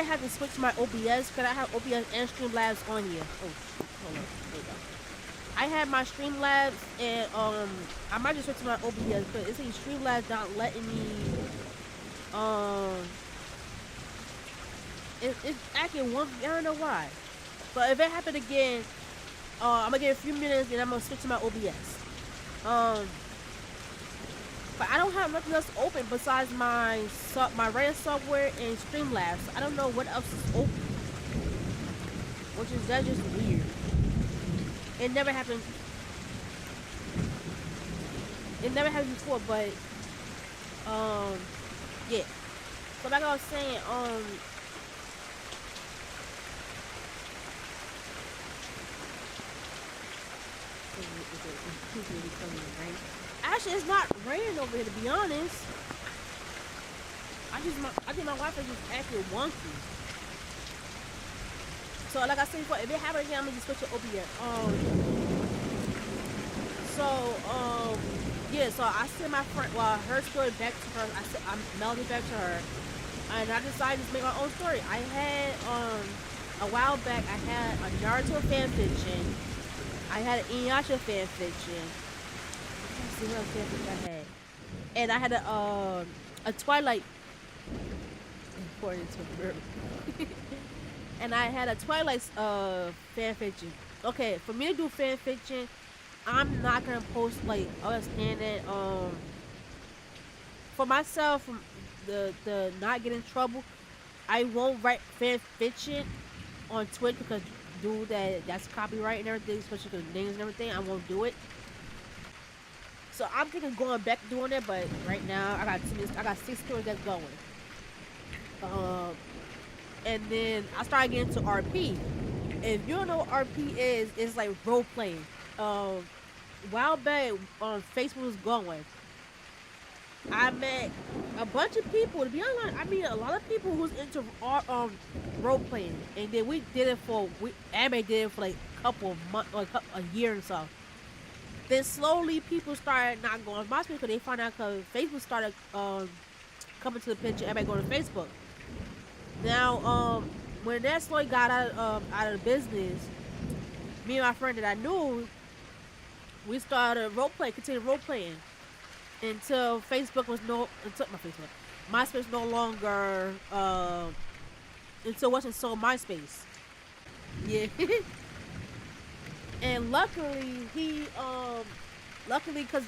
might have to switch my OBS because I have OBS and Streamlabs on here. Oh, hold on. There you go. I have my Streamlabs and I might just switch to my OBS because it says Streamlabs not letting me um it's acting one. I don't know why. But if it happened again, I'm gonna get a few minutes and I'm gonna switch to my OBS. Um, but I don't have nothing else open besides my Rand software and Streamlabs. I don't know what else is open, which is that's just weird. It never happened. It never happened before, but yeah. So like I was saying, actually, it's not raining over here, to be honest. I think my Wi-Fi just acting wonky. So, like I said before, if it happens again, I'm gonna just switch to OBS. So, yeah. So I sent my friend, well, her story back to her. I mailed it back to her, and I decided to make my own story. I had, a while back, I had a Naruto fanfiction. I had an Inuyasha fanfiction. Let's see what else fanfiction I had. And I had a Twilight important to her. And I had a Twilight fanfiction. Okay, for me to do fanfiction, I'm not gonna post like understanding for myself from the not get in trouble. I won't write fanfiction on Twitch because that's copyright and everything, especially the names and everything. I won't do it. So I'm thinking going back to doing it, but right now I got 6 stories that's going. And then I started getting into RP. If you don't know what RP is, it's like role playing. While back on Facebook was going, I met a bunch of people. To be honest, I mean a lot of people who's into role playing, and then we did it Anime did it for like a couple of months, like a year and so. Then slowly people started not going to MySpace because they found out because Facebook started coming to the picture. Everybody going to Facebook. Now, when that slowly got out of the business, me and my friend that I knew, we started continued role playing until MySpace no longer until it wasn't so MySpace. Yeah. And luckily because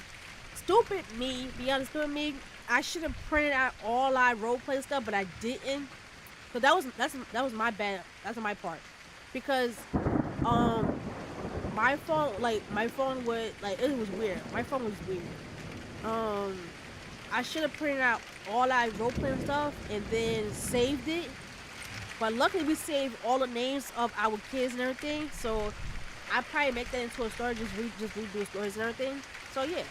stupid me, be honest, stupid me, I should have printed out all our role play stuff, but I didn't. So that was my bad. That's my part. Because my phone would like it was weird. My phone was weird. I should have printed out all our role playing stuff and then saved it. But luckily we saved all the names of our kids and everything. So I probably make that into a story, just redo stories and everything. So yeah.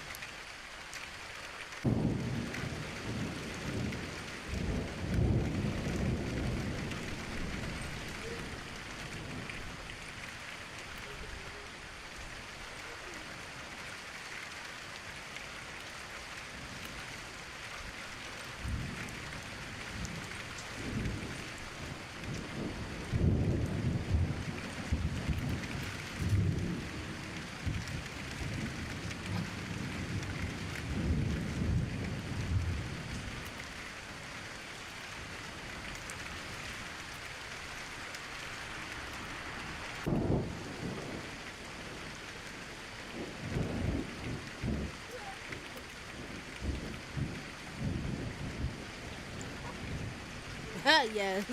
Yes.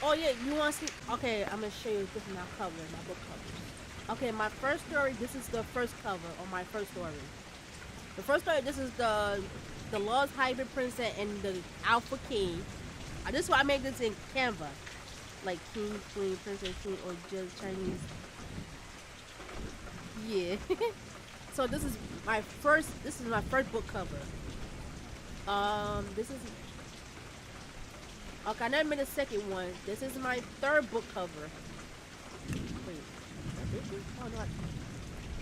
Oh yeah, you want to see? Okay, I'm gonna show you. This is my cover, my book cover. Okay, my first story. This is the first cover on my first story. The first story. This is the Lost Hybrid Princess and the Alpha King. This is why I made this in Canva, like King, Queen, Princess, King, or just Chinese. Yeah. So this is my first. This is my first book cover. This is okay. I never made a second one. This is my third book cover. Wait, I did this?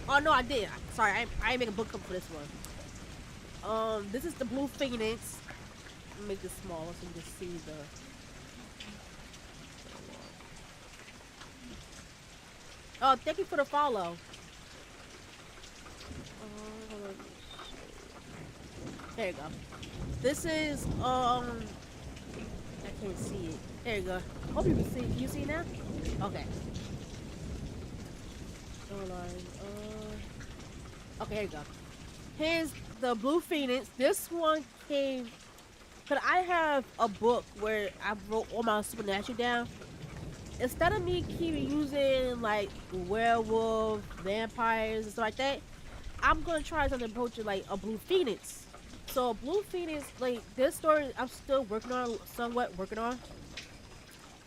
Oh no, I did. Sorry, I didn't make a book cover for this one. This is the Blue Phoenix. Let me make this small so you can see the. Oh, thank you for the follow. There you go. This is I can't see it. There you go. Hope you can see. Can you see now? Okay. Hold on. Okay, here you go. Here's the Blue Phoenix. This one came. Cause I have a book where I wrote all my supernatural down. Instead of me keep using like werewolf, vampires, and stuff like that, I'm gonna try something approaching like a Blue Phoenix. So Blue Phoenix, like this story, I'm still working on, somewhat working on.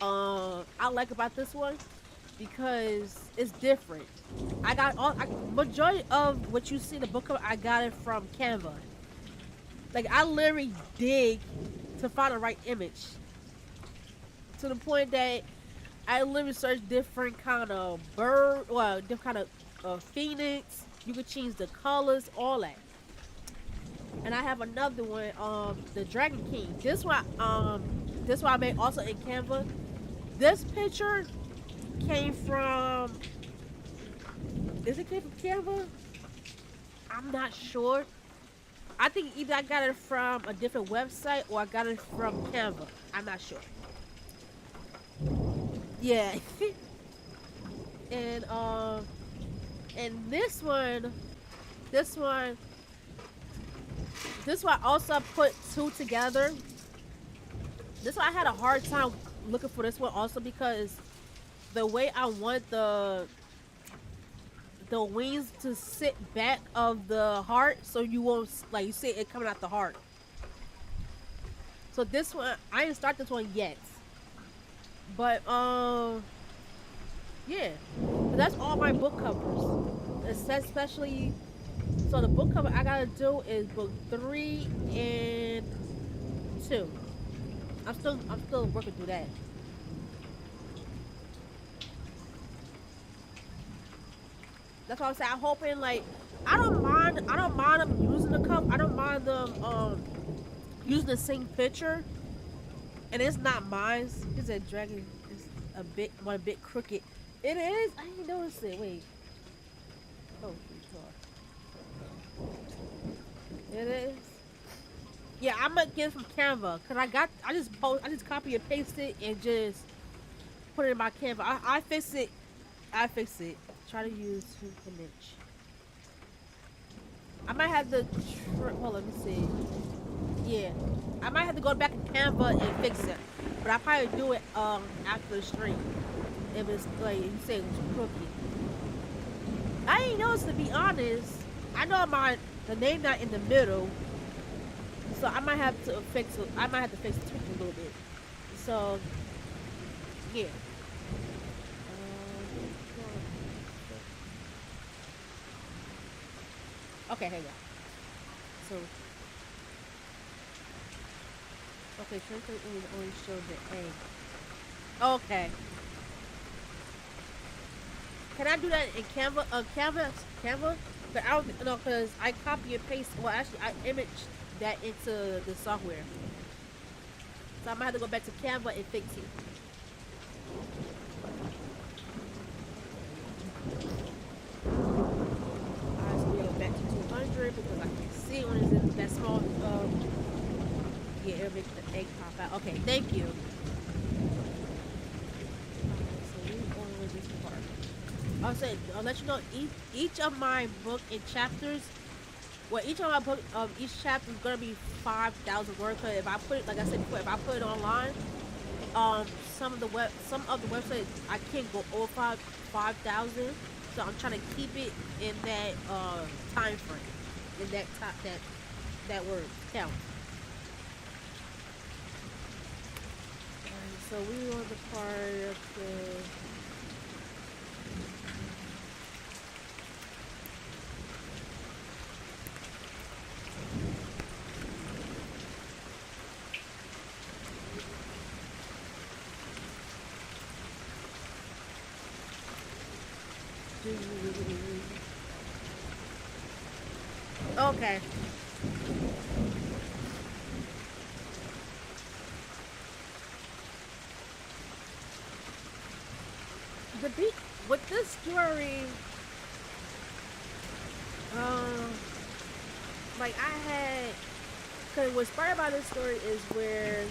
I like about this one because it's different. I got all majority of what you see in the book cover. I got it from Canva. Like I literally dig to find the right image to the point that I literally search different kind of bird, well, different kind of phoenix. You could change the colors, all that. And I have another one, the Dragon King. This one I made also in Canva. This picture came from. Is it came from Canva? I'm not sure. I think either I got it from a different website or I got it from Canva. I'm not sure. Yeah. and and this one, this one I also put two together. This one I had a hard time looking for this one also because the way I want the wings to sit back of the heart, so you won't like you see it coming out the heart. So this one I didn't start this one yet, but yeah, but that's all my book covers, especially. So the book cover I gotta do is book 3 and 2. I'm still working through that. That's what I'm saying. I'm hoping like I don't mind them using the cover. I don't mind them using the same picture. And it's not mine. It's a dragon is a bit crooked. It is? I didn't notice it. Wait. Oh, it is. Yeah, I'm gonna get it from Canva. Cause I just copy and paste it and just put it in my Canva. I fix it. I fix it. Try to use two image. I might have to. Hold on, let me see. Yeah, I might have to go back in Canva and fix it. But I probably do it after the stream. If it's like you say it's crooked. I ain't noticed to be honest. I know the name not in the middle, so I might have to fix it. I might have to fix the tweak a little bit. So yeah. Okay, here we go. So, okay, translate image only shows the egg. Okay. Can I do that in Canva? Canva? But I don't know because I copy and paste. Well, actually, I image that into the software. So I might have to go back to Canva and fix it. Alright, so we go back to 200 because I can see when it's in that small. Yeah, it'll make the egg pop out. Okay, thank you. So we on this part. I'll let you know each of my book and chapters. Well, each of my book each chapter is gonna be 5,000 words. Cause if I put it, like I said before, if I put it online, some of the websites I can't go over 5,000. So I'm trying to keep it in that time frame, in that word count. And so we were on the part of the. Okay. The beat. with this story, um, like I had, cause what's inspired by this story is where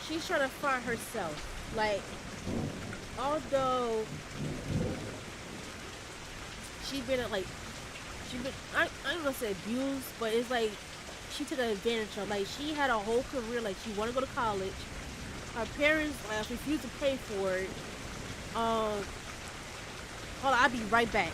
she's trying to find herself. Like, although she been like she been I don't gonna say abused, but it's like she took advantage of. Like she had a whole career. Like she wanted to go to college. Her parents refused to pay for it. Um, hold on, I'll be right back.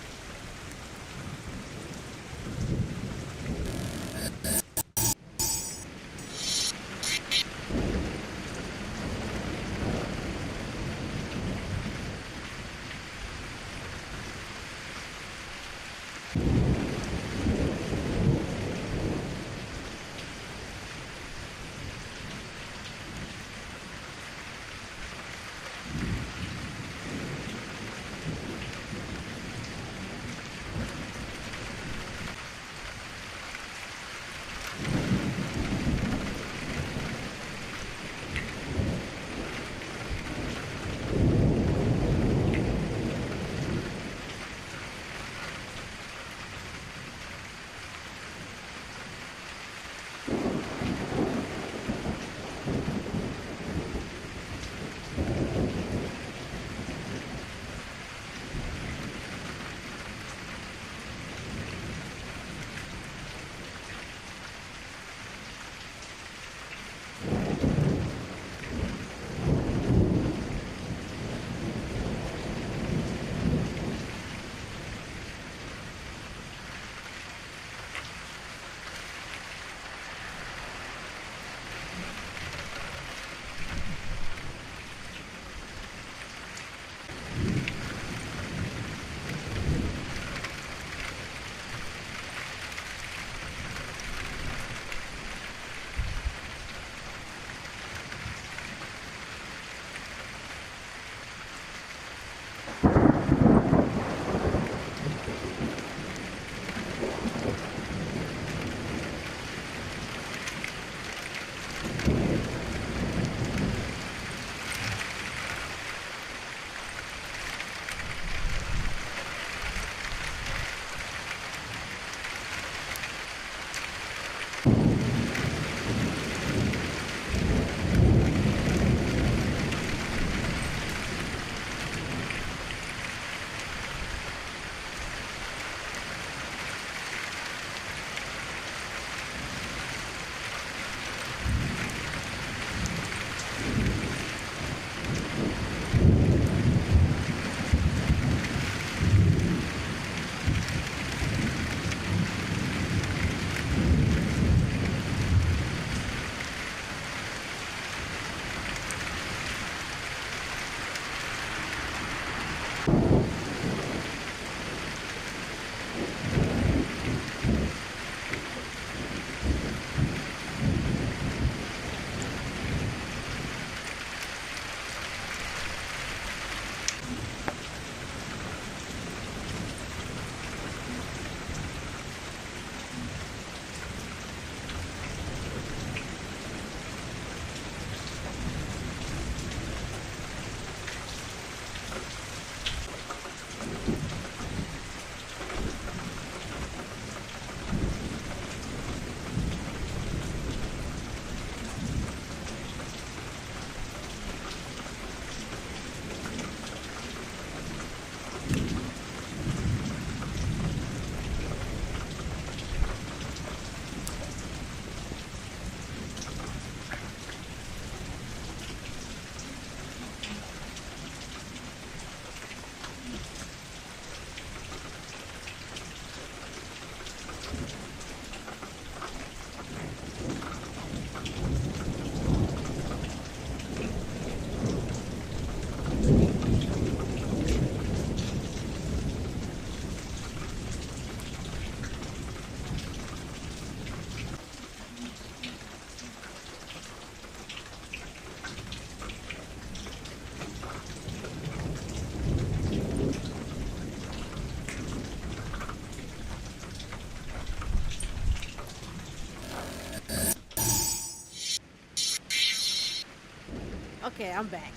Okay, I'm back.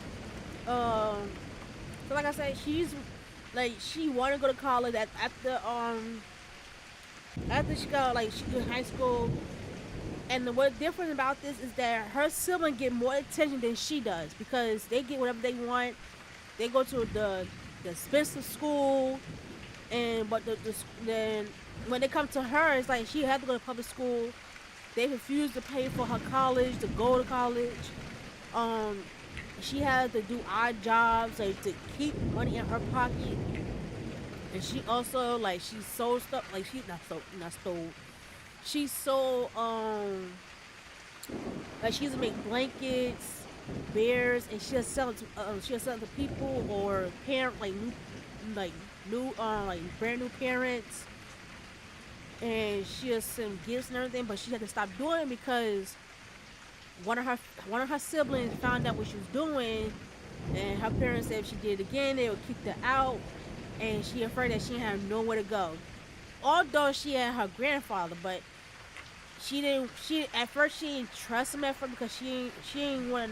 Um, So like I said, she's like she wanted to go to college after she got like she in high school. And the what different about this is that her sibling get more attention than she does because they get whatever they want. They go to the expensive school, and but then when they come to her, it's like she had to go to public school. They refuse to pay for her college to go to college. Um, she had to do odd jobs like to keep money in her pocket, and she also like she sold stuff like she not stole. She sold like she used to make blankets, bears, and she'll sell it to people or parent like new like brand new parents, and she'll send gifts and everything. But she had to stop doing it because one of her one of her siblings found out what she was doing, and her parents said if she did it again, they would kick her out, and she afraid that she didn't have nowhere to go. Although she had her grandfather, but she at first she didn't trust him at first because she didn't want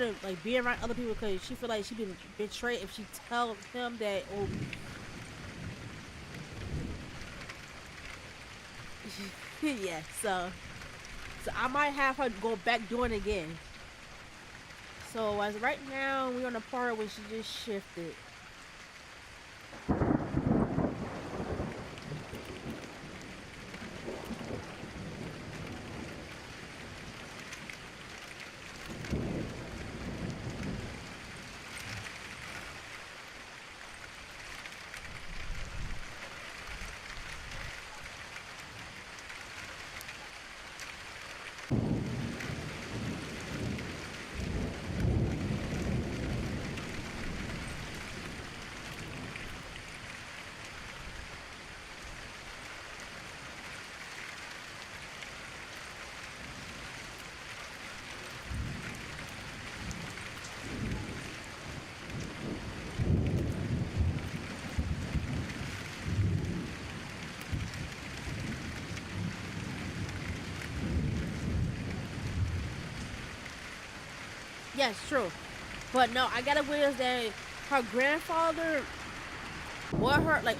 to like be around other people because she feel like she been betrayed if she tell him that yeah, so I might have her go back doing it again. So as right now we're on the part where she just shifted. Yes, true. But no, I gotta witness that her grandfather bought her like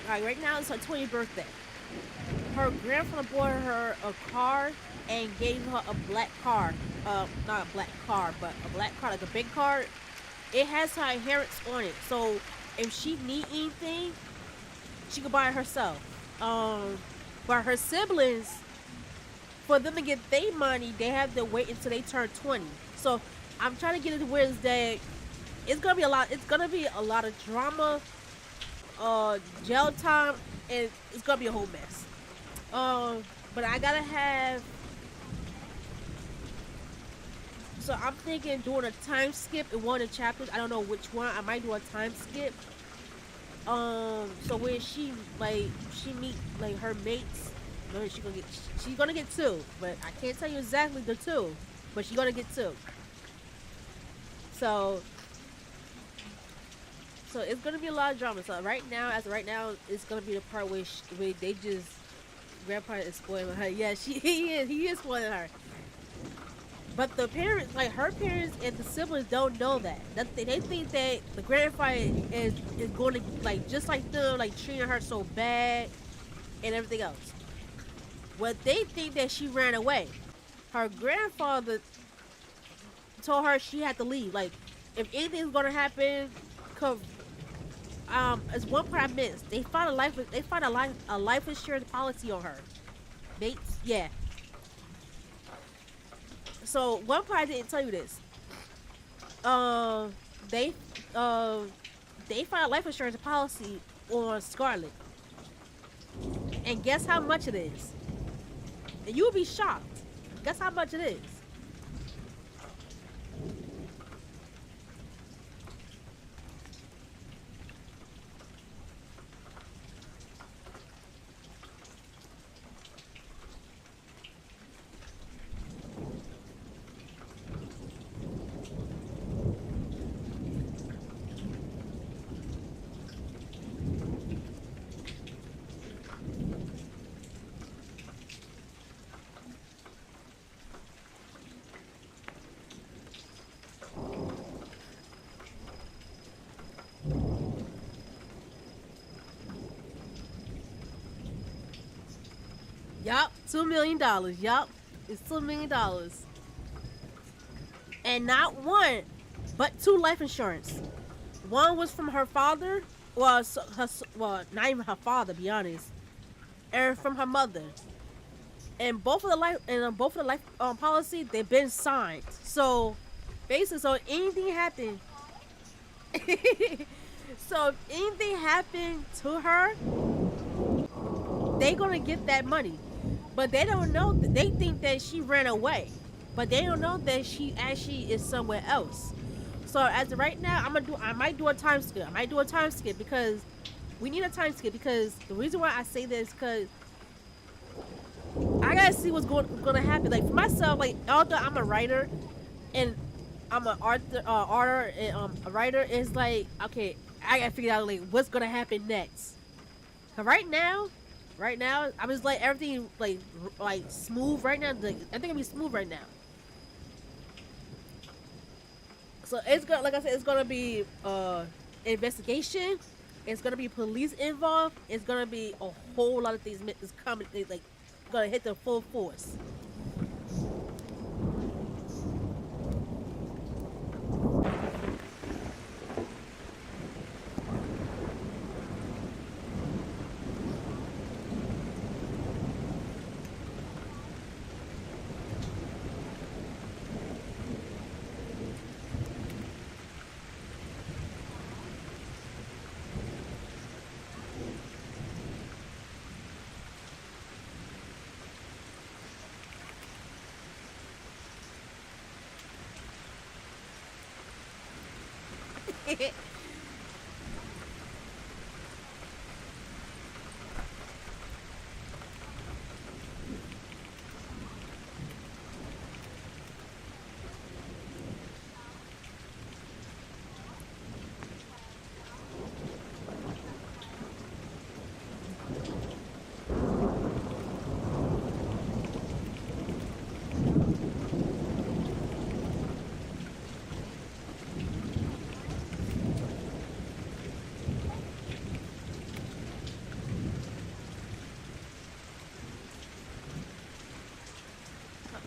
right now it's her 20th birthday. Her grandfather bought her a car and gave her a black car. Not a black car, but a black car, like a big car. It has her inheritance on it, so if she need anything, she could buy it herself. But her siblings, for them to get their money, they have to wait until they turn 20. So I'm trying to get into where is that it's gonna be a lot. It's gonna be a lot of drama, jail time, and it's gonna be a whole mess. But I gotta have. So I'm thinking doing a time skip in one of the chapters. I don't know which one. I might do a time skip. So where she meet like her mates. No, she's gonna get two, but I can't tell you exactly the two. But she's gonna get two. So so it's gonna be a lot of drama. So right now, as of right now, it's gonna be the part where they just grandpa is spoiling her. Yeah, he is spoiling her. But the parents, like her parents and the siblings, don't know that. They think that the grandfather is going to like just like them, like treating her so bad and everything else. Well, they think that she ran away. Her grandfather told her she had to leave. Like, if anything's gonna happen, cause as one part I missed, they found a life insurance policy on her. Mates, yeah. So one part I didn't tell you this. Uh, they uh they found a life insurance policy on Scarlet, and guess how much it is? And you'll be shocked. Guess how much it is? Yup, $2 million. Yup, it's $2 million, and not one, but two life insurance. One was from her father, well, well, not even her father, to be honest, and from her mother. And both of the life policy, they've been signed. So basically, so anything happened, so if anything happened to her, they gonna get that money. But they don't know. They think that she ran away, but they don't know that she actually is somewhere else. So as of right now, I might do a time skip. I might do a time skip because we need a time skip, because the reason why I say this, because I gotta see what's gonna happen. Like for myself, like although I'm a writer and I'm an author and a writer, is like okay, I gotta figure out like what's gonna happen next. Cause right now, I'm just like everything like smooth right now. Like, I think it'll be smooth right now. So it's gonna, like I said, it's gonna be investigation. It's gonna be police involved. It's gonna be a whole lot of things is coming. Like gonna hit the full force.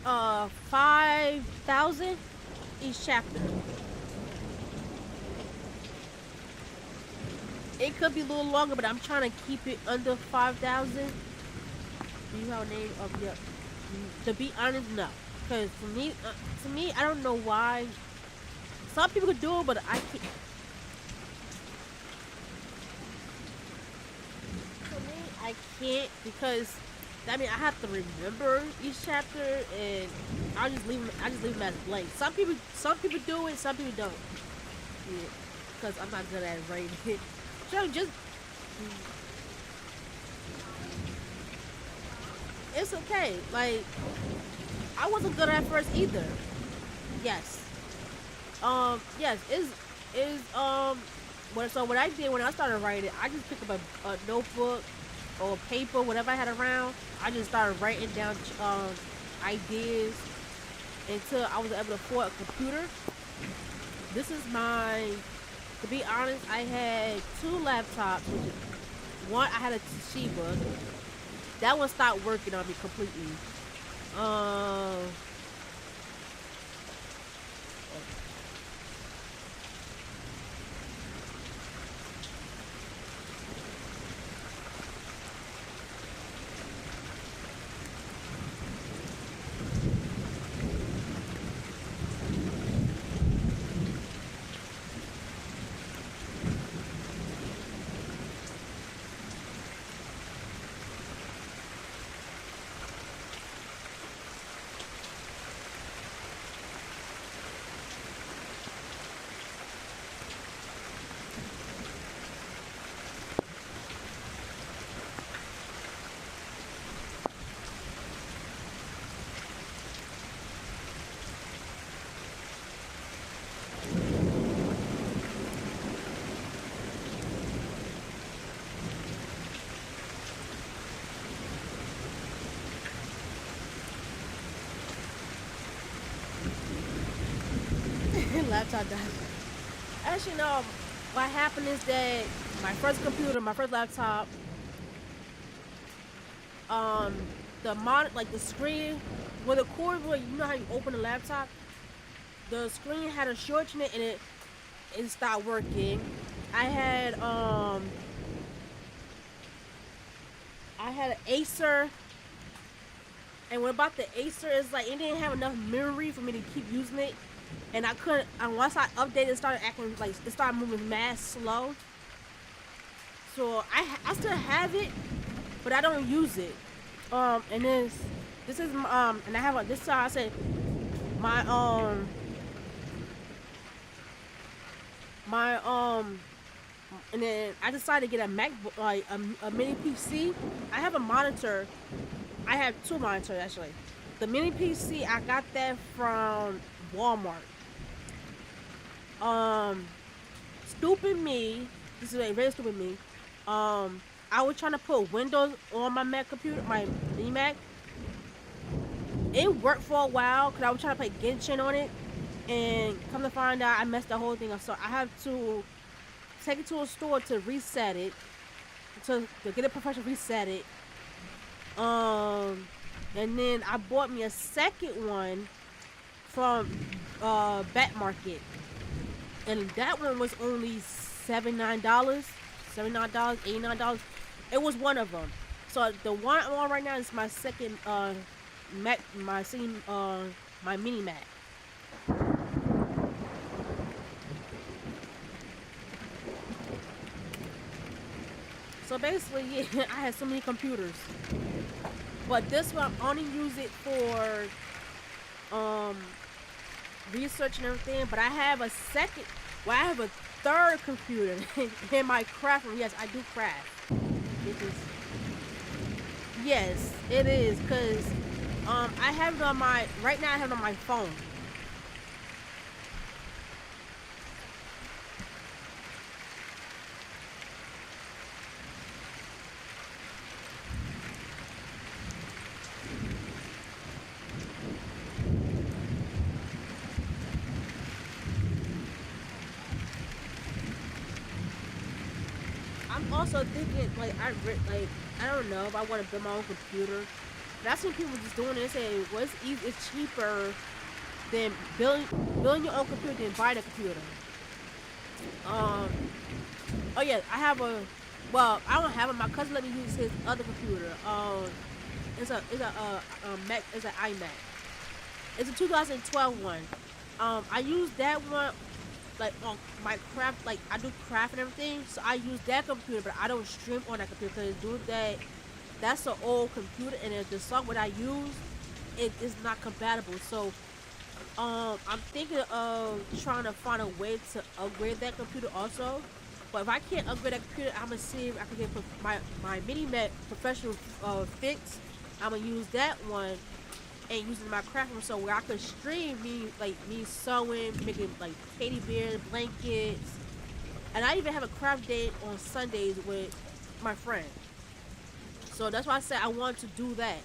uh 5,000 each chapter. It could be a little longer, but I'm trying to keep it under 5,000. Do you have a name of your? To be honest, no. Because to me, I don't know why. Some people could do it, but I can't. For me, I can't, because I mean I have to remember each chapter, and I just leave them as blank. Some people do it, some people don't. Yeah, because I'm not good at writing. So just it's okay. Like I wasn't good at first either. Yes. Yes. Is what I did when I started writing, I just picked up a notebook or paper, whatever I had around. I just started writing down ideas until I was able to afford a computer. This is my, to be honest, I had two laptops, which is one I had a Toshiba. That one stopped working on me completely. Uh, laptop died. Actually, no. What happened is that my first computer, my first laptop, um, like the screen, where the cord, where you know how you open the laptop, the screen had a short in it, and it stopped working. I had um I had an Acer, and what about the Acer is like it didn't have enough memory for me to keep using it, and I couldn't. And once I updated, it started acting like it started moving mad slow. So I still have it, but I don't use it. And this is and I have a this is how I said my my and then I decided to get a MacBook, like a mini PC. I have a monitor. I have two monitors actually. The mini PC I got that from Walmart. Um, Stupid me. This is a very stupid me. I was trying to put Windows on my Mac computer, my mini Mac. It worked for a while because I was trying to play Genshin on it, and come to find out, I messed the whole thing up. So I have to take it to a store to reset it, to get a professional reset it. And then I bought me a second one from Bat Market, and that one was only $79, $89, $89. It was one of them. So the one I'm on right now is my second Mac, my mini Mac. So basically, yeah, I had so many computers, but this one I only use it for um research and everything. But I have a second, well, I have a third computer in my craft room. Yes, I do craft. It is, yes, it is, cause I have it on my right now. I have it on my phone. I'm also thinking like like I don't know if I want to build my own computer. But I've seen people just doing it. They say, well, it's easy, it's cheaper than building your own computer than buying a computer. Um. Oh yeah, I have a. Well, I don't have it. My cousin let me use his other computer. It's a Mac. It's an iMac. It's a 2012 one. I use that one like on my craft. Like I do craft and everything, so I use that computer, but I don't stream on that computer because dude, that's an old computer, and the software I use it is not compatible. So I'm thinking of trying to find a way to upgrade that computer also. But if I can't upgrade that computer, I'm gonna see if I can get my mini Mac professional fix. I'm gonna use that one and using my craft room so where I could stream me sewing, making like teddy bears, blankets, and I even have a craft day on Sundays with my friend. So that's why I said I want to do that.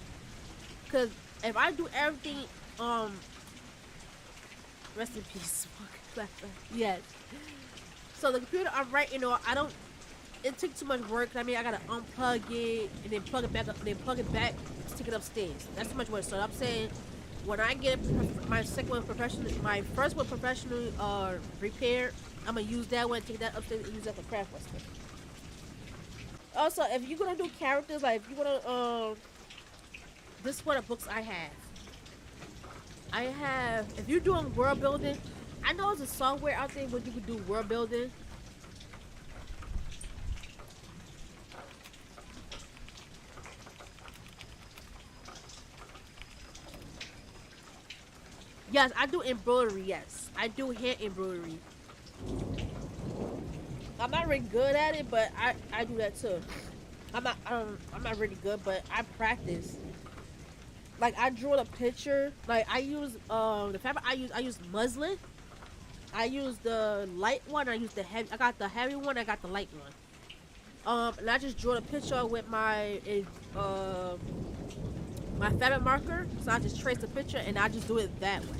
Cause if I do everything, um, rest in peace. Yes. So the computer I'm writing on, I don't. It took too much work. I mean, I gotta unplug it and then plug it back up, and then plug it back, stick it upstairs. That's too much work. So I'm saying, when I get my second one professional, my first one professionally repaired, I'm gonna use that one, take that upstairs, and use that for craft work. Also, if you're gonna do characters, like if you wanna, this is what the books I have. I have. If you're doing world building, I know there's a software out there where you can do world building. Yes, I do embroidery. Yes, I do hand embroidery. I'm not really good at it, but I do that too. I'm not really good, but I practice. Like I drew a picture. Like I use the fabric I use muslin. I use the light one. I use the heavy. I got the heavy one. I got the light one. And I just drew a picture with uh my fabric marker. So I just trace the picture and I just do it that way.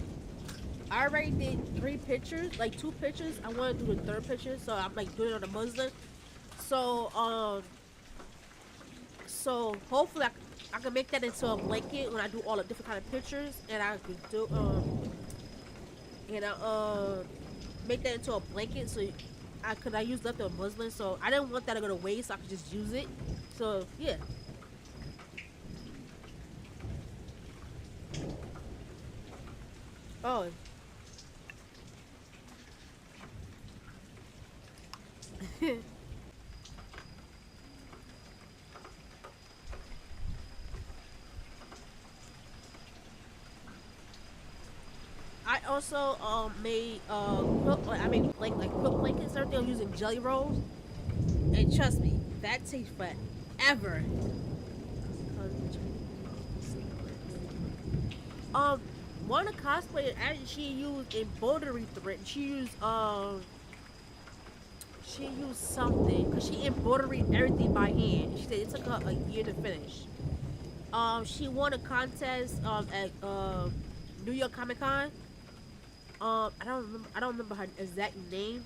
I already did three pictures, like two pictures. I want to do the third picture, so I'm like doing it on the muslin. So so hopefully I can make that into a blanket when I do all the different kind of pictures, and I could do and I make that into a blanket. So I use leftover muslin, so I didn't want that to go to waste. So I could just use it. So yeah. Oh. I also made I made quilt blankets and everything. I'm using jelly rolls, and trust me, that takes forever. Um, one of the cosplayers actually she used embroidery thread. She used something because she embroidered everything by hand. She said it took her a year to finish. She won a contest at New York Comic Con. I don't remember her exact name,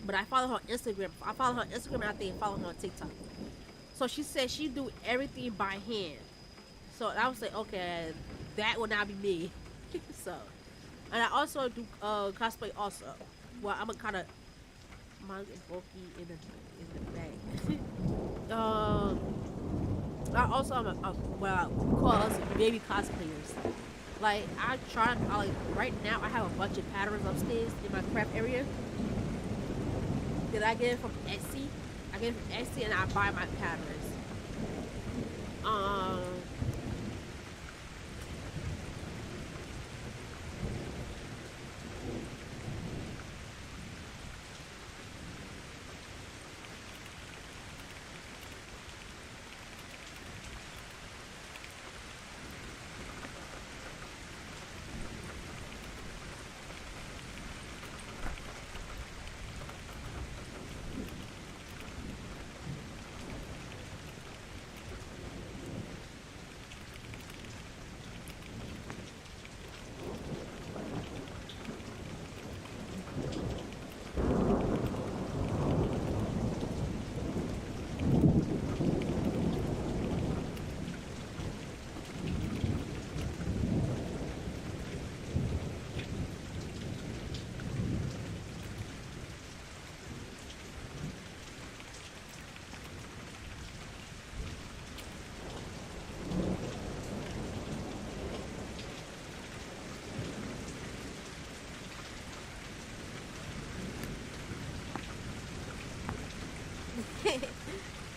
but I follow her on Instagram. I follow her on Instagram and I think I follow her on TikTok. So she said she do everything by hand. So I was like, okay, that will not be me. So, and I also do cosplay also. Well, I'm a kind of manga bulky in the back. I also am what I call us baby cosplayers. Like right now I have a bunch of patterns upstairs in my craft area that I get from Etsy. I get it from Etsy and I buy my patterns. Um,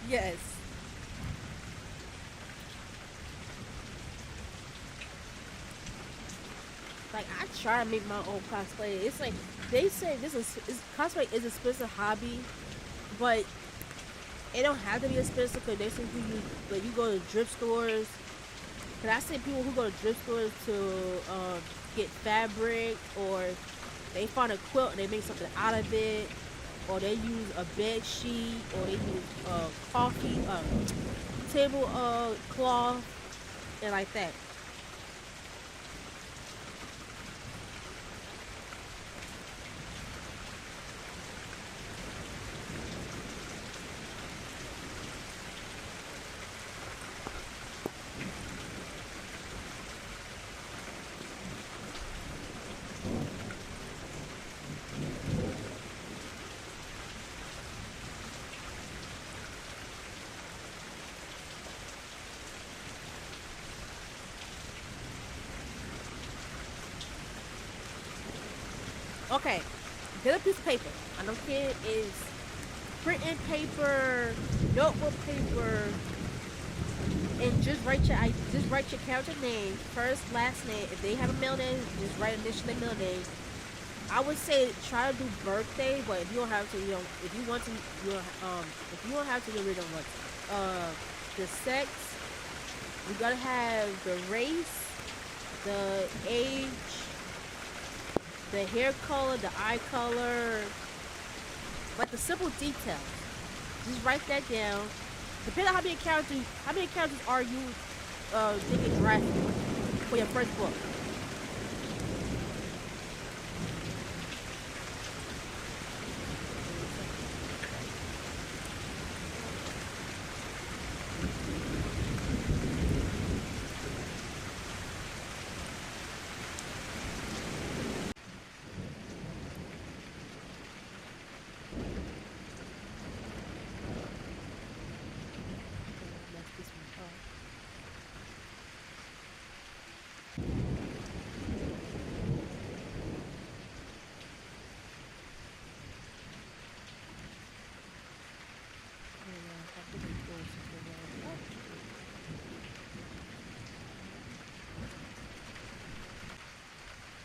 yes. Like I try to make my own cosplay. It's like they say cosplay is an expensive hobby, but it don't have to be expensive because they say you go to thrift stores. Cause I see people who go to thrift stores to get fabric, or they find a quilt and they make something out of it, or they use a bed sheet, or they use coffee table cloth and like that. Okay, get a piece of paper. I don't care is printing paper, notebook paper, and just write your character name, first, last name. If they have a middle name, just write initial their middle name. I would say try to do birthday, but if you don't have to, you don't. If you want to, you don't, if you don't have to, you really don't want to. The sex, you gotta have the race, the age, the hair color, the eye color, like the simple details. Just write that down. Depending on how many characters are you thinking drafting for your first book?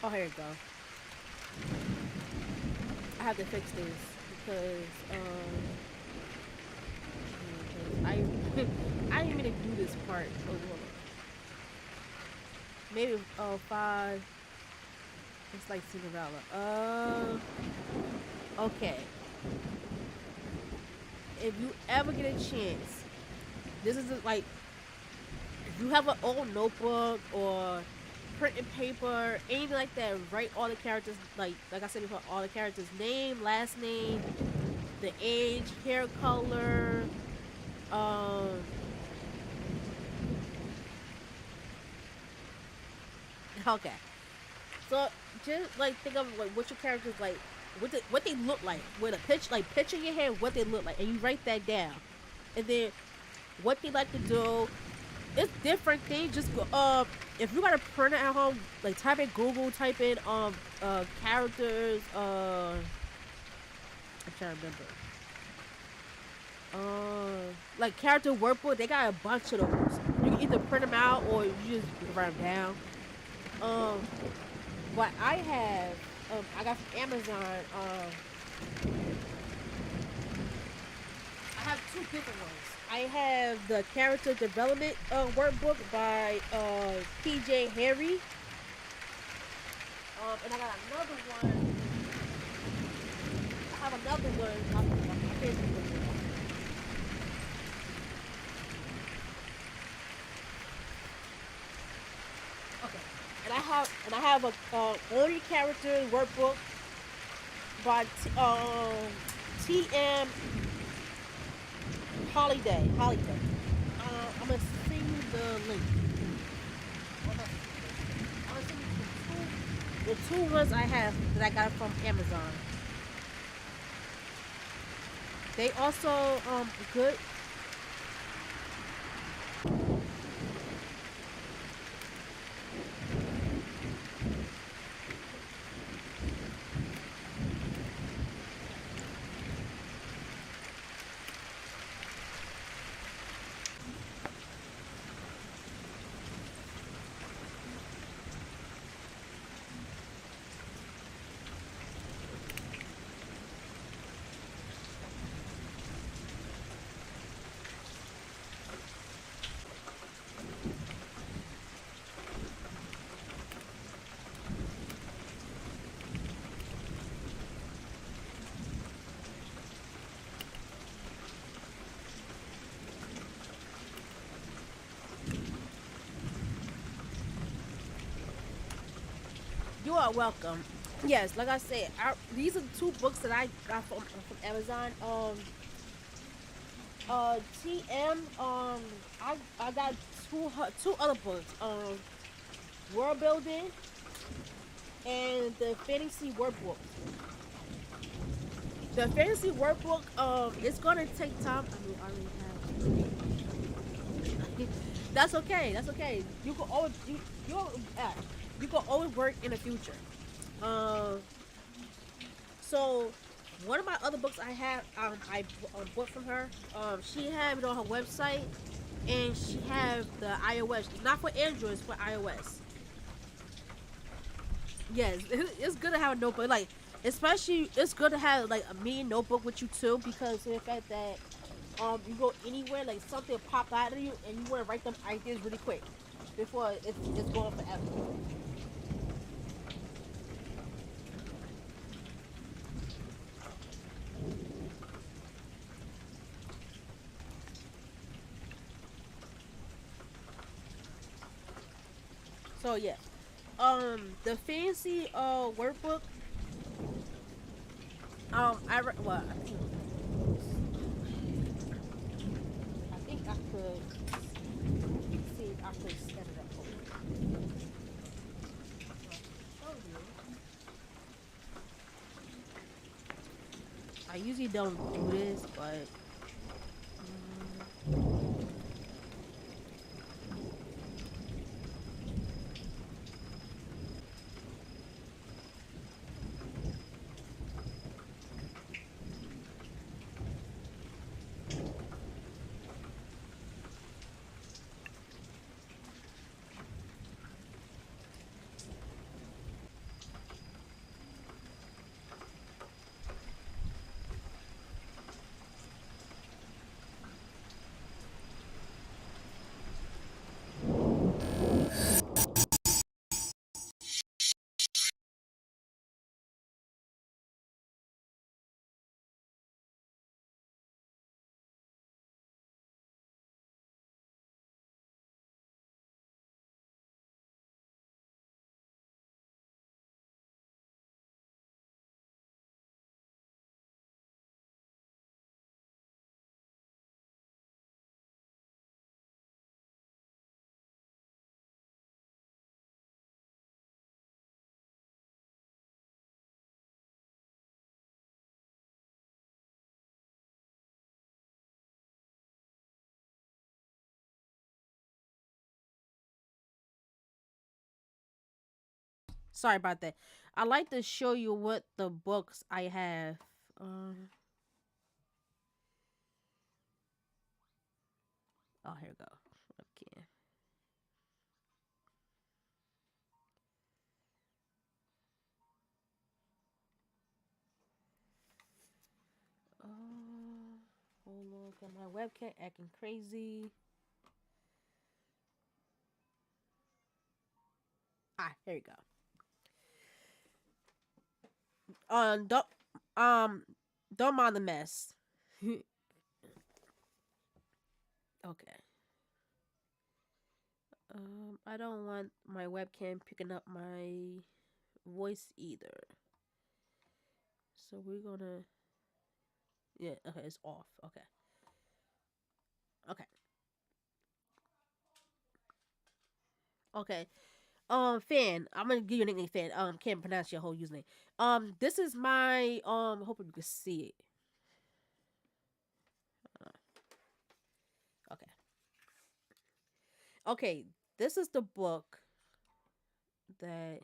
Oh, here you go. I have to fix this because I I didn't mean to do this part. Oh, hold on. Maybe five. It's like Cinderella. Okay. If you ever get a chance, this is like if you have an old notebook or printing paper, anything like that, write all the characters like I said before, all the characters' name, last name, the age, hair color, um okay. So just like think of like what your characters like what they look like with a picture in your head what they look like and you write that down. And then what they like to do. It's different things. Just go, if you got a printer at home, like type in Google, type in characters. I'm trying to remember. Like character workbook. They got a bunch of those. You can either print them out or you just write them down. Um, what I have, I got from Amazon. I have two different ones. I have the character development workbook by PJ Harry. And I got another one. I have another one. I can't think of it. Okay. And I have a only character workbook by TM Holiday. Holiday. I'm gonna send you the link. I'm gonna send you the two ones I have that I got from Amazon. They also good. You are welcome. Yes, like I said, these are the two books that I got from Amazon. TM. I got two other books. World building and the fantasy workbook. The fantasy workbook. It's gonna take time. I mean, I already have. That's okay. That's okay. Uh, you can always work in the future. Um. So one of my other books I have, bought from her. She had it on her website, and she have the iOS, not for Android, it's for iOS. Yes, it's good to have a notebook. Like, especially, it's good to have like a mini notebook with you too, because of the fact that you go anywhere, like something pop out of you, and you want to write them ideas really quick before it's going forever. So yeah, the fancy workbook. Well, I think I could see if I could set it up for you. Show you. I usually don't do this, but Sorry about that. I like to show you what the books I have. Um. Oh, here we go. Okay. Uh, hold on. Got my webcam acting crazy. Ah, here you go. Don't um, don't mind the mess. Okay. I don't want my webcam picking up my voice either. So we're gonna. Yeah. Okay. It's off. Okay. Okay. Okay. Fan. I'm gonna give you a nickname, Fan. Can't pronounce your whole username. This is my. Hoping you can see it. Uh, okay. Okay. This is the book that.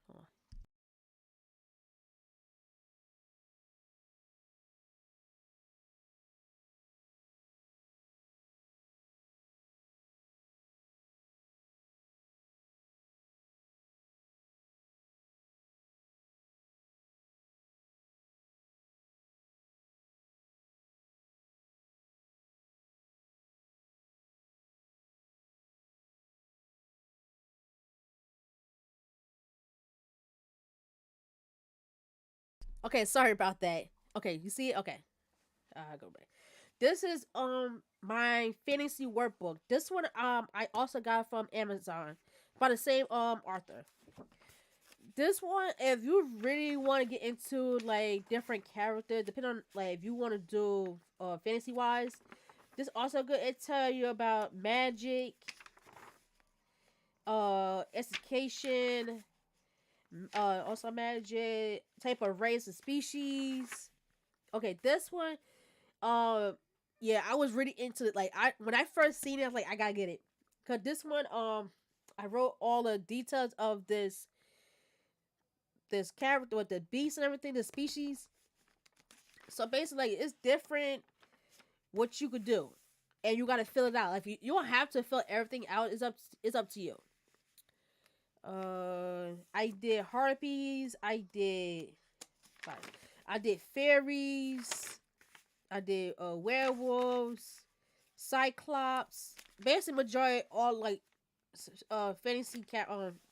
Hold on. Okay. Sorry about that. Okay. You see it? Okay. Go back. This is my fantasy workbook. This one I also got from Amazon by the same author. This one, if you really want to get into like different characters, depending on like if you want to do fantasy wise, this also good. It tell you about magic, education, also magic, type of race and species. Okay, this one, uh, yeah, I was really into it. Like I when I first seen it, I was like, I gotta get it, cause this one, I wrote all the details of this character with the beast and everything, the species. So basically, like, it's different what you could do, and you gotta fill it out. Like you don't have to fill everything out. It's up to you. I did harpies. Sorry, I did fairies. I did werewolves, cyclops. Basically, majority all like fantasy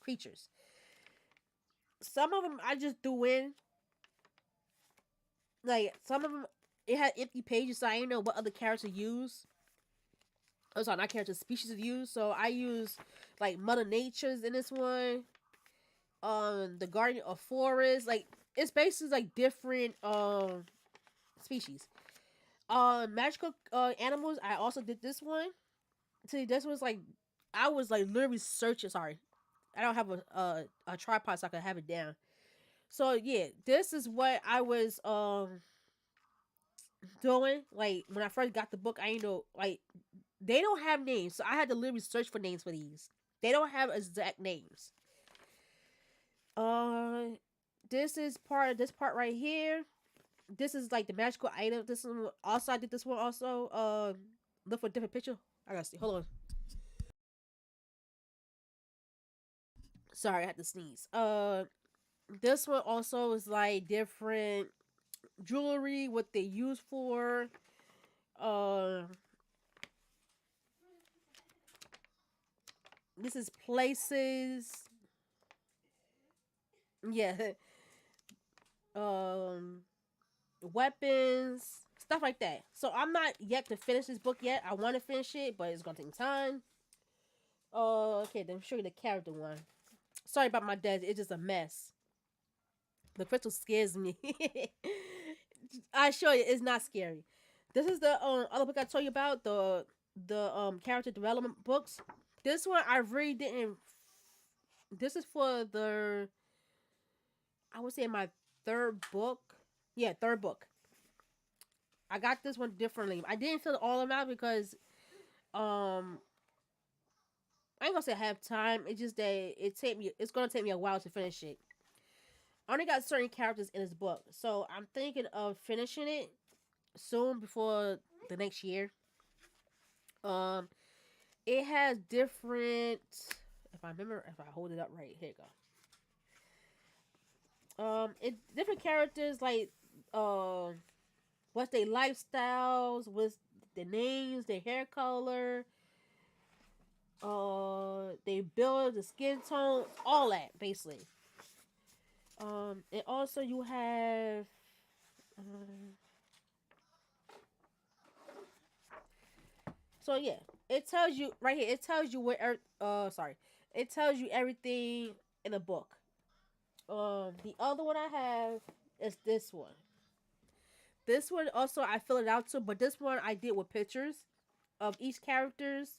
creatures. Some of them I just threw in. Like some of them, it had empty pages, so I didn't know what other character use. Oh, sorry, not character species use. So I use like Mother Nature's in this one. The Guardian of Forest. Like it's basically like different species. Magical animals. I also did this one. See, this was like I was like literally searching. Sorry, I don't have a tripod so I can have it down. So yeah, this is what I was doing. Like when I first got the book, I ain't know like they don't have names, so I had to literally search for names for these. They don't have exact names. Uh, this is part of this part right here. This is like the magical item. This one also I did this one also. Look for a different picture. I gotta see. Hold on. Sorry, I had to sneeze. This one also is like different jewelry, what they use for. Uh, this is places. Yeah. Um, weapons, stuff like that. So I'm not yet to finish this book yet. I want to finish it, but it's gonna take time. Okay, then show you the character one. Sorry about my desk. It's just a mess. The crystal scares me. I show you, it's not scary. This is the other book I told you about, the character development books. This one I really didn't. This is for the I would say my third book. Yeah, third book. I got this one differently. I didn't fill all of them out because um I ain't gonna say I have time. It's just that it's gonna take me a while to finish it. I only got certain characters in this book, so I'm thinking of finishing it soon before the next year. Um, it has different. If I remember, if I hold it up right, here you go. It different characters like what's their lifestyles, what's their names, their hair color, they build the skin tone, all that basically. And also you have, um, so yeah, it tells you right here. It tells you sorry, it tells you everything in the book. The other one I have is this one. This one also I filled it out too, but this one I did with pictures of each characters.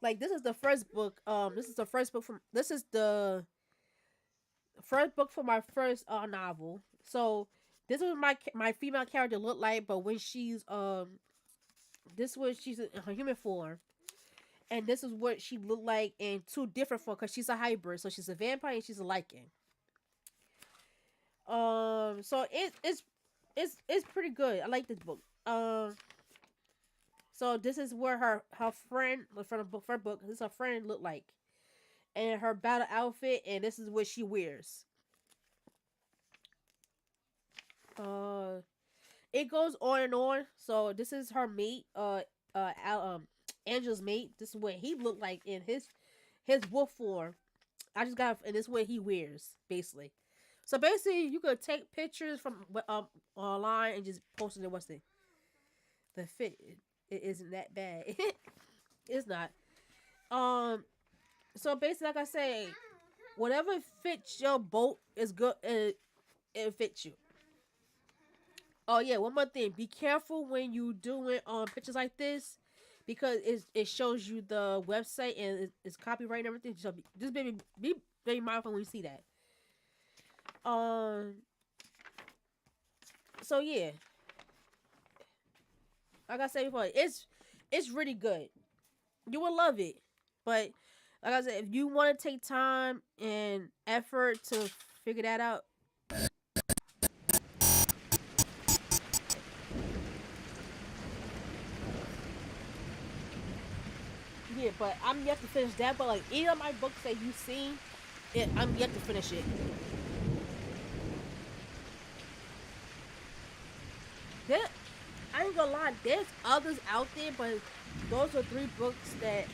Like this is the first book. This is the first book from. This is the first book for my first novel. So this is my female character look like, but when she's this was she's in her human form, and this is what she looked like in two different forms because she's a hybrid. So she's a vampire and she's a lycan. So it's pretty good. I like this book. So this is where her friend from the book, her book, this is her friend look like, and her battle outfit, and this is what she wears. Uh, it goes on and on. So this is her mate, Angela's mate. This is what he looked like in his wolf form. I just got, and this is what he wears basically. So basically, you could take pictures from online and just post it. What's the fit? It isn't that bad. It's not. Um. So basically, like I say, whatever fits your boat is good. It fits you. Oh yeah, one more thing. Be careful when you doing pictures like this, because it shows you the website and it's copyright and everything. So just be very mindful when you see that. Um. So yeah, like I said before, it's really good. You will love it, but like I said, if you want to take time and effort to figure that out, yeah. But I'm yet to finish that. But like any of my books that you've seen, I'm yet to finish it. There, I ain't gonna lie. There's others out there, but those are three books that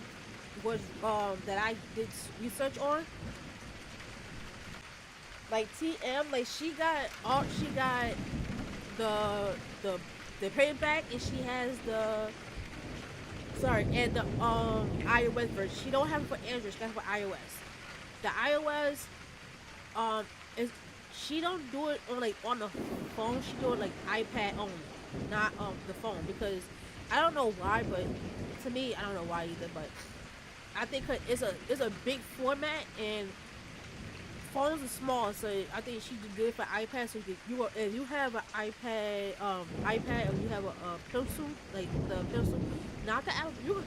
I did research on. Like TM, like she got the the the paperback, and she has the sorry, and the iOS version. She don't have it for Android. She got it for iOS. The iOS is she don't do it on like on the phone. She do it like iPad only, not the phone, because I don't know why, but to me I don't know why either. But I think it's a big format, and phones are small, so I think she did good for iPad. So if you have an iPad, or you have a pencil, like the pencil, not the Apple.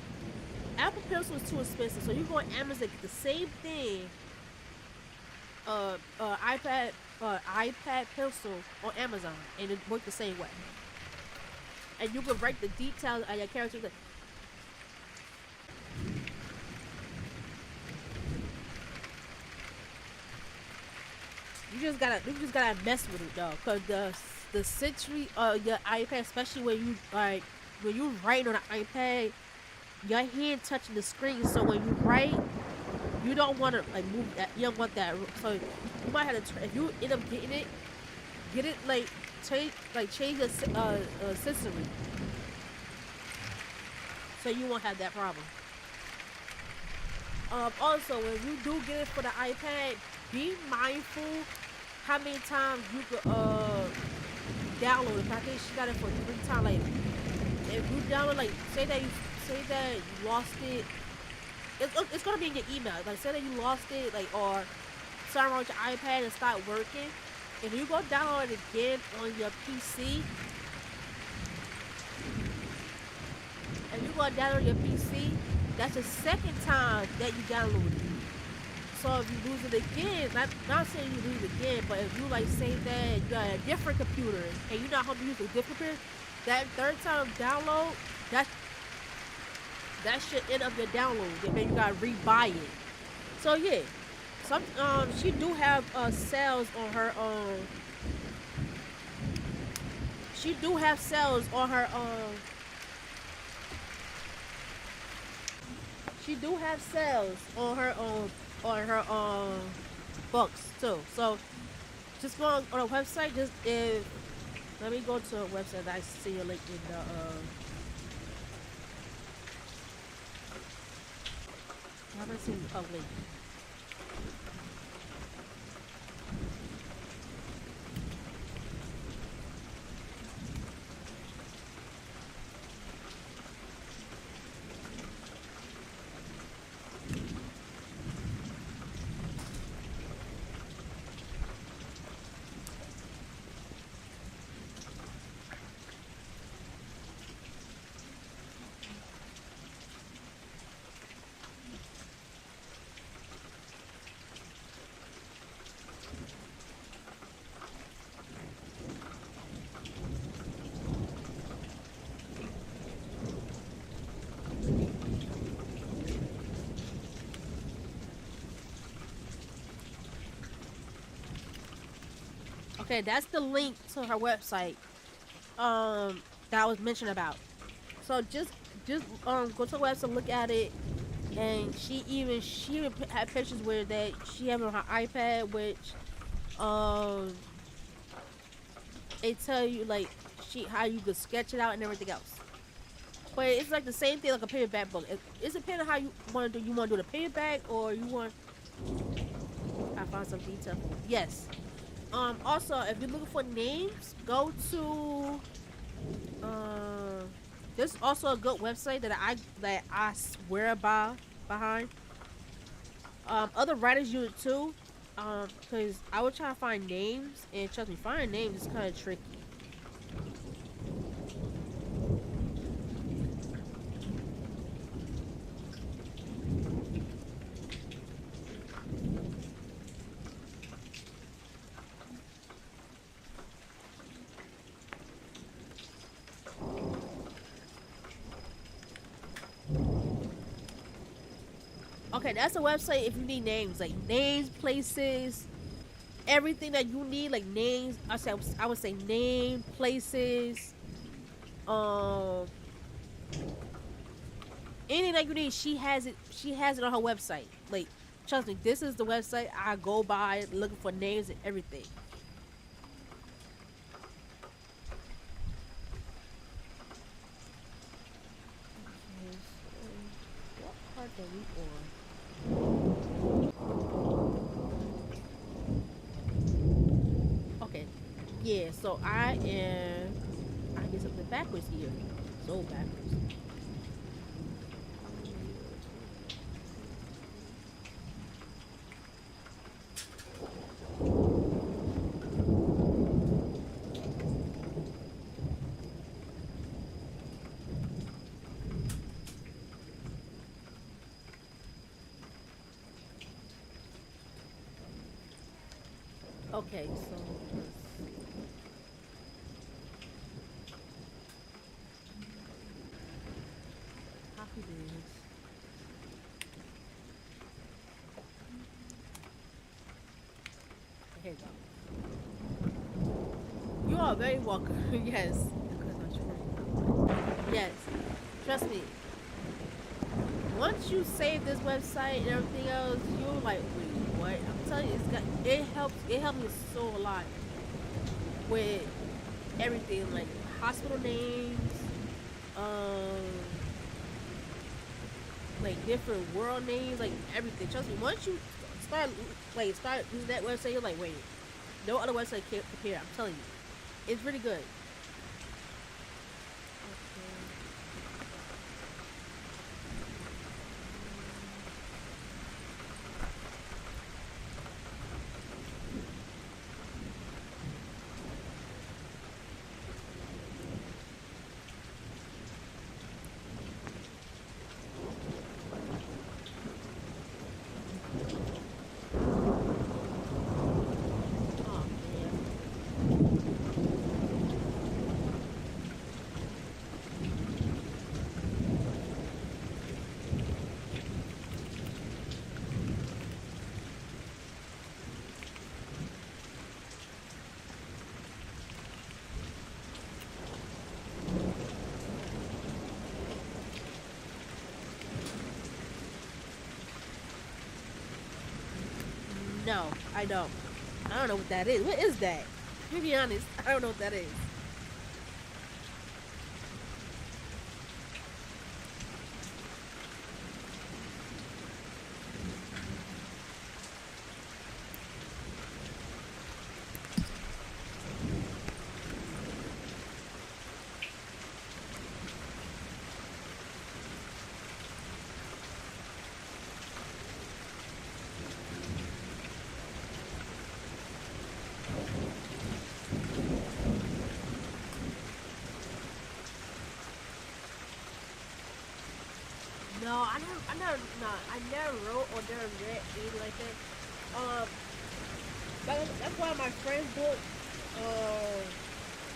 Apple Pencil is too expensive, so you go on Amazon get the same thing. iPad pencil on Amazon, and it works the same way. And you can write the details of your characters. You just gotta mess with it though, cause the century your iPad, especially when you write on an iPad, your hand touching the screen. So when you write, you don't want to like move that. You don't want that. So you might have to if you end up getting it, get it like change the sensory, so you won't have that problem. Also, when you do get it for the iPad, be mindful how many times you could download it. I think she got it for 3 times. Like if you download, like say that you lost it, it's gonna be in your email. Like say that you lost it, like or something wrong with your iPad and start working. If you go download it again on your PC, and you go download your PC, That's the second time that you download it. So if you lose it again, not saying you lose it again, but if you like say that you got a different computer and you're not home to use a different computer, that third time download, that that should end up your download. And then you gotta rebuy it. So yeah, some she do have sales on her she do have sales on her she do have sales on her books too. So just go on a website. Just if let me go to a website that I see a link in the I haven't seen a link. Okay, that's the link to her website. That I was mentioned about. So just go to the website, look at it, and she even had pictures where that she have on her iPad, which um it tell you like she how you could sketch it out and everything else. But it's like the same thing like a paperback book. It's depending on how you want to do. You want to do the paperback or you want. I found some detail. Yes. Also, if you're looking for names, go to. Uh, there's also a good website that I swear by behind. Other writers use it too. Because I would try to find names, and trust me, finding names is kind of tricky. Okay, that's a website if you need names, like names, places, everything that you need, like names. I would say name, places, um, anything that you need. She has it. She has it on her website. Like, trust me, this is the website I go by looking for names and everything. Okay, so what part are we on? Okay, yeah. So I am. I did something backwards here. So backwards. Okay, so copy this. Here you go. You are very welcome. Yes. Yes. Trust me. Once you save this website and everything else, you're like, wait, what? I'm telling you, it helped me so a lot with everything, like hospital names, um, like different world names, like everything. Trust me, once you start using that website, you're like, wait, no other website can compare. I'm telling you, it's really good. No, I don't. I don't know what that is. What is that? To be honest, I don't know what that is. No, no, I never wrote or never read anything like that. That's why my friend's book, uh,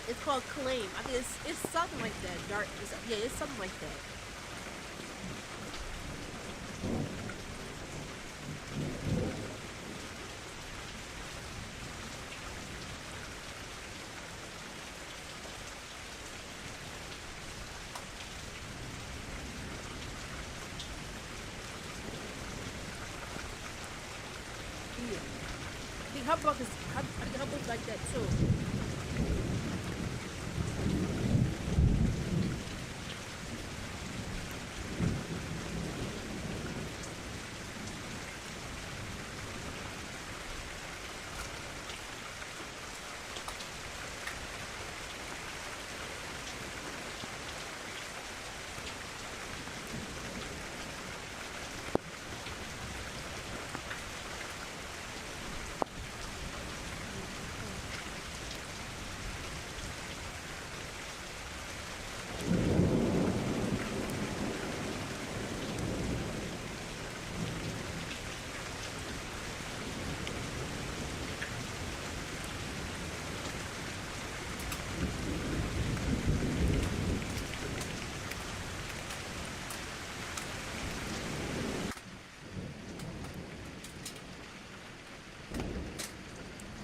it's called Claim. I think it's something like that. Dark, yeah, it's something like that. Yeah, I think her book is, I think her book's like that too.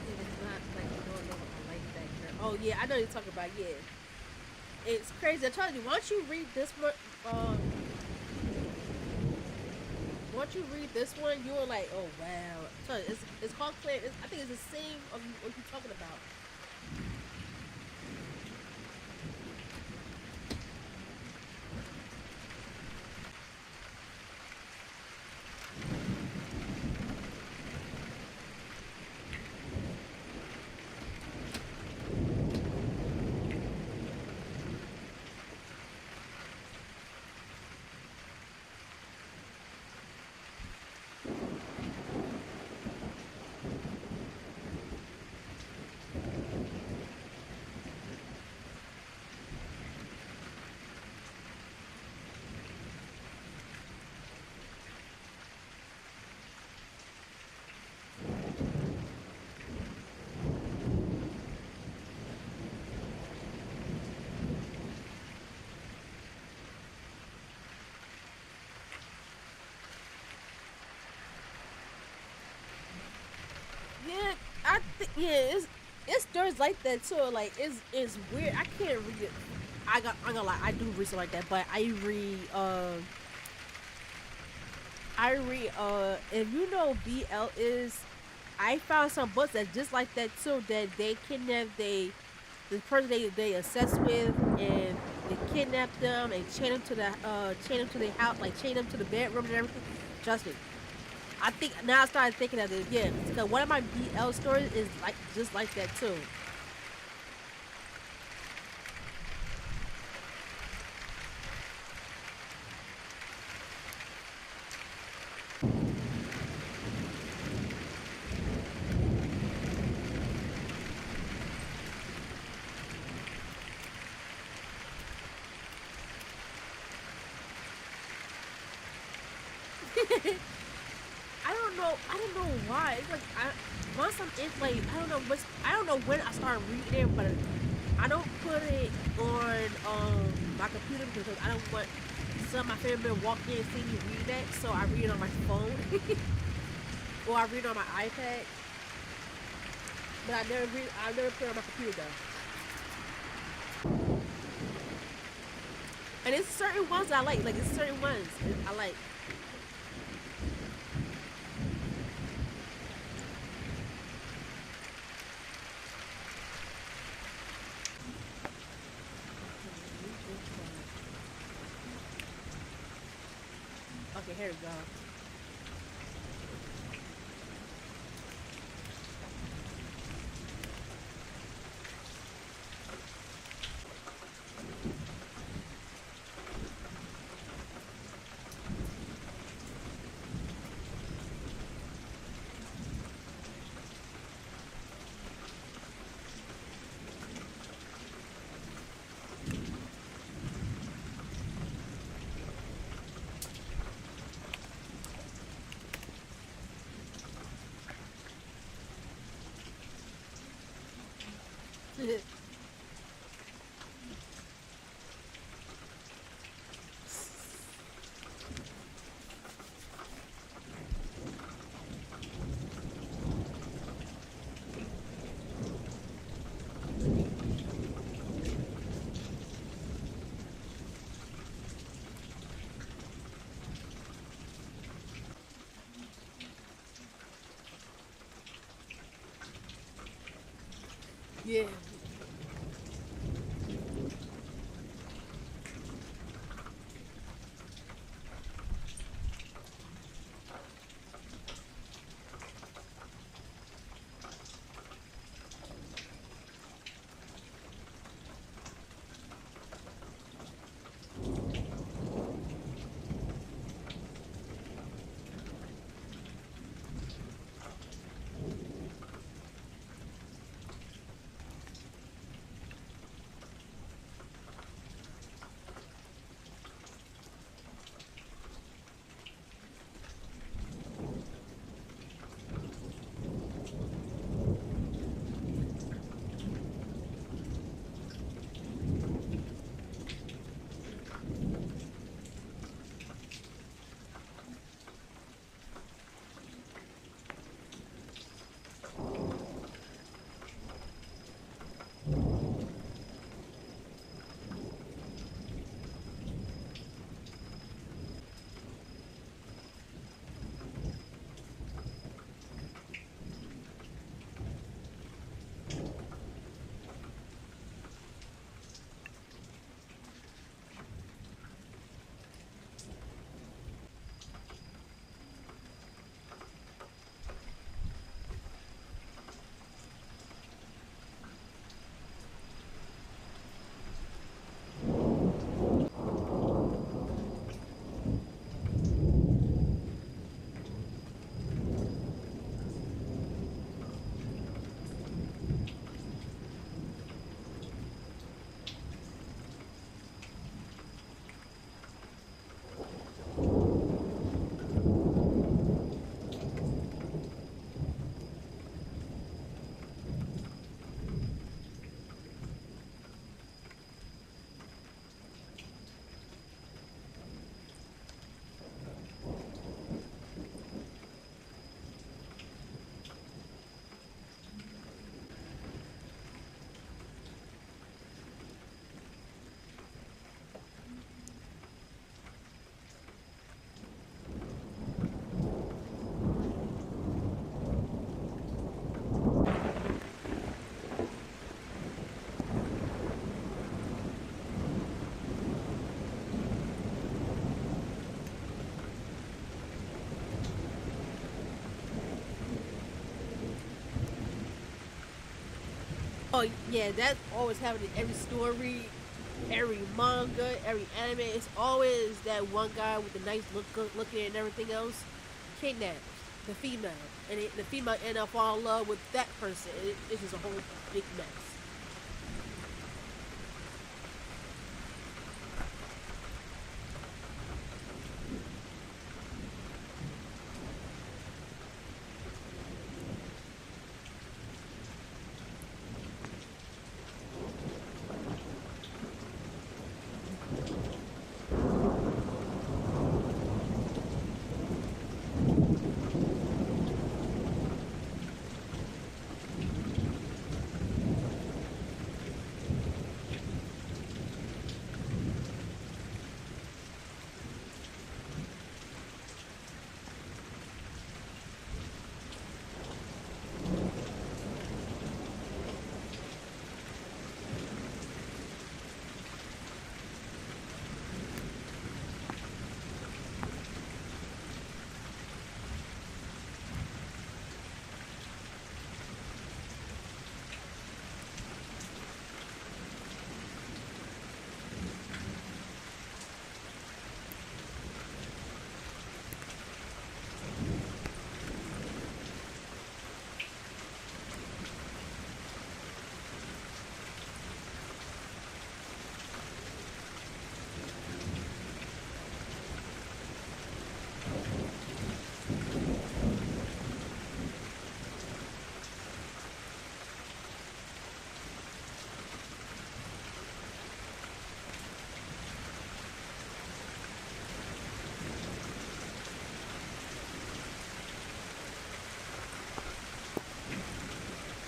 It is not like you don't know I like that girl. Oh yeah, I know you're talking about. Yeah, it's crazy. I told you. Once you read this one, once you read this one, you are like, oh wow. So it's called Claire. I think it's the same of what you're talking about. Yeah, I think yeah, it's stories like that too. Like it's weird. I can't read it. I'm gonna lie. I do read something like that, but I read if you know BL is, I found some books that just like that too. That they kidnap the person they obsessed with, and they kidnap them and chain them to their house, like chain them to the bedroom and everything. Trust me. I think now I started thinking of it. Yeah, because one of my BL stories is like just like that too. I don't know. I don't know why. It's like once I'm in, like I don't know when I started reading it, but I don't put it on my computer because I don't want some of my family members walk in and see me read that. So I read it on my phone or I read it on my iPad. But I never put it on my computer though. And it's certain ones I like. Like it's certain ones I like. Okay, here we go. Yeah. Oh yeah, that's always happening in every story, every manga, every anime. It's always that one guy with the nice looking and everything else kidnaps the female, and the female end up fall in love with that person. It's just a whole big mess.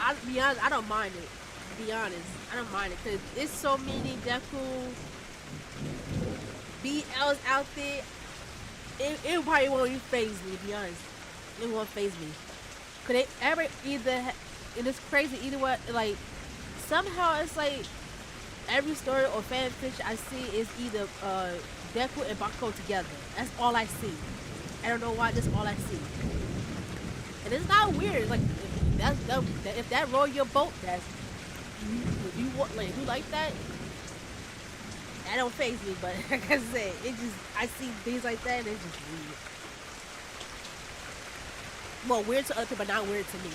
I be honest, I don't mind it. To be honest, I don't mind it because it's so many Deku BLs out there. It probably won't even phase me. To be honest, it won't phase me. Could they ever and it's crazy either way. Like somehow it's like every story or fan fiction I see is either Deku and Bakugo together. That's all I see. I don't know why. That's all I see. And it's not weird. Like if that roll your boat, that's if you want like if you like that, that don't phase me. But like I said, it just I see things like that and it's just weird. Well, weird to other people, but not weird to me.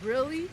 Really?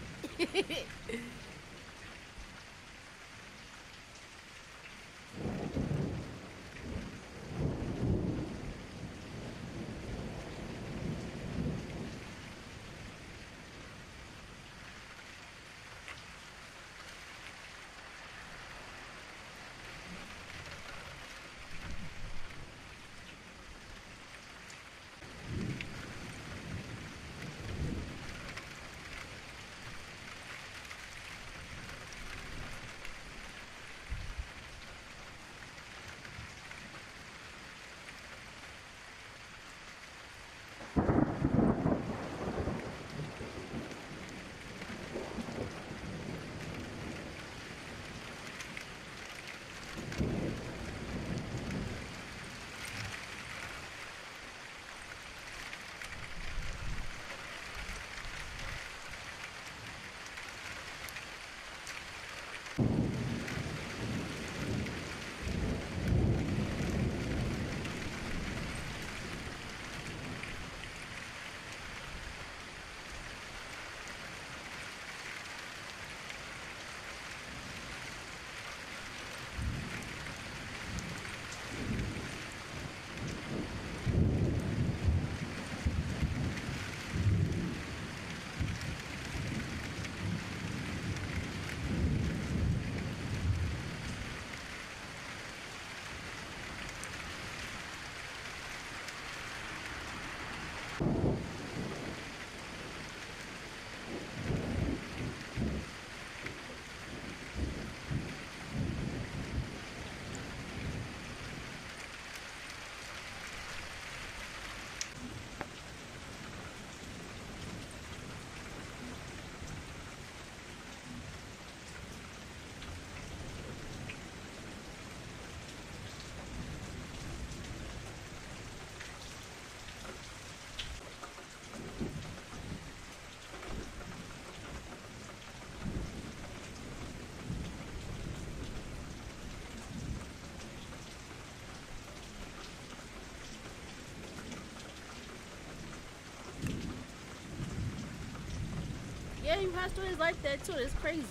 Yeah, you have stories like that too. It's crazy.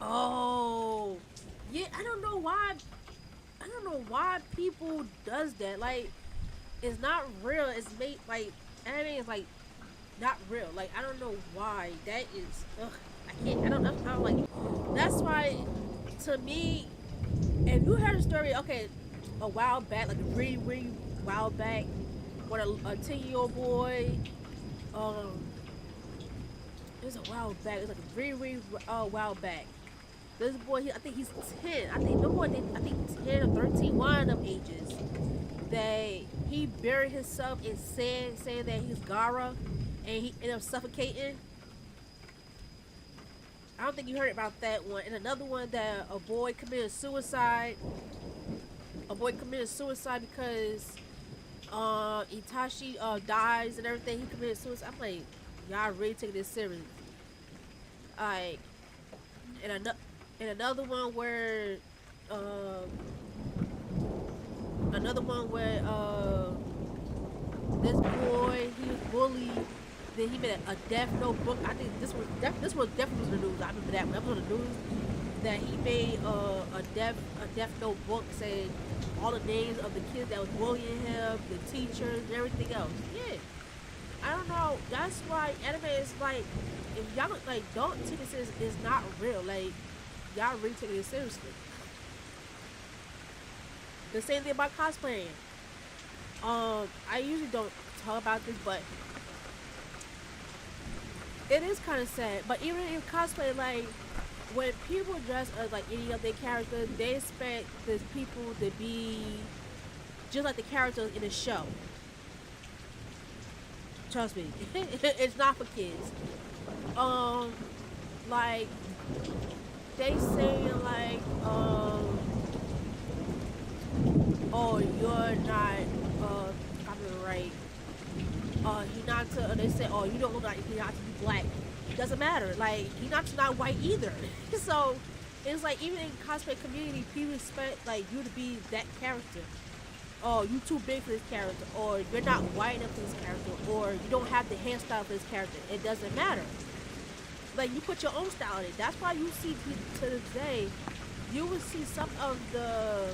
Oh, yeah. I don't know why. I don't know why people does that. Like, it's not real. It's made like anime is like not real. Like, I don't know why that is. Ugh, I can't. I don't like it. That's why, to me, if you heard a story, okay, a while back, like a really, really while back, when a 10-year-old boy, um, it was a while back. It was like a really, really while back. This boy, I think he's 10. I think no more than I think 10 or 13, one of them ages. That he buried himself in sand, saying that he's Gara, and he ended up suffocating. I don't think you heard about that one. And another one that a boy committed suicide. A boy committed suicide because Itachi dies and everything. He committed suicide. I'm like, y'all really taking this serious. Like, and another one where uh this boy, he was bullied. Then he made a Death Note book. I think this was definitely was the news. I remember that was on the news that he made a Death Note book saying all the names of the kids that was bullying him, the teachers, and everything else. Yeah, I don't know. That's why anime is like, if y'all like don't take it serious, it's not real. Like, y'all really taking it seriously. The same thing about cosplaying. I usually don't talk about this, but it is kind of sad. But even in cosplay, like when people dress as like any of their characters, they expect the people to be just like the characters in the show. Trust me, it's not for kids. Um, like they say oh, you're not copyright. Hinata, they say, oh, you don't look like Hinata, you black. Doesn't matter. Like, Hinata's not white either. So, it's like, even in cosplay community, people expect, like, you to be that character. Oh, you too big for this character. Or, you're not white enough for this character. Or, you don't have the hairstyle for this character. It doesn't matter. Like, you put your own style in it. That's why you see, to this day, you will see some of the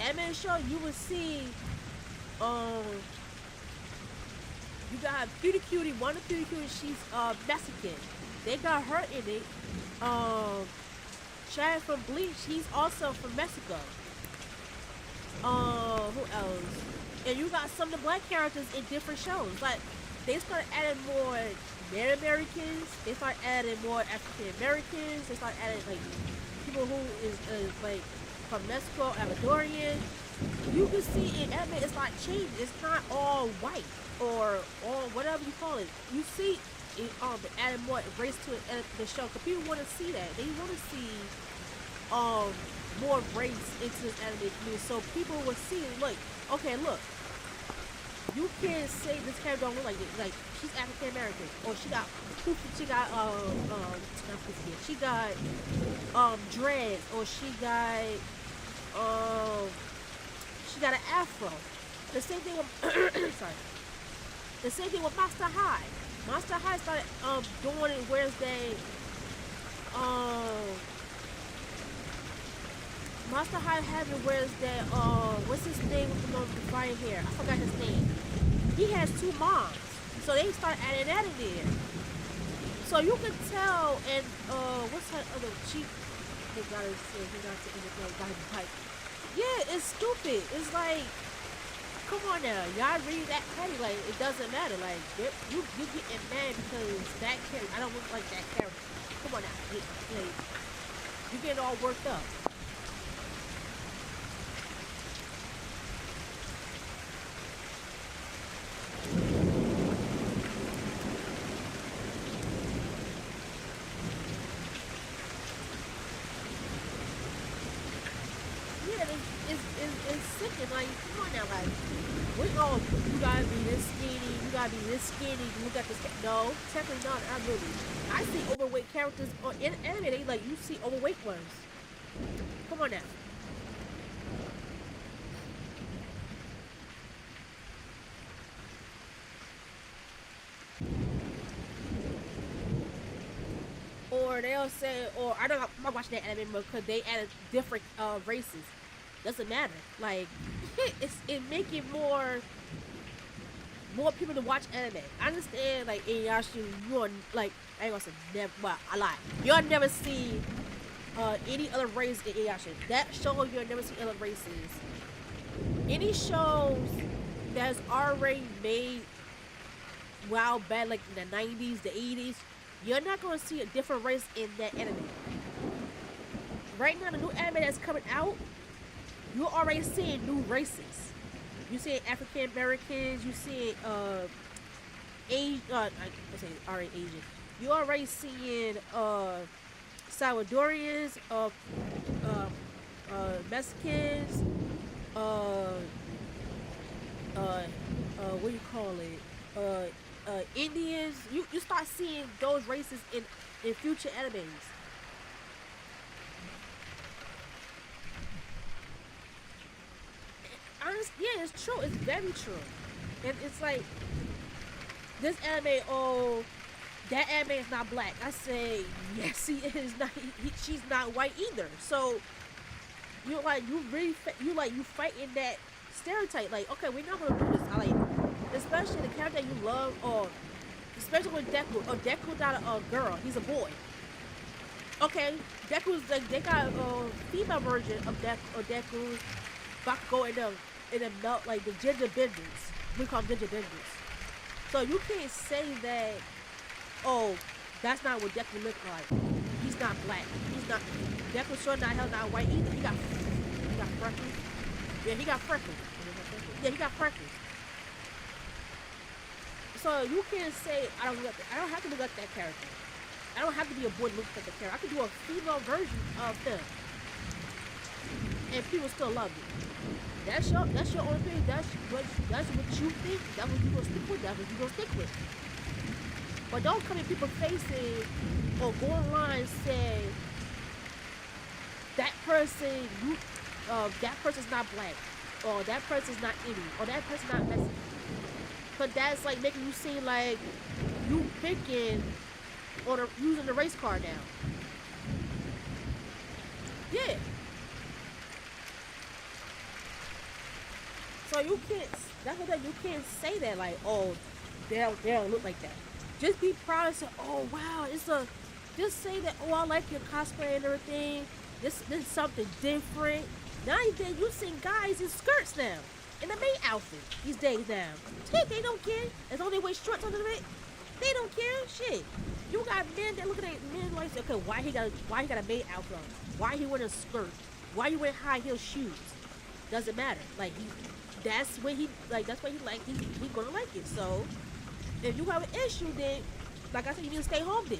anime show, you will see, um, you got Beauty Cutie, one of Beauty Cutie, she's Mexican. They got her in it. Chad from Bleach, he's also from Mexico. Who else? And you got some of the black characters in different shows. Like, they started adding more Native Americans. They start adding more African Americans. They start adding like people who is like from Mexico, Ecuadorian. You can see in anime, it's not changed. It's not all white or whatever you call it. You see it adding more race to it at the show. Cause people want to see that. They want to see more race into this anime community. So people will see, like, okay, look, you can't say this character don't look like this. Like, she's African American, or she got she got dreads, or she got an afro. The same thing with sorry. The same thing with Master High. Master High started doing it where's they Master High having where's that what's his name with the fire hair? I forgot his name. He has two moms. So they start adding that in there. So you can tell, and what's her other cheap? He got his pipe. Yeah, it's stupid. It's like, come on now, y'all really that petty? Like, it doesn't matter. Like, you getting mad because that character, I don't look like that character. Come on now, like, you getting all worked up. Yeah, it's sick and like, come on now, like, you gotta be this skinny, you gotta be this skinny, you look at this, no, technically not, not really. I see overweight characters in anime, they like, you see overweight ones. Come on now. Or or they'll say, or I don't, I'm not watching that anime because they added different races. Doesn't matter. Like, it make it more people to watch anime. I understand, like, Inuyasha, you're like, I ain't gonna say never, well, I lie. You'll never see any other race in Inuyasha. That show, you'll never see other races. Any shows that's already made while back, like in the 90s, the 80s, you're not gonna see a different race in that anime. Right now, the new anime that's coming out, you're already seeing new races. You see African Americans. You see I say already Asian. You already seeing Salvadorians, Mexicans, what do you call it? Indians. You start seeing those races in future animes. Yeah, it's true. It's very true. And it's like this anime. Oh, that anime is not black. I say yes, he is not. She's not white either. So you like you really you fight in that stereotype. Like, okay, we're not gonna do this. I like, especially the character you love, or especially with Deku. Oh, Deku's not a girl. He's a boy. Okay, Deku's like they got a female version of Deku, Bakugo, and them melt like the ginger benders. We call them ginger benders. So you can't say that. Oh, that's not what Deku looks like. He's not black. He's not. Deku sure not hell not white either. He got freckles. Yeah, he got freckles. Yeah, he got freckles. So you can't say I don't have to look at that character. I don't have to be a boy to look at the character. I can do a female version of them, and people still love it. That's your own thing. That's what you think. That's what you gonna stick with. That's what you gonna stick with. But don't come in people's faces or go online and say that person's not black, or that person's not Indian, or that person's not Mexican. But that's like making you seem like you picking or using the race card now. Yeah. So you can't. That's what you can't say that like, oh, they don't look like that. Just be proud and say, oh wow, just say that, oh, I like your cosplay and everything. This is something different. Now you seen guys in skirts now, in the maid outfit these days now. They don't care. As long as they wear shorts under it, they don't care. Shit. You got men that look at men like, okay, why he got a maid outfit on? Why he wearing a skirt? Why you wearing high heel shoes? Doesn't matter. Like that's what he like. He gonna like it. So if you have an issue, then like I said, you need to stay home then.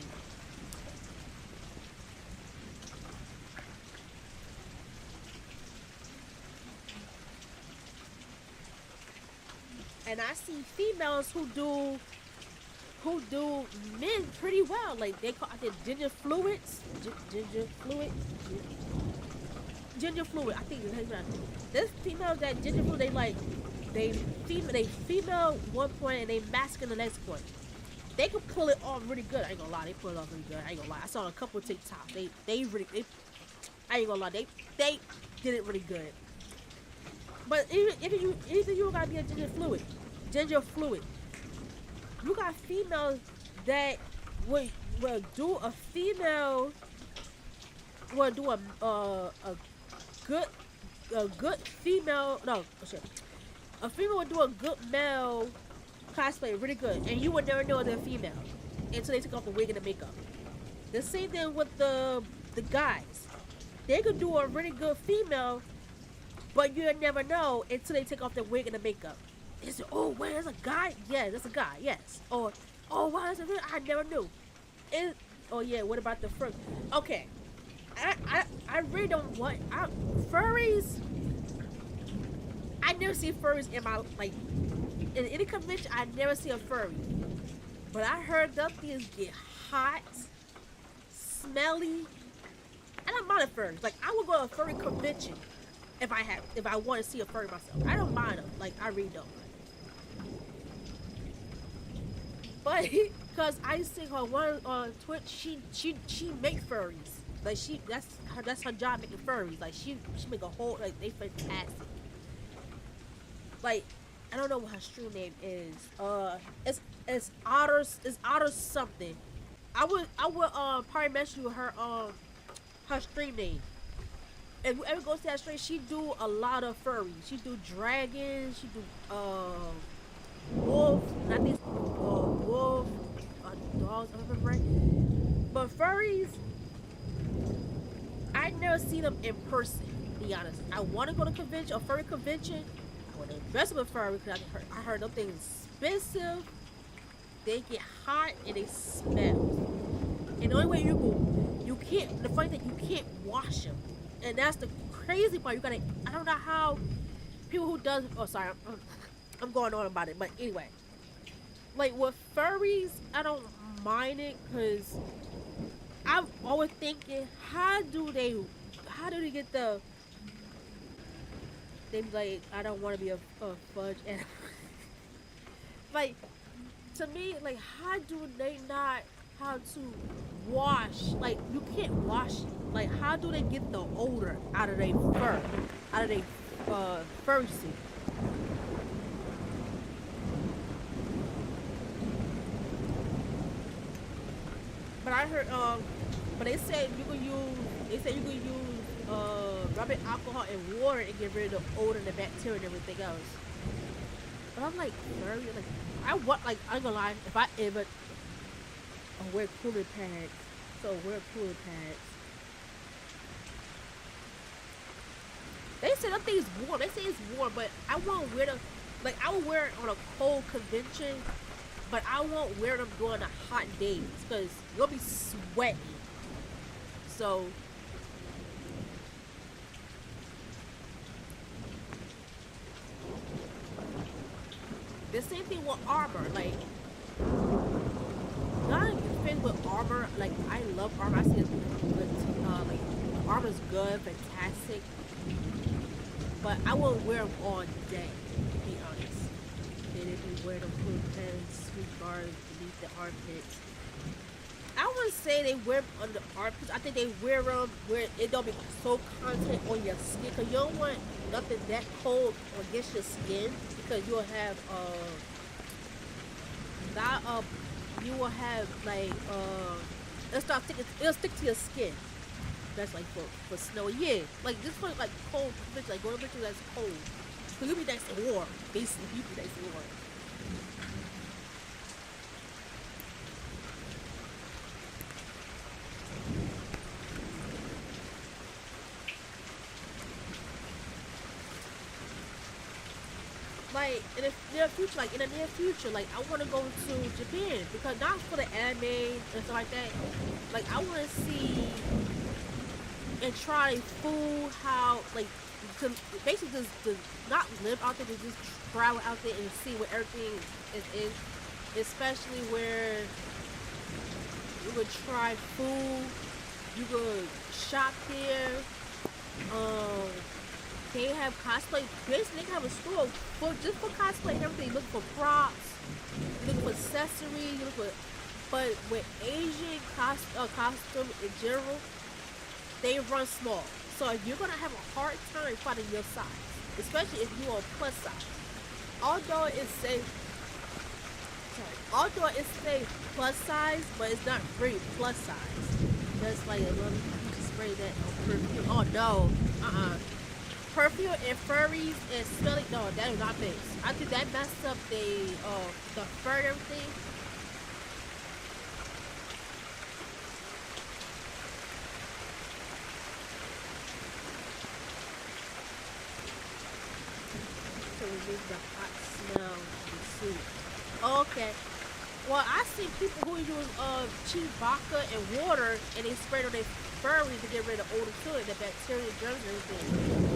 And I see females who do men pretty well. Like they call it ginger fluids, ginger fluid. I think there's females that ginger fluid. They female one point and they masculine the next point. They can pull it off really good. I ain't gonna lie, they pull it off really good. I ain't gonna lie. I saw a couple of TikToks. I ain't gonna lie, they did it really good. But even you gotta be a ginger fluid. You got females that will do a female will do a good female shit. A female would do a good male cosplay really good, and you would never know they're female until they took off the wig and the makeup. The same thing with the guys. They could do a really good female, but you'll never know until they take off the wig and the makeup. Is it, oh wait, there's a guy? Yeah, there's a guy, yes. Or, oh wow, that's a real, I never knew. Oh yeah, what about the fur? Okay. I really don't want furries. I never see furries in my in any convention. I never see a furry, but I heard them things get hot, smelly. I don't mind a furry. Like I would go to a furry convention if I want to see a furry myself. I don't mind them. Like I really don't. But Cause I see her one on Twitch. She make furries. Like that's her job, making furries. Like she make a whole, like, they fantastic. Like, I don't know what her stream name is. It's Otter something. I would probably message you her her stream name. If you ever go to that stream, she do a lot of furries. She do dragons. She do wolf. I think wolf. Dogs. I remember right. But furries, I never seen them in person. To be honest, I want to go to convention, a furry convention. I want to dress up a furry because I heard them things expensive. They get hot and they smell. And the only way you can't. The funny thing, you can't wash them, and that's the crazy part. You gotta. I don't know how people who does. Oh, sorry, I'm going on about it, but anyway, like with furries, I don't mind it because I'm always thinking, how do they get the? They be like, I don't want to be a fudge animal. Like, to me, like, how do they not how to wash? Like, you can't wash it. Like, how do they get the odor out of their fur, out of their fur suit? But I heard but they said you can use rubbing alcohol and water and get rid of the odor and the bacteria and everything else. But I'm like, furry, like, I want, like, I'm gonna lie, if I ever wear cooling pads, so wear cooling pads. They say that thing's warm. They say it's warm, but I won't wear them. Like, I will wear it on a cold convention, but I won't wear them during the hot days because you'll be sweating. So the same thing with armor. Like, not a fan with armor. Like, I love armor. I see it's good. Like, armor's good, fantastic. But I won't wear them all day, to be honest. And if you wear them cool pants, sweet guards beneath the armpits. I wouldn't say they wear them on the armpits. I think they wear them where it don't be so content on your skin. Because you don't want nothing that cold against your skin. Because you'll have, not, you will have, like, it'll stick to your skin. That's like for snow, yeah. Like just for like cold, like going to that's cold. So you be nice and warm, basically. You be nice and warm. Like in the near future, like I want to go to Japan because not for the anime and stuff like that. Like I want to see and try food, how, like, to basically just not live out there, to just travel out there and see what everything is, especially where you could try food, you could shop there, they have cosplay, basically they have a store for just for cosplay and everything. You look for props, you look for accessories, you look for, but with Asian costume in general, they run small. So you're gonna have a hard time finding your size, especially if you're on plus size. Although it says, plus size, but it's not really plus size. That's like a little, you can spray that on perfume. Oh no, perfume and furries and smelling. No, that is not mixed. I think that messed up the fur and everything. Remove the hot smell of the soup. Okay. Well, I see people who use cheap vodka and water and they spray it on their furries to get rid of odor to it, the bacteria, germs, and everything.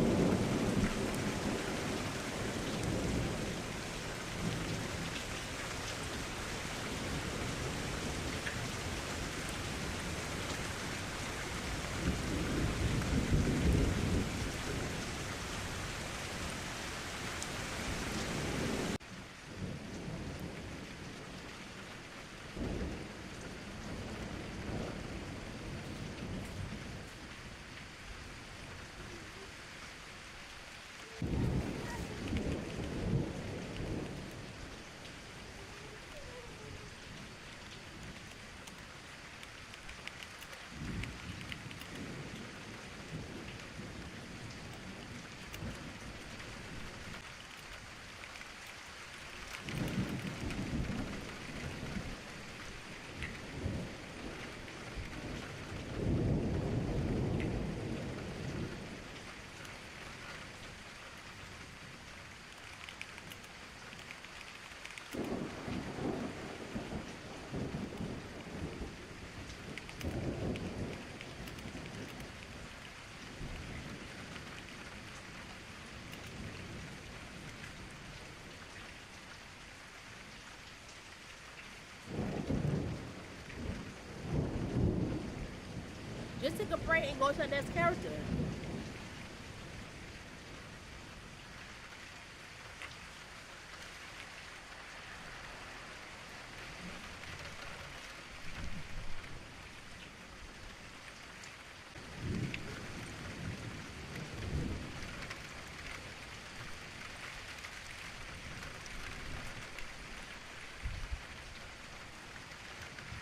Just take a break and go to the next character.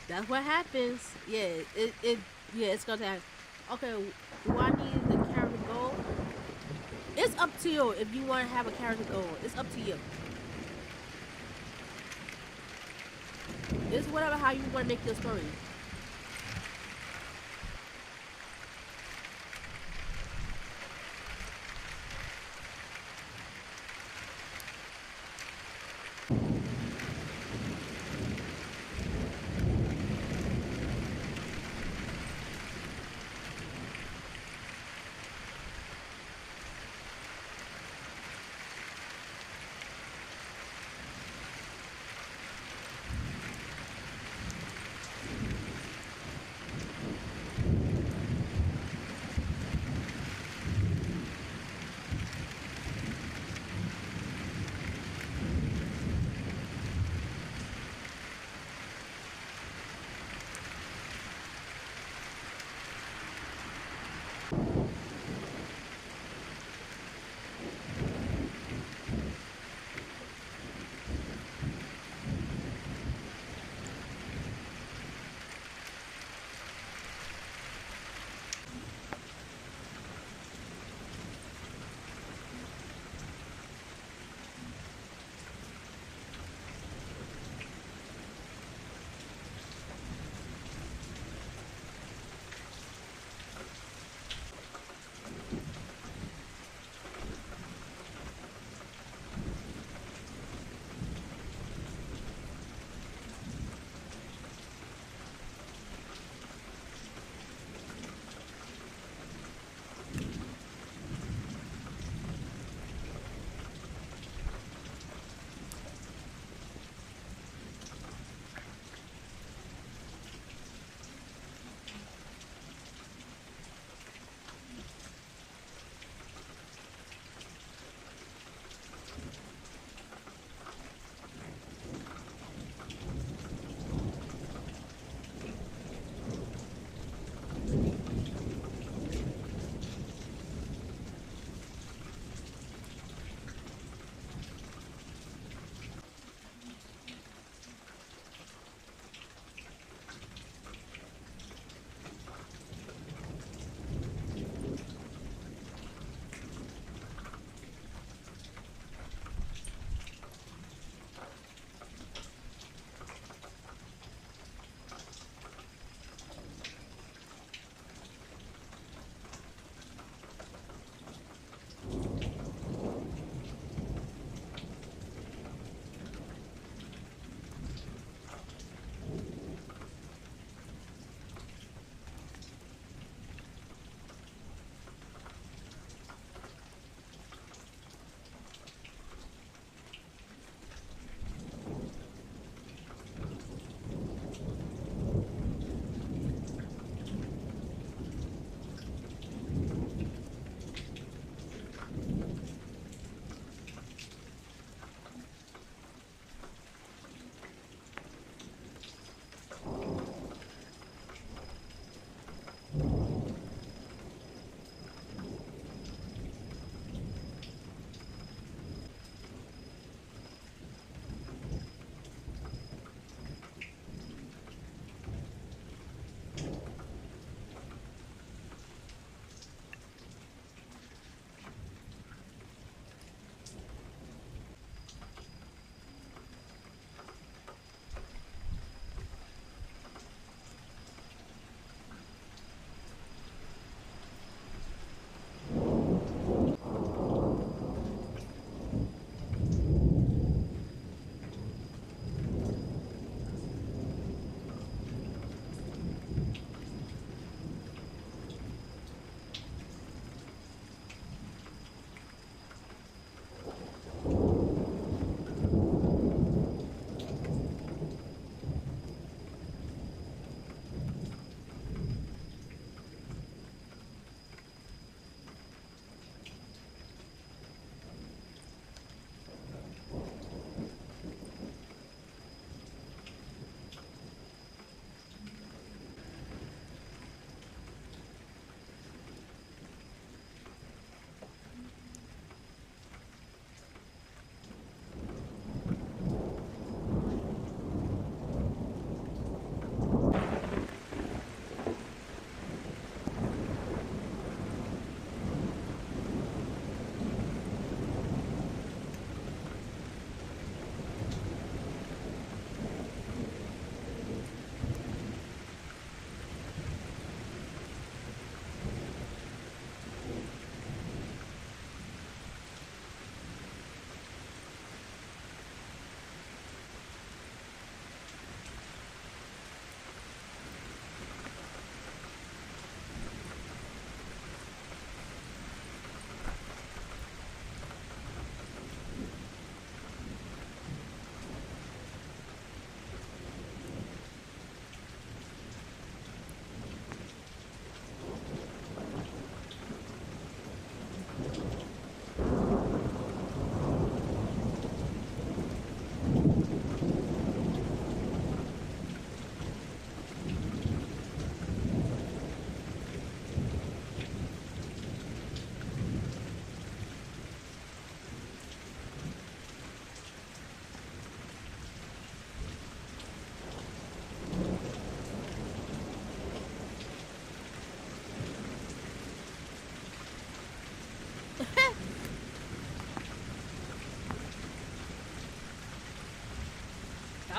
That's what happens. Yeah, it's gonna happen. Okay, do I need the character goal? It's up to you if you want to have a character goal. It's up to you. It's whatever how you want to make your story.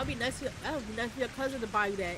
be nice. That would be nice for your cousin to buy you that.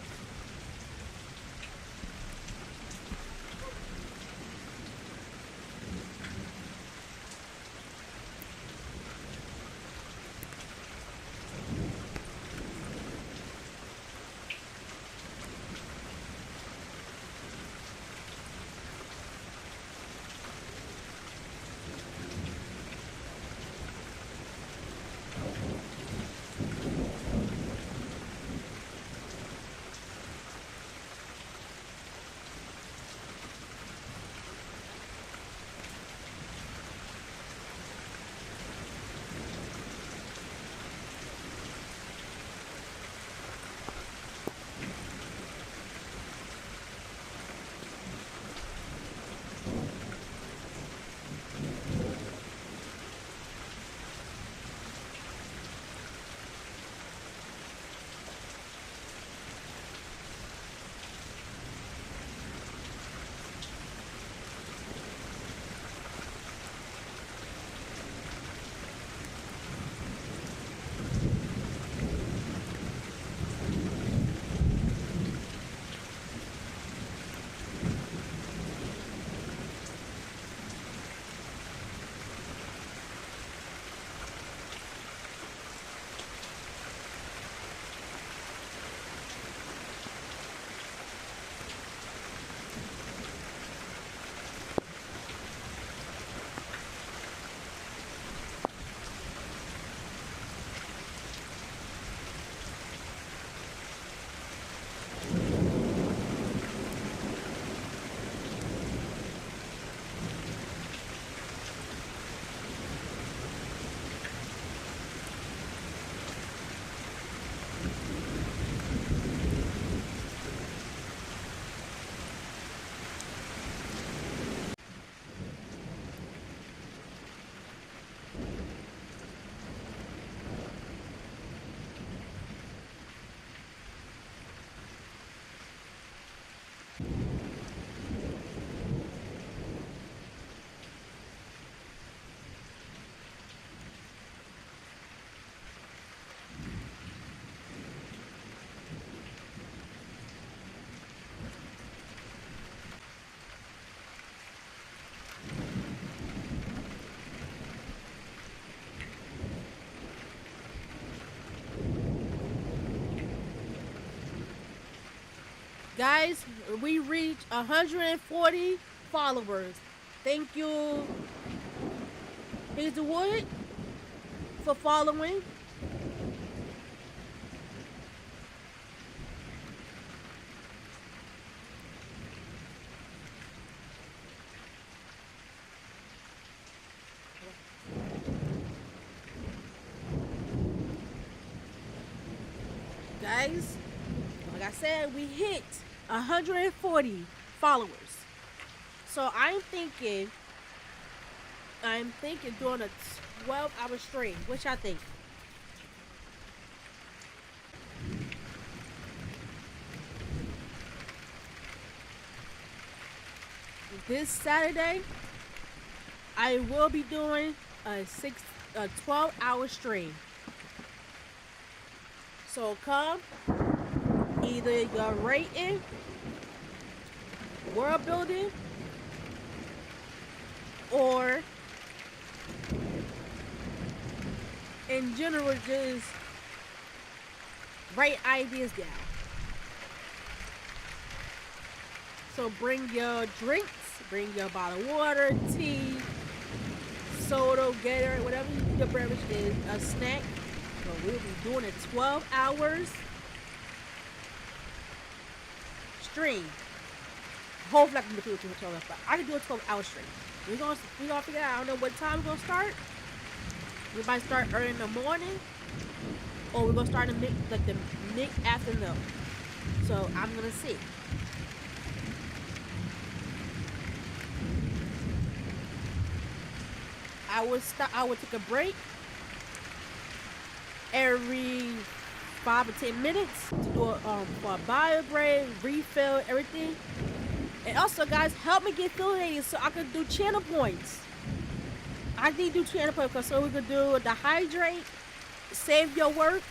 Guys, we reached 140 followers. Thank you, Hazelwood, for following. Guys, like I said, we hit 140 followers. So I'm thinking doing a 12-hour stream. What y'all think? This Saturday, I will be doing a 12-hour stream. So come, either you're rating, world building, or in general just write ideas down. So bring your drinks, bring your bottle of water, tea, soda, Gatorade, whatever your beverage is, a snack. So we'll be doing a 12 hours stream. Hopefully I can do it 12 hours. I can do a 12-hour stream. We gonna figure out. I don't know what time we're gonna start. We might start early in the morning, or we're gonna start in the mid afternoon. So I'm gonna see. I would take a break every 5 or 10 minutes to do for a bio grade, refill, everything. And also, guys, help me get affiliated so I can do channel points. I need to do channel points so we can do the hydrate, save your work,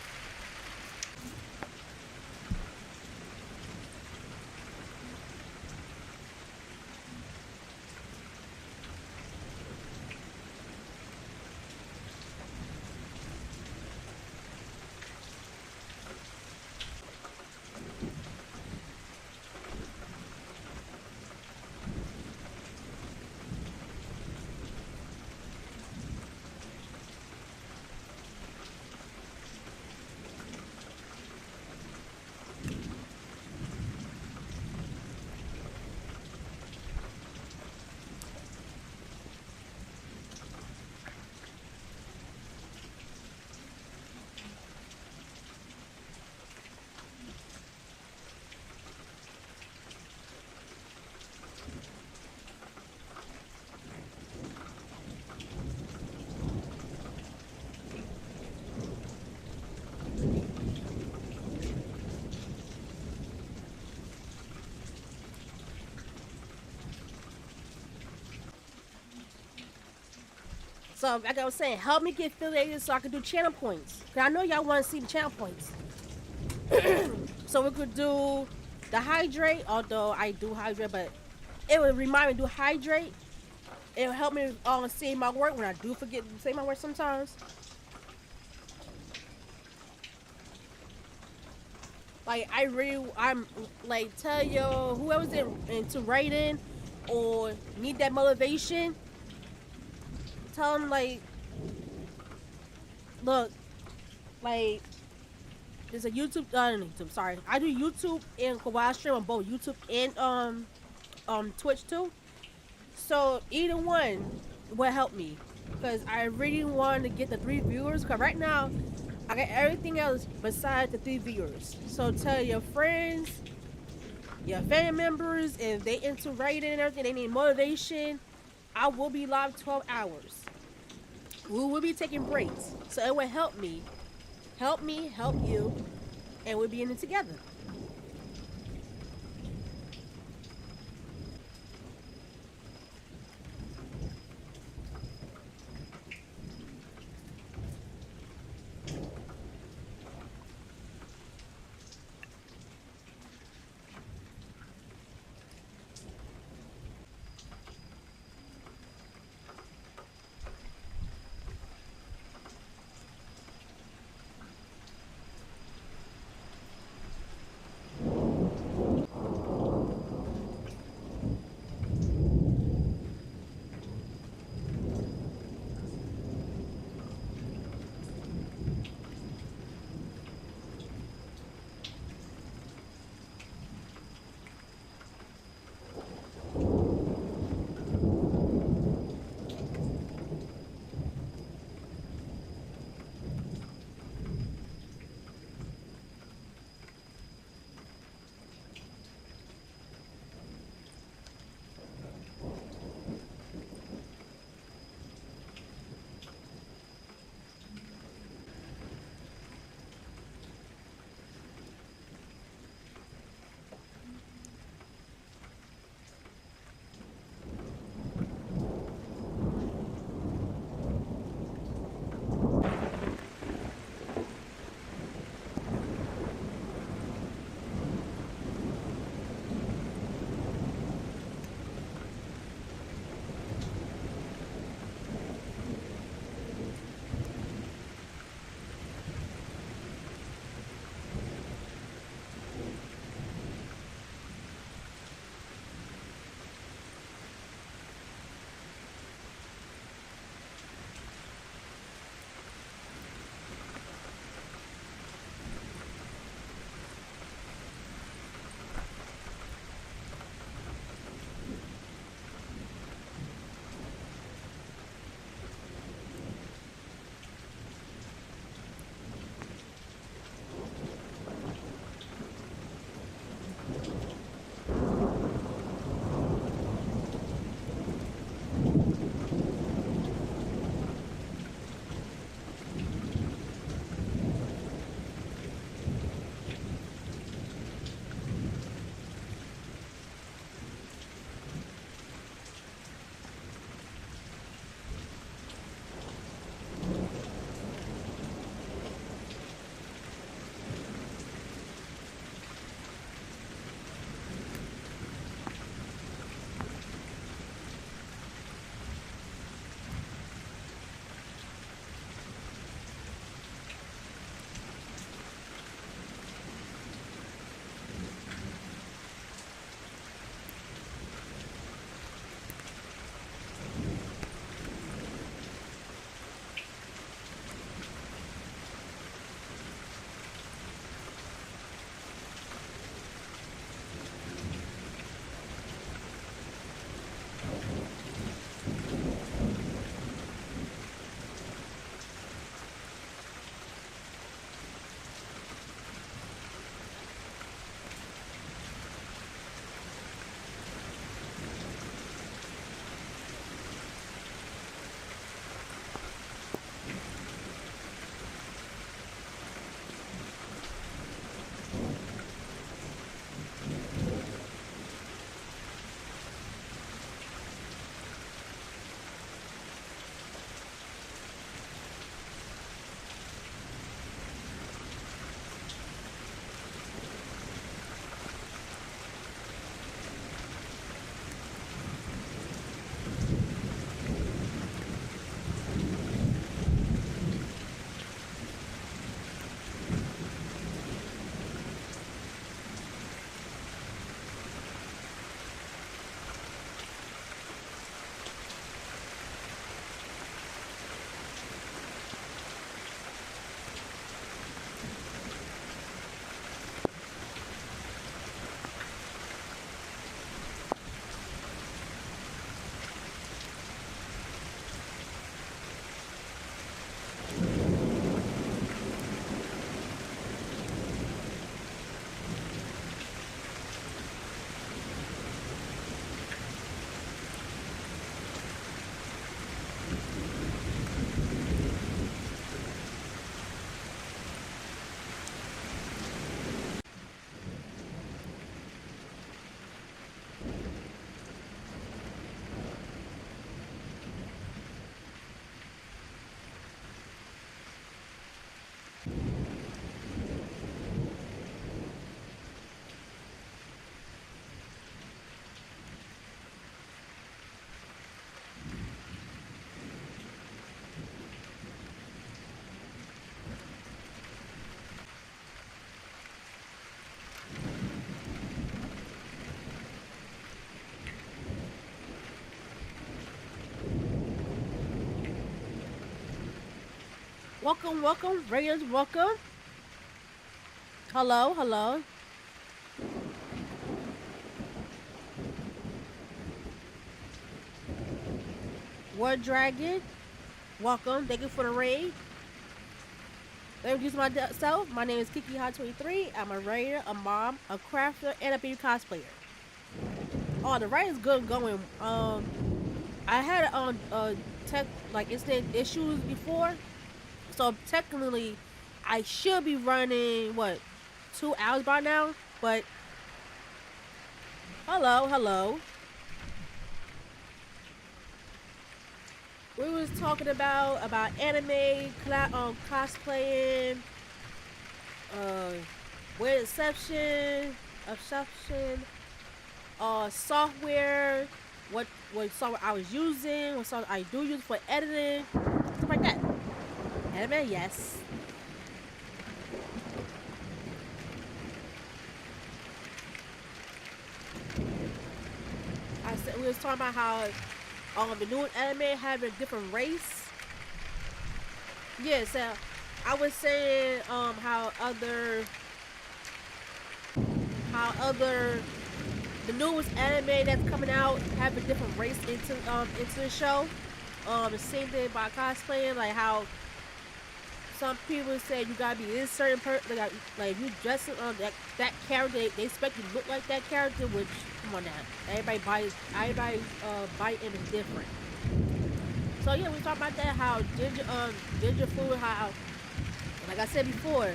So like I was saying, help me get affiliated so I can do channel points. Cause I know y'all want to see the channel points. So we could do the hydrate, although I do hydrate, but it would remind me to do hydrate. It will help me see my work when I do forget to say my work sometimes. Like I'm like tell yo whoever's into writing or need that motivation, tell them like, look, like there's a YouTube, YouTube. Sorry, I do YouTube and Kawaii stream on both YouTube and Twitch too. So either one will help me because I really want to get the 3 viewers. Cause right now I got everything else besides the 3 viewers. So tell your friends, your family members, if they into writing and everything, they need motivation. I will be live 12 hours. We will be taking breaks, so it will help me, help you, and we'll be in it together. Welcome, welcome, Radiance, welcome. Hello, hello. War Dragon, welcome. Thank you for the raid. Let me introduce myself. My name is Kiki Hot 23. I'm a writer, a mom, a crafter, and a beauty cosplayer. Oh, the writing's good going. I had tech like instant issues before, so technically, I should be running what 2 hours by now. But hello, hello. We was talking about anime, cosplaying, uh, weird exception, software, what software I was using, what software I do use for editing, stuff like that. Anime, yes. I said we was talking about how the new anime have a different race. Yeah, so I was saying how other the newest anime that's coming out have a different race into the show. The same thing about cosplaying, like how some people say you gotta be this certain person, like you dress that character, they expect you to look like that character. Which come on now, everybody's biting is different. So yeah, we talked about that how ginger food, how like I said before,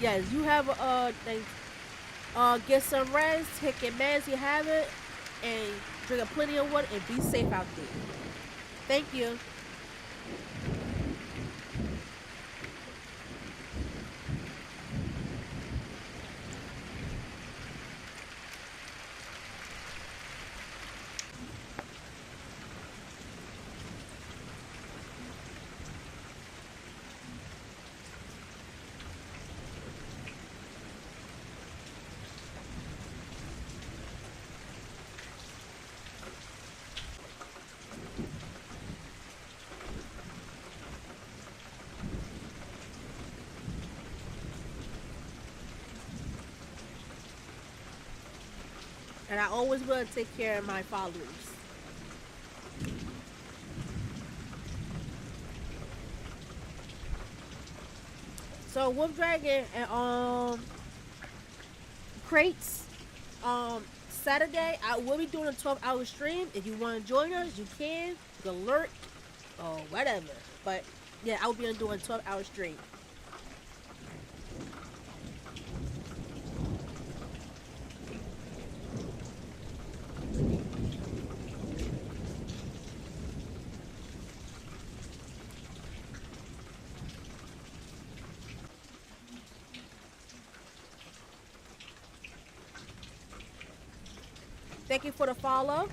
yes, you have get some rest, take your meds, you have it, and drink a plenty of water and be safe out there. Thank you. And I always will take care of my followers. So Wolf Dragon and crates. Saturday I will be doing a 12-hour stream. If you want to join us, you can. You can lurk or whatever. But yeah, I will be doing a 12-hour stream. Thank you for the follow.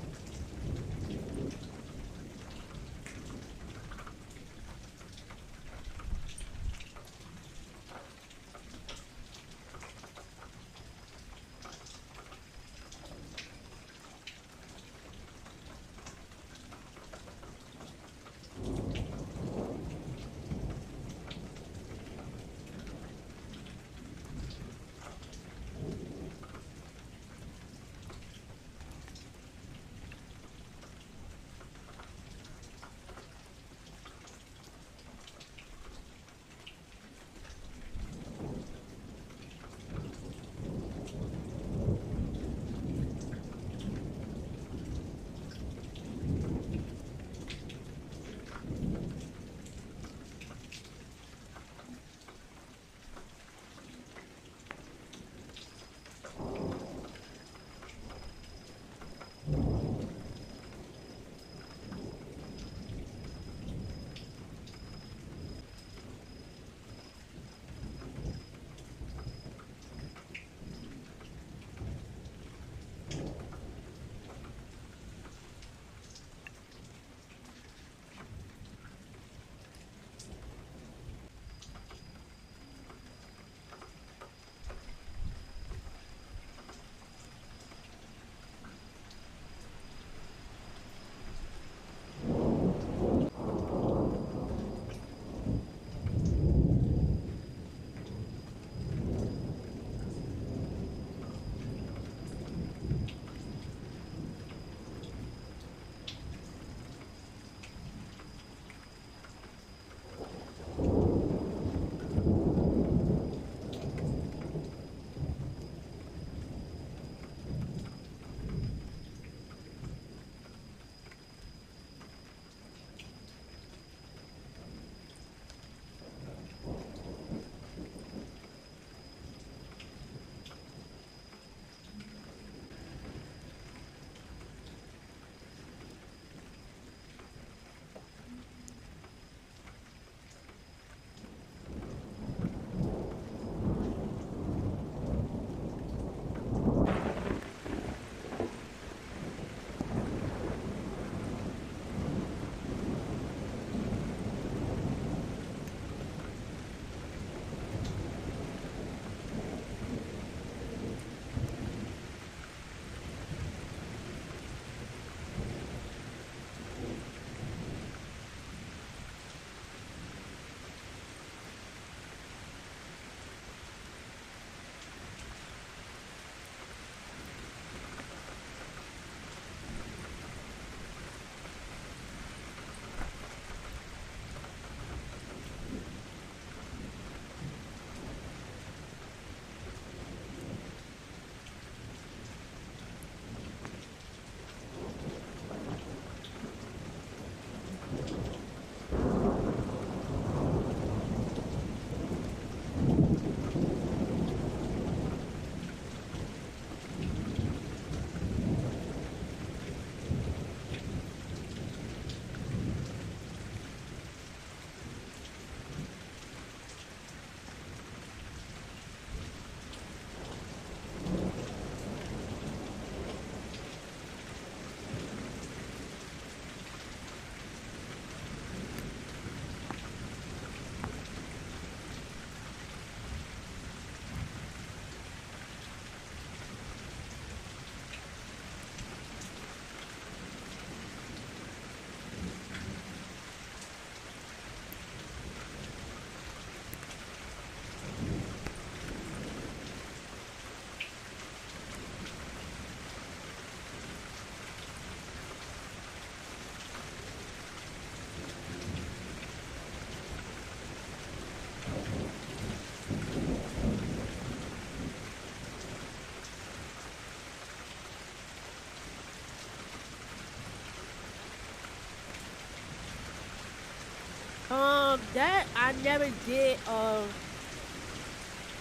That I never did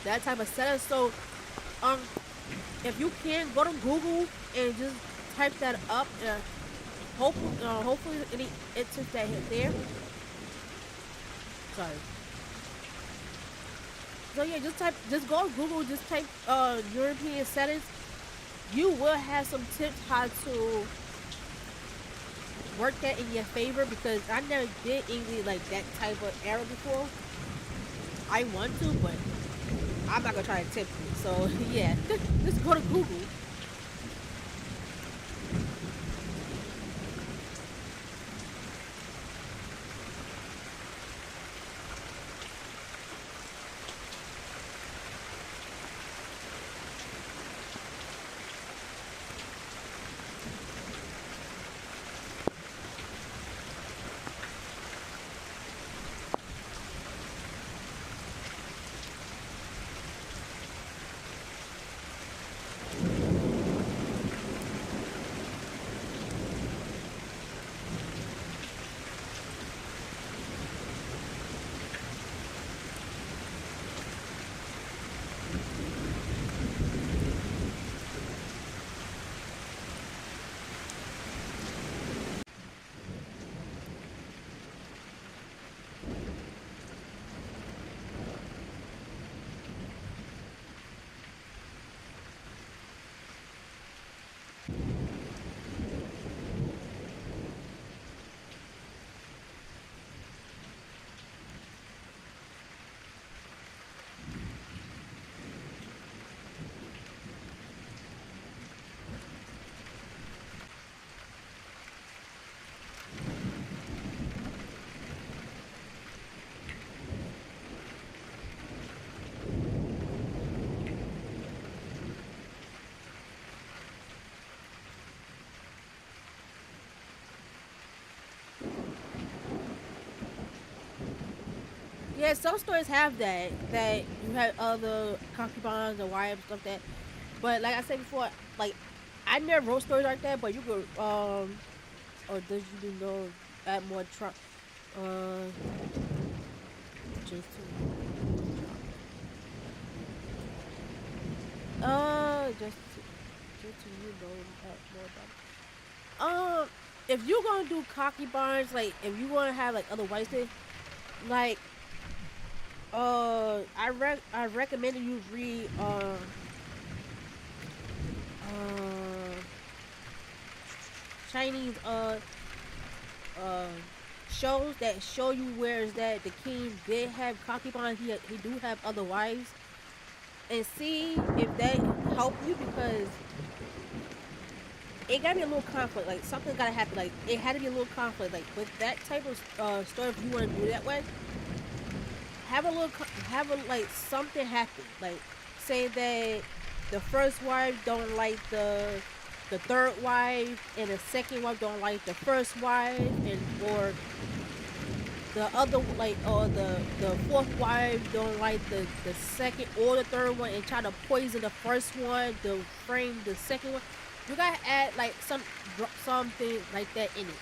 that type of setup. So um, if you can go to Google and just type that up, hopefully it took that hit there. Sorry. So yeah, just go to Google, just type European settings. You will have some tips how to work that in your favor because I never did English like that type of error before. I want to, but I'm not gonna try to tip you. So yeah, just go to Google. Yeah, some stores have that you have other concubines and wives stuff that. But like I said before, like I never wrote stories like that. But you could or does you know add more Trump uh just just to you know more about if you're gonna do cocky barns, like if you wanna have like other whites there, like I recommend you read uh Chinese uh shows that show you where is that the king did have concubines, he do have other wives, and see if that help you because it gotta be a little conflict. Like something gotta happen. Like it had to be a little conflict. Like with that type of story, if you want to do that way, have a like something happen. Like say that the first wife don't like the third wife, and the second wife don't like the first wife, and or the other like or the fourth wife don't like the second or the third one and try to poison the first one to frame the second one. You gotta add like something like that in it.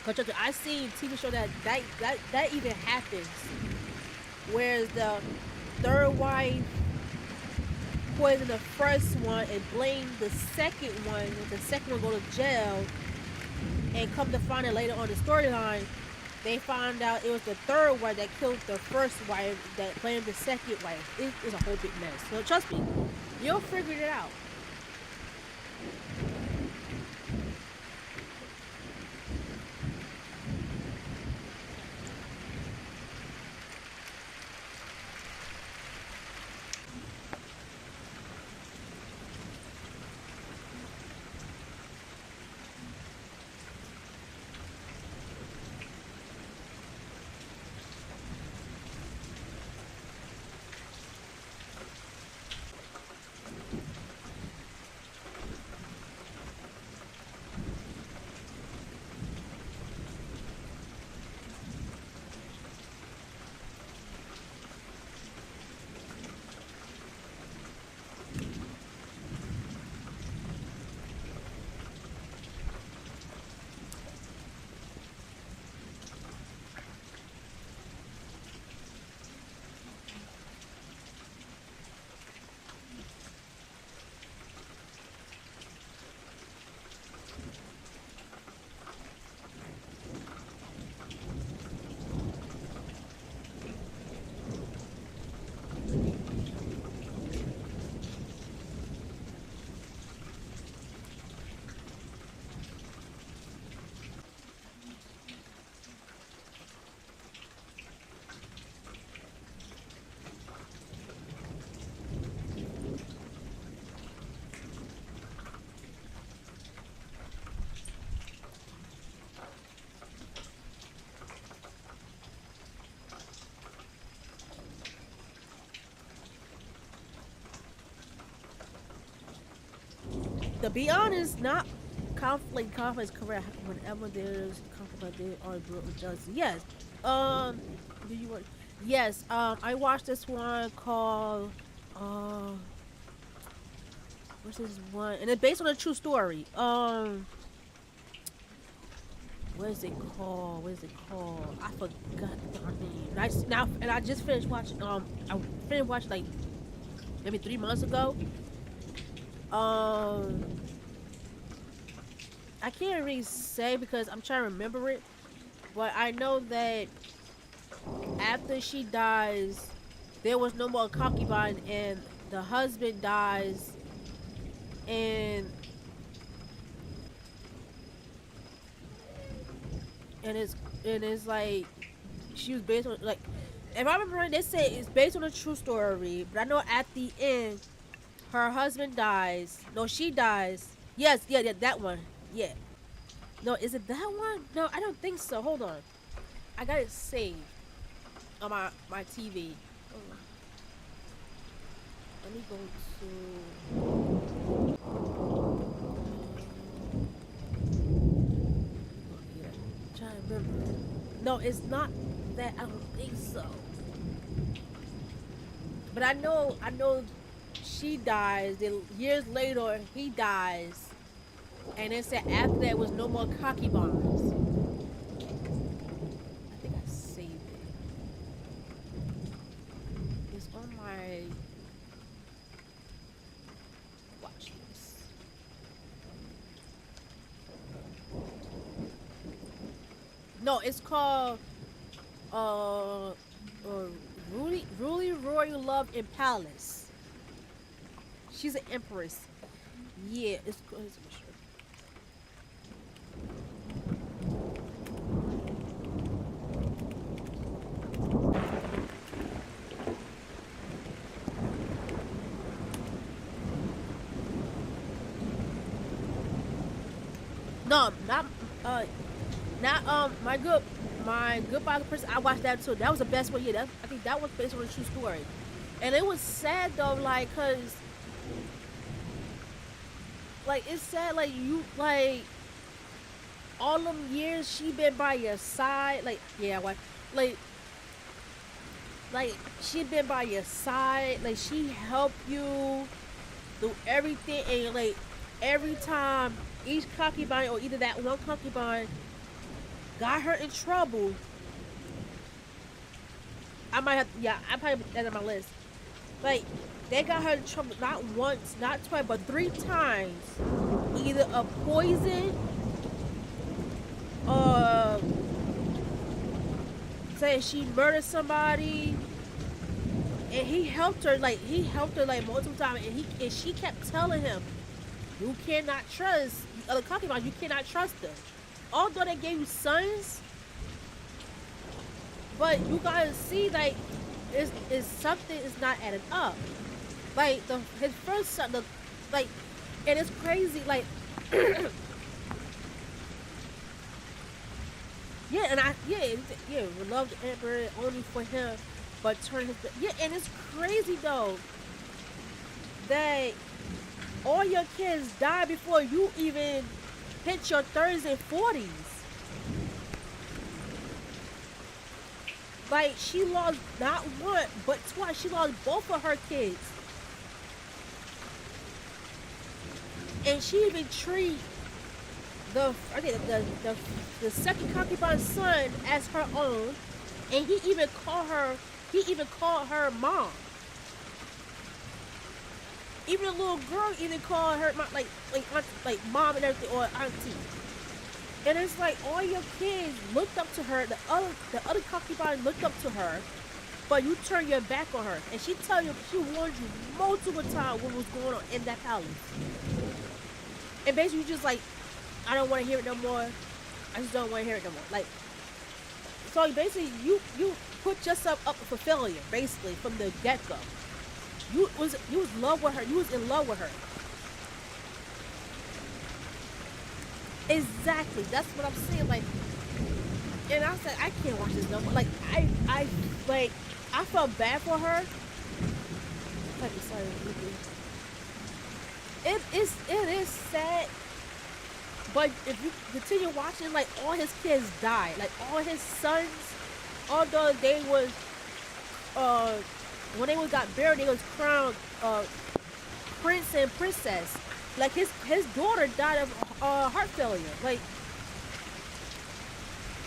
Cause I seen TV show that even happens. Whereas the third wife poisoned the first one and blamed the second one, and the second one go to jail, and come to find out later on the storyline, they found out it was the third wife that killed the first wife that blamed the second wife. It is a whole big mess. So trust me, you'll figure it out. To be honest, not conflict is correct. Whenever there's conflict, they are brutal jealousy. Yes. Um. Do you want? Yes. I watched this one called. Uh. What's this one? And it's based on a true story. What is it called? What is it called? I forgot her name. And I just finished watching. I finished watching like maybe 3 months ago. Um, I can't really say because I'm trying to remember it, but I know that after she dies, there was no more concubine, and the husband dies, and it's like she was based on like if I remember right, they say it's based on a true story, but I know at the end her husband dies. No, she dies. Yes, yeah, yeah, that one. Yeah. No, is it that one? No, I don't think so. Hold on. I got it saved on my TV. Hold on. Let me go to. Yeah, I'm trying to remember. No, it's not that. I don't think so. But I know, she dies. Then years later, he dies, and it said after that was no more concubines. I think I saved it. It's on my watch list. No, it's called uh, uh Rulie Royal Love in Palace. She's an empress. Yeah, it's good. No, not my goodbye person. I watched that too. That was the best one. Yeah, I think that was based on a true story, and it was sad though, like, cause like it's sad, like you like all them years she been by your side, like yeah, like like she been by your side, like she helped you do everything, and like every time each concubine or either that one concubine got her in trouble. I might have, yeah, I probably put that on my list. Like, they got her in trouble not once, not twice, but 3 times. Either a poison, uh, saying she murdered somebody, and he helped her like multiple times, and she kept telling him, you cannot trust the other concubines, you cannot trust them. Although they gave you sons, but you gotta see like is something is not adding up. Like his first son, like, and it's crazy. Like, yeah, and we love the emperor only for him, but turn his yeah, and it's crazy though that all your kids die before you even hit your 30s and 40s. Like, she lost not one, but twice. She lost both of her kids. And she even treat the second concubine's son as her own. And he even called her mom. Even the little girl even called her mom, like mom and everything, or auntie. And it's like all your kids looked up to her. The other concubine looked up to her, but you turn your back on her. And she warned you multiple times what was going on in that palace. And basically, you just like, I don't want to hear it no more. I just don't want to hear it no more. Like, so basically, you put yourself up for failure, basically from the get go. You was in love with her. You was in love with her. Exactly. That's what I'm saying. Like, and I said, I can't watch this no more. Like, I felt bad for her. Like, sorry, it is sad. But if you continue watching, like all his kids died, like all his sons, although they was uh when they was got buried, they was crowned prince and princess. Like his daughter died of heart failure. Like,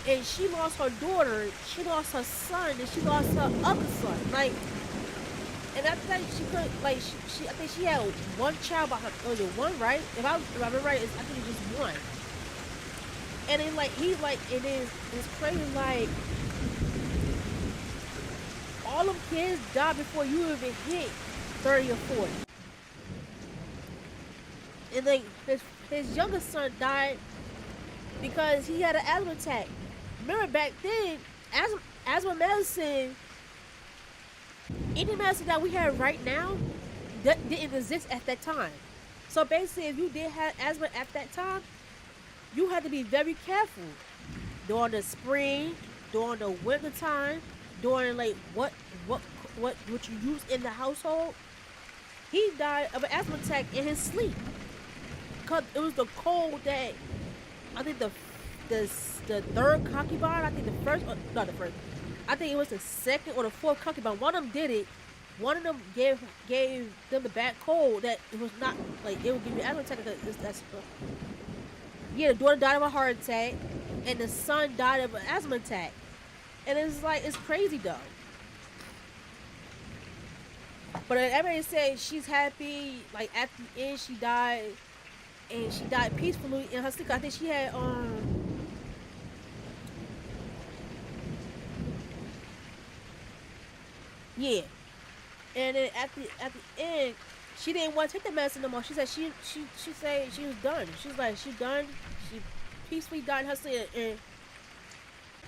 and she lost her daughter, she lost her son, and she lost her other son. Like, and after that, she could like she I think she had one child by her. Was it one, right? If I remember right, I think it was just one. And then like he's like it's crazy. Like all them kids died before you even hit 30 or 40. And like his youngest son died because he had an asthma attack. Remember back then, asthma medicine, any medicine that we have right now, didn't exist at that time. So basically, if you did have asthma at that time, you had to be very careful during the spring, during the winter time, during like what you use in the household. He died of an asthma attack in his sleep because it was the cold that I think the third concubine. I think the first, not the first. I think it was the second or the fourth concubine. One of them did it. One of them gave them the bad cold that it was not like it would give you asthma attack. That's yeah. The daughter died of a heart attack, and the son died of an asthma attack. And it's like it's crazy though. But everybody says she's happy. Like at the end, she died, and she died peacefully in her sleep. I think she had yeah. And then at the end, she didn't want to take the medicine no more. She said she said she was done. She was like she done. She peacefully died in her sleep. And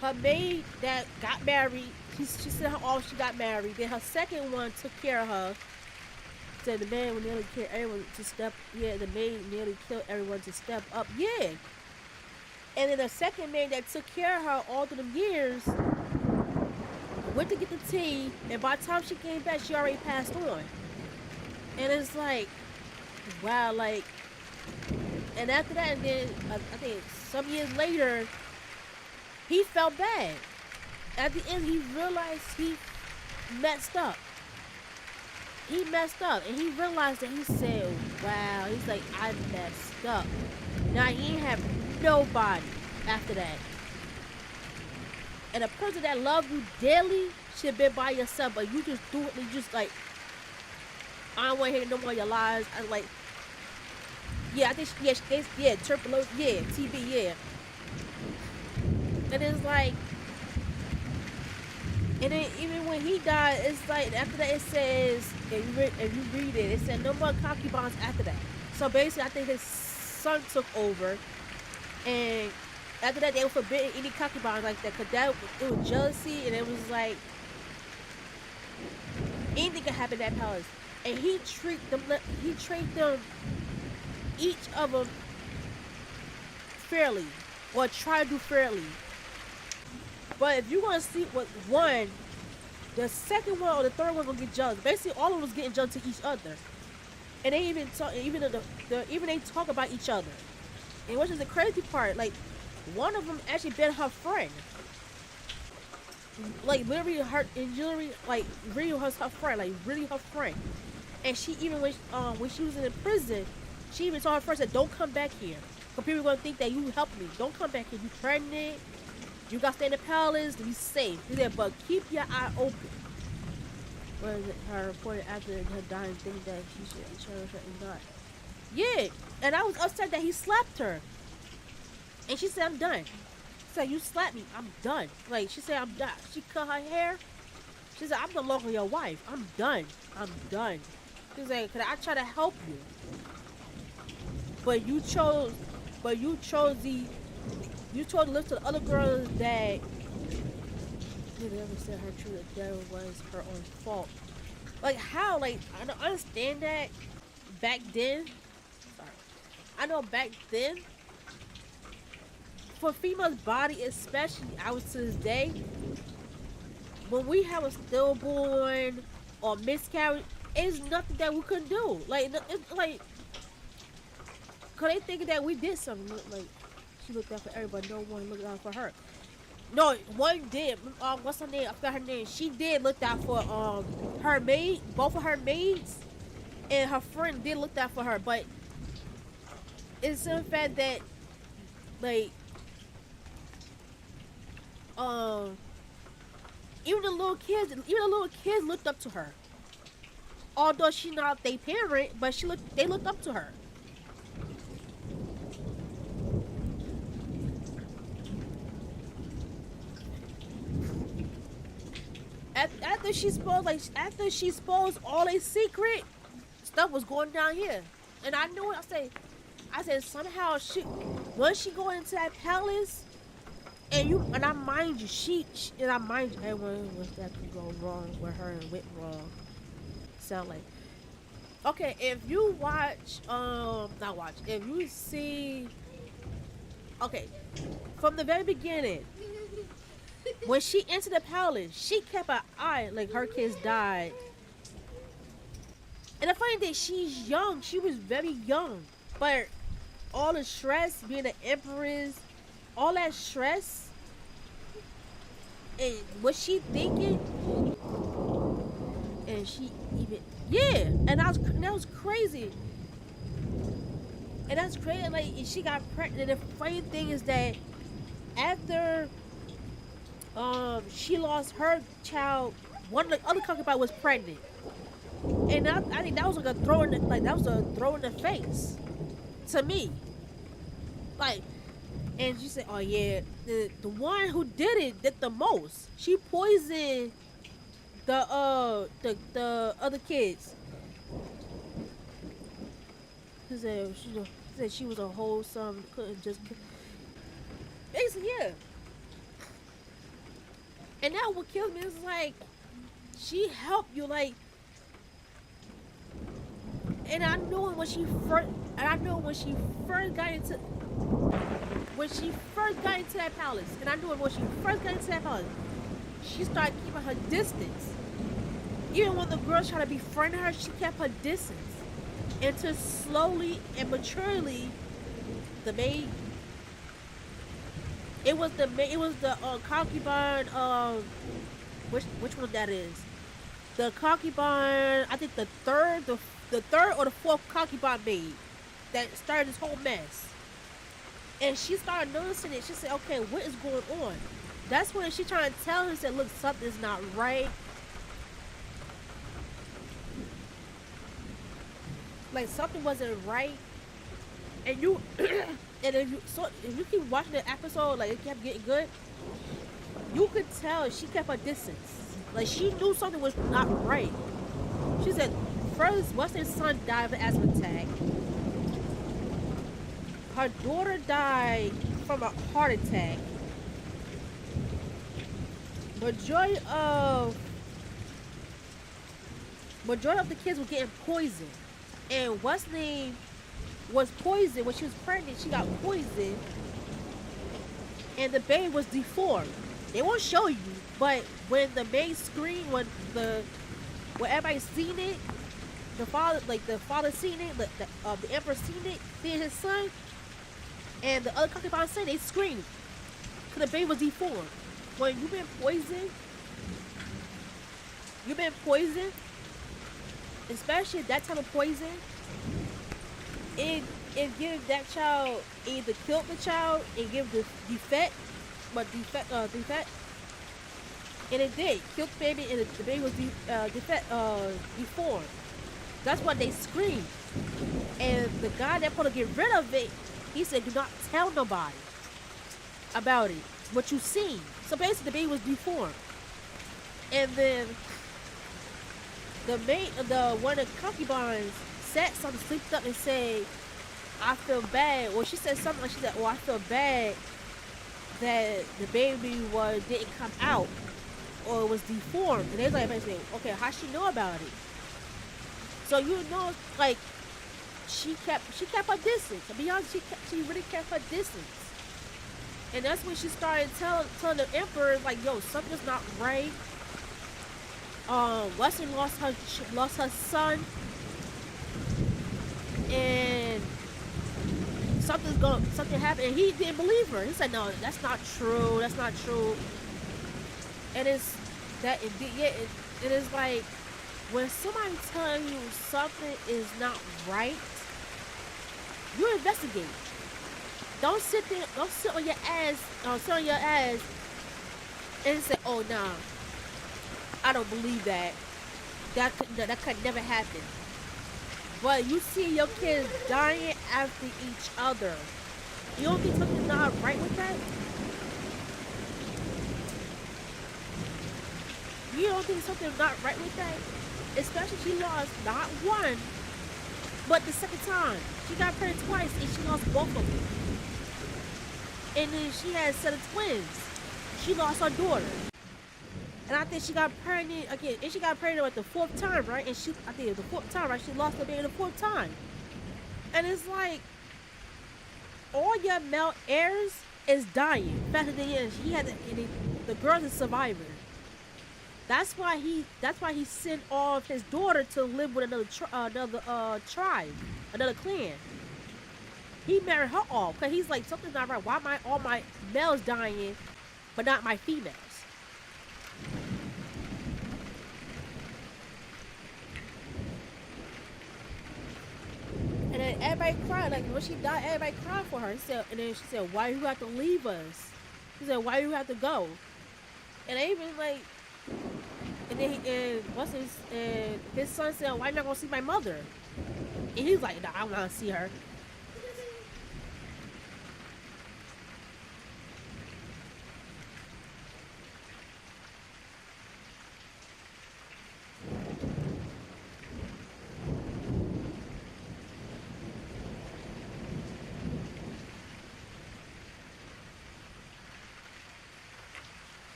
her maid that got married, she sent her off. She got married. Then her second one took care of her. Said the man would nearly kill everyone to step. Yeah, the maid nearly killed everyone to step up. Yeah. And then the second maid that took care of her all through them years went to get the tea, and by the time she came back, she already passed on. And it's like, wow, like, and after that, and then I think some years later, he felt bad. At the end, he realized he messed up. He messed up, and he realized that he said, wow, he's like, I messed up. Now, he ain't have nobody after that. And a person that loves you daily should be by yourself, but you just do it, and you just like, I don't want to hear no more of your lies. I'm like, yeah, I think, yeah, tuberculosis, yeah, TB, yeah. And it's like, and then even when he died, it's like, after that it says, if you read it, it said no more concubines after that. So basically, I think his son took over, and after that, they were forbidden any concubines like that, because that, it was jealousy, and it was like, anything could happen in that palace. And he treat them, each of them, fairly, or try to do fairly. But if you're gonna sleep with one, the second one or the third one gonna get jealous. Basically, all of them was getting jealous to each other, and they even talk, even they talk about each other. And which is the crazy part, like one of them actually been her friend, like literally like really was her friend, like really her friend. And she even when she was in prison, she even told her friend that don't come back here, because people are gonna think that you helped me. Don't come back here. You pregnant. You got to stay in the palace to be safe. He said, but keep your eye open. What is it? Her reported after her dying thing that she shouldn't die. Yeah, and I was upset that he slapped her. And she said, I'm done. She said, you slapped me. I'm done. Like, she said, I'm done. She cut her hair. She said, I'm no longer your wife. I'm done. I'm done. She was like, 'cause I try to help you. But you chose to listen to the other girls that you never said her true, that was her own fault. Like how? Like I don't understand that back then. Sorry. I know back then for females' body especially, I was to this day, when we have a stillborn or miscarriage, it's nothing that we couldn't do. Like it's like Cause they thinking that we did something. Like she looked out for everybody, no one looked out for her. No, one did. What's her name? I forgot her name. She did look out for her maid, both of her maids, and her friend did look out for her. But it's the fact that like um even the little kids looked up to her. Although she not their parent, but they looked up to her. After she exposed all a secret stuff was going down here, and I knew it. I said somehow once she go into that palace, and I mind you, and I mind you, everyone was that could go wrong with her and went wrong. Sound like okay if you watch not watch if you see okay from the very beginning. When she entered the palace, she kept an eye like her kids died. And the funny thing, she's young. She was very young. But all the stress, being an empress, all that stress, and what she thinking, and she even yeah, and that was crazy. And that's crazy. Like she got pregnant. And the funny thing is that after she lost her child. One of the other concubines was pregnant, and I think that was like a throw in the face to me. Like, and she said, "Oh yeah, the one who did the most. She poisoned the other kids." She said she was a wholesome, couldn't just basically yeah. And now what kills me is like she helped you like, and I know when she first got into that palace, and I knew when she first got into that palace, she started keeping her distance. Even when the girls tried to befriend her, she kept her distance. Until slowly and maturely, the maid. It was the concubine. Which one that is? The concubine. I think the third or the fourth concubine maid that started this whole mess. And she started noticing it. She said, "Okay, what is going on?" That's when she tried to tell her, said, "Look, something's not right." Like something wasn't right, and you. And if you keep watching the episode, like it kept getting good, you could tell she kept her distance. Like she knew something was not right. She said, first, Weston's son died of an asthma attack. Her daughter died from a heart attack. Majority of the kids were getting poisoned, and Wesley was poisoned when she was pregnant. She got poisoned, and the baby was deformed. They won't show you, but when the main screen, when everybody seen it, the father seen it, the emperor seen it, seeing his son, and the other concubine said they screamed because the baby was deformed. When you've been poisoned, especially that type of poison. It gives that child either killed the child and give the defect, and it did killed the baby, and the baby was deformed. That's why they screamed. And the guy that supposed to get rid of it, he said, "Do not tell nobody about it. What you seen." So basically, the baby was deformed, and then one of the concubines sat something, sleeped up, and said, "I feel bad." Well, she said something like, she said, "Oh, I feel bad that the baby didn't come out or it was deformed." And they was like, basically, "Okay, how she know about it?" So like she kept her distance. To be honest, she really kept her distance. And that's when she started telling the emperor, like, "Yo, something's not right." Wesley lost her son, and something happened, and he didn't believe her. He said, "No, that's not true. That's not true." And it's that yeah, it is like when somebody telling you something is not right, you investigate. Don't sit there. Don't sit on your ass. Sit on your ass and say, "Oh, nah, I don't believe that. That could never happen." But you see your kids dying after each other. You don't think something's not right with that? You don't think something's not right with that? Especially she lost not one, but the second time. She got pregnant twice and she lost both of them. And then she had a set of twins. She lost her daughter. And I think she got pregnant again. And she got pregnant at the fourth time, right? And I think the fourth time, right? She lost her baby the fourth time. And it's like, all your male heirs is dying faster than you. He had the girl's a survivor. That's why he sent off his daughter to live with another tribe, another clan. He married her off because he's like, something's not right. Why am all my males dying, but not my females? And then everybody cried. Like when she died, everybody cried for her. And then she said, "Why you have to leave us?" She said, "Why you have to go?" And they even like, and then his son said, "Why you not gonna see my mother?" And he's like, "Nah, I want to see her."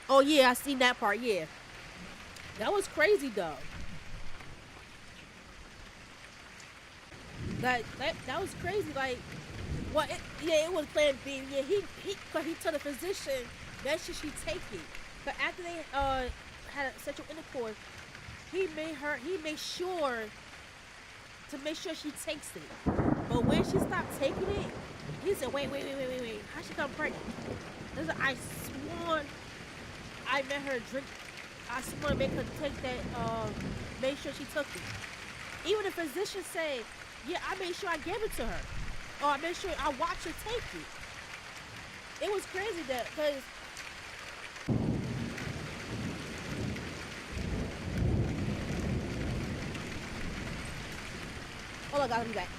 Oh yeah, I seen that part. Yeah, that was crazy though. That was crazy. Like, well, yeah, it was Plan B. Yeah, cause he told the physician that she take it. But after they had sexual intercourse, he made sure to make sure she takes it. But when she stopped taking it, he said, "Wait. How she got pregnant?" Listen, I sworn I made her drink. I sworn to make her take that. Make sure she took it. Even the physician said, "Yeah, I made sure I gave it to her, or I made sure I watched her take it." It was crazy that because hold on, guys, I'll be back.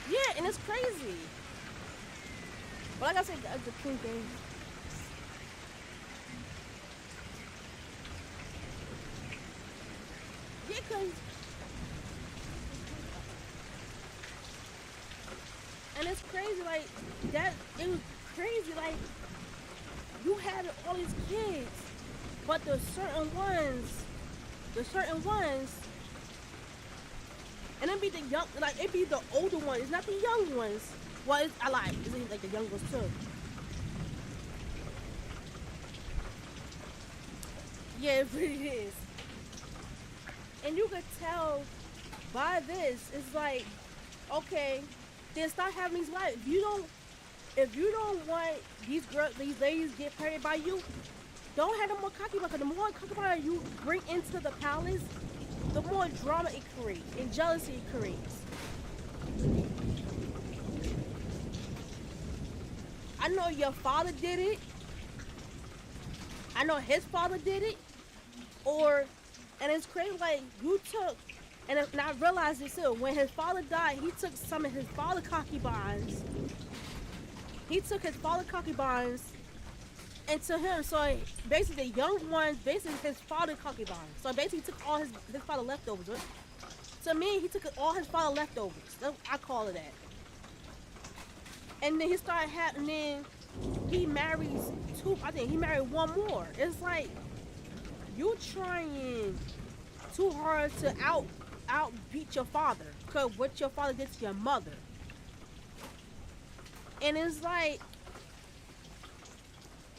Yeah, and it's crazy. But like I said, the cool thing. Yeah, cause and it's crazy like that. It was crazy like you had all these kids, but the certain ones, and it be the young, like it be the older ones. It's not the young ones. Well, I like it's like the young ones too. Yeah, it really is. And you could tell by this, it's like, okay, then start having these wives. If you don't want these ladies get pregnant by you, don't have them more cocky because the more cocky you bring into the palace, the more drama it creates and jealousy it creates. I know your father did it. I know his father did it. And it's crazy, like, you took, and I realized this too, when his father died, he took some of his father concubines He took his father's concubines into him. So basically, the young ones, basically his father's concubines. So basically, he took all his father leftovers. Right? To me, he took all his father leftovers. I call it that. And then he started having. He marries two. I think he married one more. It's like you trying too hard to outbeat your father because what your father did to your mother. And it's like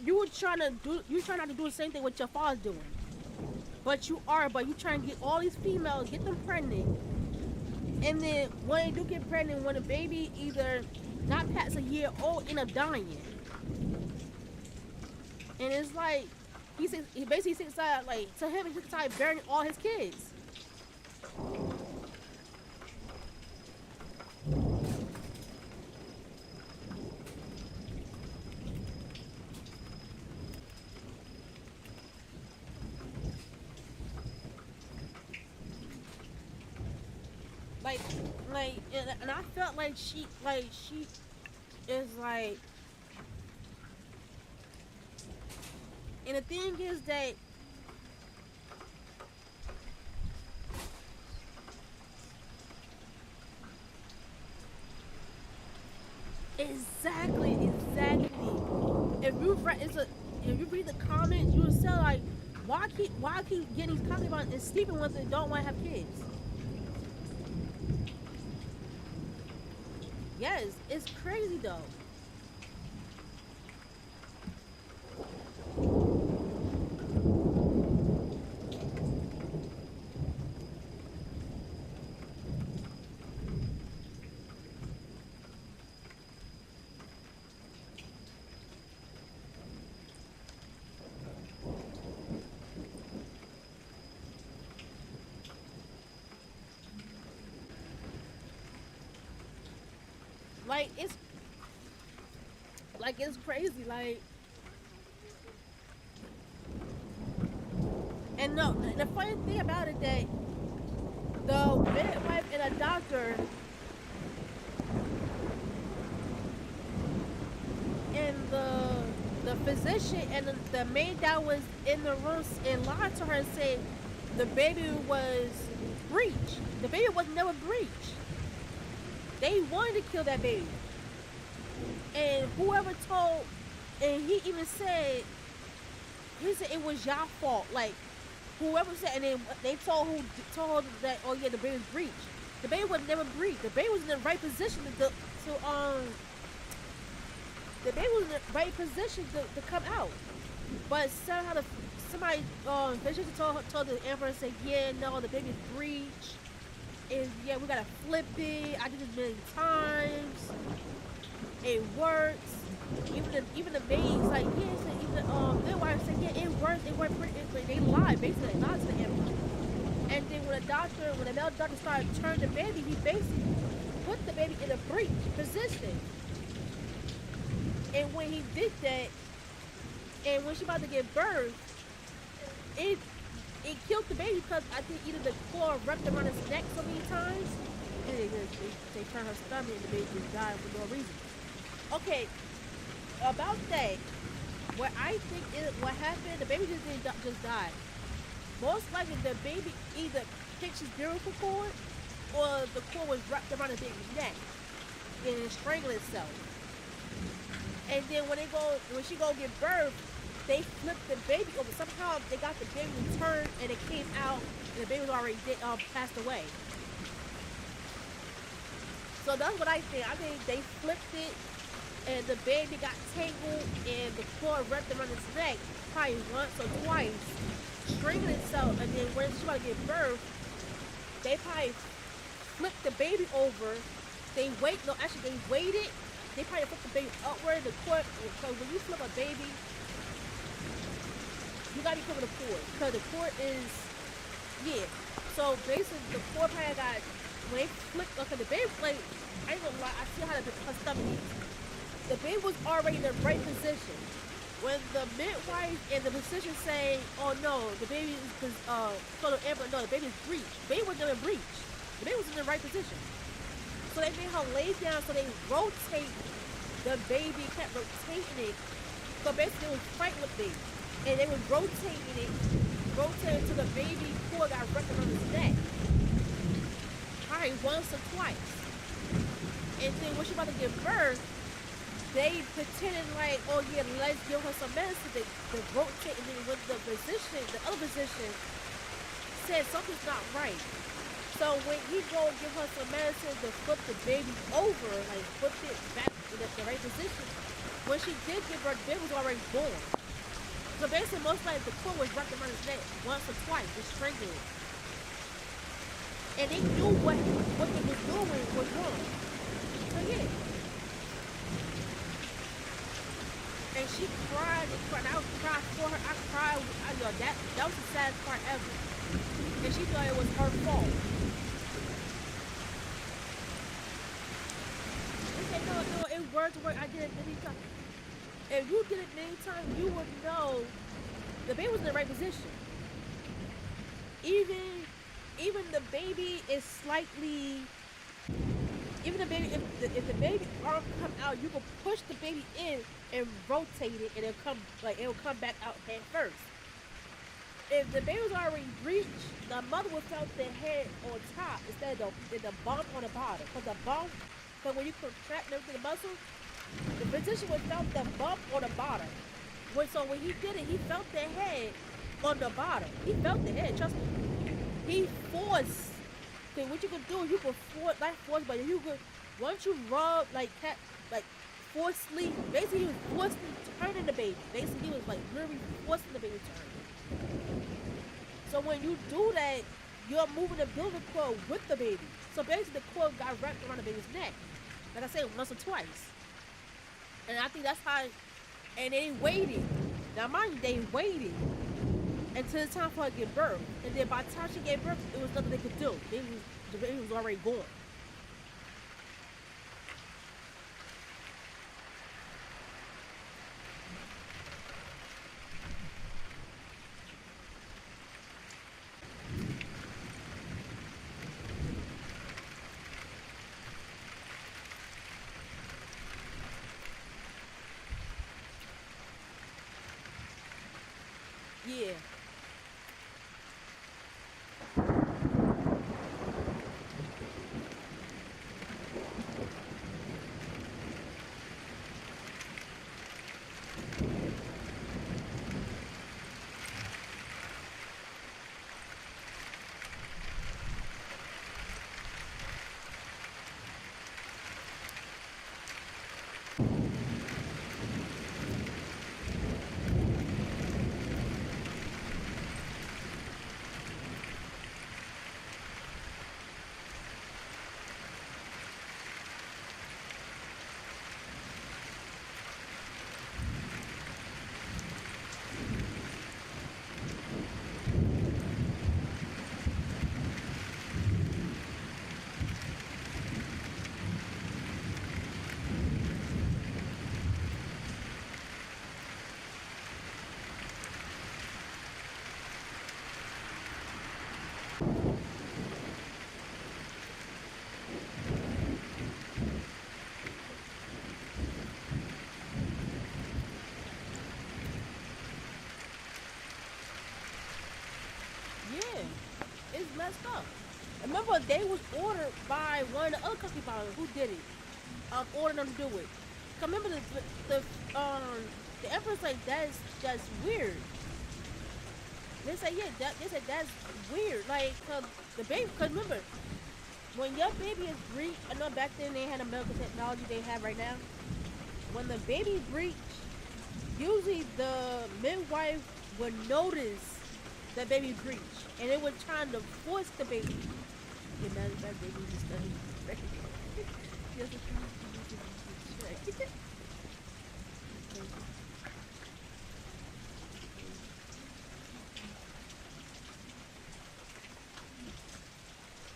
you trying not to do the same thing what your father's doing. But you trying to get all these females, get them pregnant. And then when they do get pregnant, when the baby either not past a year old end up dying. And it's like he basically sits aside like to him he started burying all his kids. Like and I felt like she is like, and the thing is that exactly. If you read if you read the comments, you will say like, why keep getting these concubines and sleeping with it? Don't want to have kids. Yes, it's crazy though. Like it's crazy. Like, and no, the funny thing about it that the midwife and a doctor and the physician and the maid that was in the room and lied to her and said the baby was breech. The baby was never breech. They wanted to kill that baby. And whoever told, and he even said, he said it was y'all fault. Like, whoever said, and then they told that, oh yeah, the baby was breech. The baby was never breech. The baby was in the right position the baby was in the right position to come out. But somehow somebody physician told the emperor and said, yeah, no, the baby's breech. And yeah, we gotta flip it. I did this many times. It works. Even the maids like, yeah, so even their wife said, yeah, it works. It worked pretty. They lied, basically they lied to the emperor. And then when the male doctor started turning the baby, he basically put the baby in a breech position. And when he did that, and when she about to give birth, it killed the baby because I think either the cord wrapped around his neck so many times, and they turned her stomach and the baby just died for no reason. Okay, about that, what I think is what happened, the baby just didn't just die. Most likely the baby either picked his umbilical cord or the cord was wrapped around the baby's neck and it strangled itself. And then when she go give birth, they flipped the baby over. Somehow they got the baby to turn and it came out and the baby was already passed away. So that's what I think. I think they flipped it and the baby got tangled and the cord wrapped around his neck probably once or twice, stringing itself, and then when she about to give birth, they probably flipped the baby over. They waited. They probably flipped the baby upward. The cord, so when you flip a baby, you gotta be careful with the cord because the cord is, yeah. So basically, the cord probably got when they flipped. Okay, the baby, like, I ain't gonna lie, I see how her stomach is. The baby was already in the right position. When the midwife and the physician say, "Oh no, the baby is," so the emperor, no, the baby is breech. The baby was never breech. The baby was in the right position. So they made her lay down. So they rotate the baby kept rotating it. So basically, it was fighting with me, and they was rotating till the baby cord got wrapped around his neck, probably once or twice. And then when she about to give birth, they pretended like, oh yeah, let's give her some medicine. They rotate, and then when the other physician said something's not right. So when he go give her some medicine to flip the baby over, like flip it back in the right position, when she did give birth, the baby was already born. So basically, most likely the cord was wrapped around his neck once or twice, just strangling it. And they knew what they was doing was wrong. So yeah. And she cried and cried. I cried for her. I cried. That was the saddest part ever. And she thought it was her fault. She said, no, it worked. I did it many times. If you did it many times, you would know the baby was in the right position. Even the baby is slightly. Even the baby, if the baby arm come out, you can push the baby in and rotate it, and it'll come back out head first. If the baby was already breached, the mother would felt the head on top instead of the bump on the bottom. Because when you contract the muscle, the physician would felt the bump on the bottom. So when he did it, he felt the head on the bottom. He felt the head. Trust me. He forced. Okay, what you can do, you can force, but you could once you rub forcefully. Basically, he was forcefully turning the baby. Basically, he was like really forcing the baby to turn. So when you do that, you're moving the umbilical cord with the baby. So basically, the cord got wrapped around the baby's neck. Like I said, once or twice. And I think that's how. And they waited. Now, mind you, they waited until it's time for her to give birth. And then by the time she gave birth, it was nothing they could do. The baby was already gone. Yeah. Yeah. It's messed up. Remember, they was ordered by one of the other company founders who did it. Ordered them to do it. 'Cause remember the Empress like that's just weird. They say yeah, they said that's weird. Like, the baby, cause remember when your baby is breached, I know back then they had a medical technology they have right now. When the baby breached, usually the midwife would notice the baby breach, and they were trying to force the baby. Imagine that baby just studying. Yes,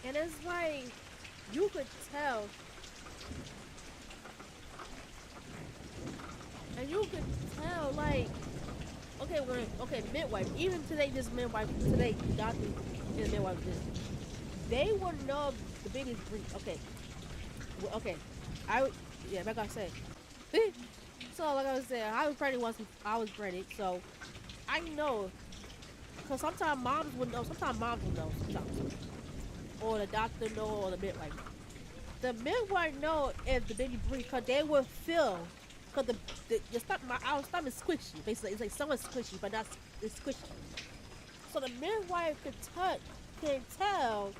and it's like you could tell, and you could tell like midwife. Even today, this midwife today, doctor and midwife, they would know the baby's breech. Okay, well, okay, I would, yeah, like I said, So like I was saying, I was pregnant once I was pregnant, so I know. Cause sometimes moms would know, sometimes moms will know, sometimes, or the doctor know, or the midwife. The midwife know if the baby breathe, cause they will feel, cause the your stomach, our stomach is squishy. Basically, it's like somewhat squishy, but not it's squishy. So the midwife could touch, can tell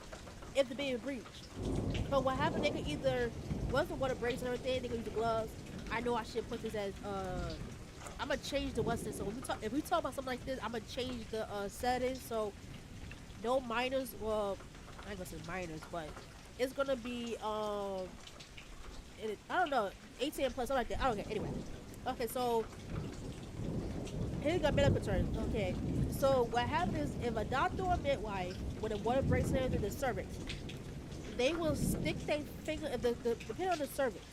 if the baby breathes. But what happened? They could either once the water breaks and everything, they could use the gloves. I know I should put this as I'm gonna change the what's this. So if we talk about something like this, I'm gonna change the settings. So no minors. Well, I ain't gonna say minors, but it's gonna be I don't know, 18 plus something like that. I don't care. Anyway, okay. So here's got medical terms. Okay. So what happens if a doctor or midwife, when the water breaks into the cervix, they will stick their finger depending on the cervix.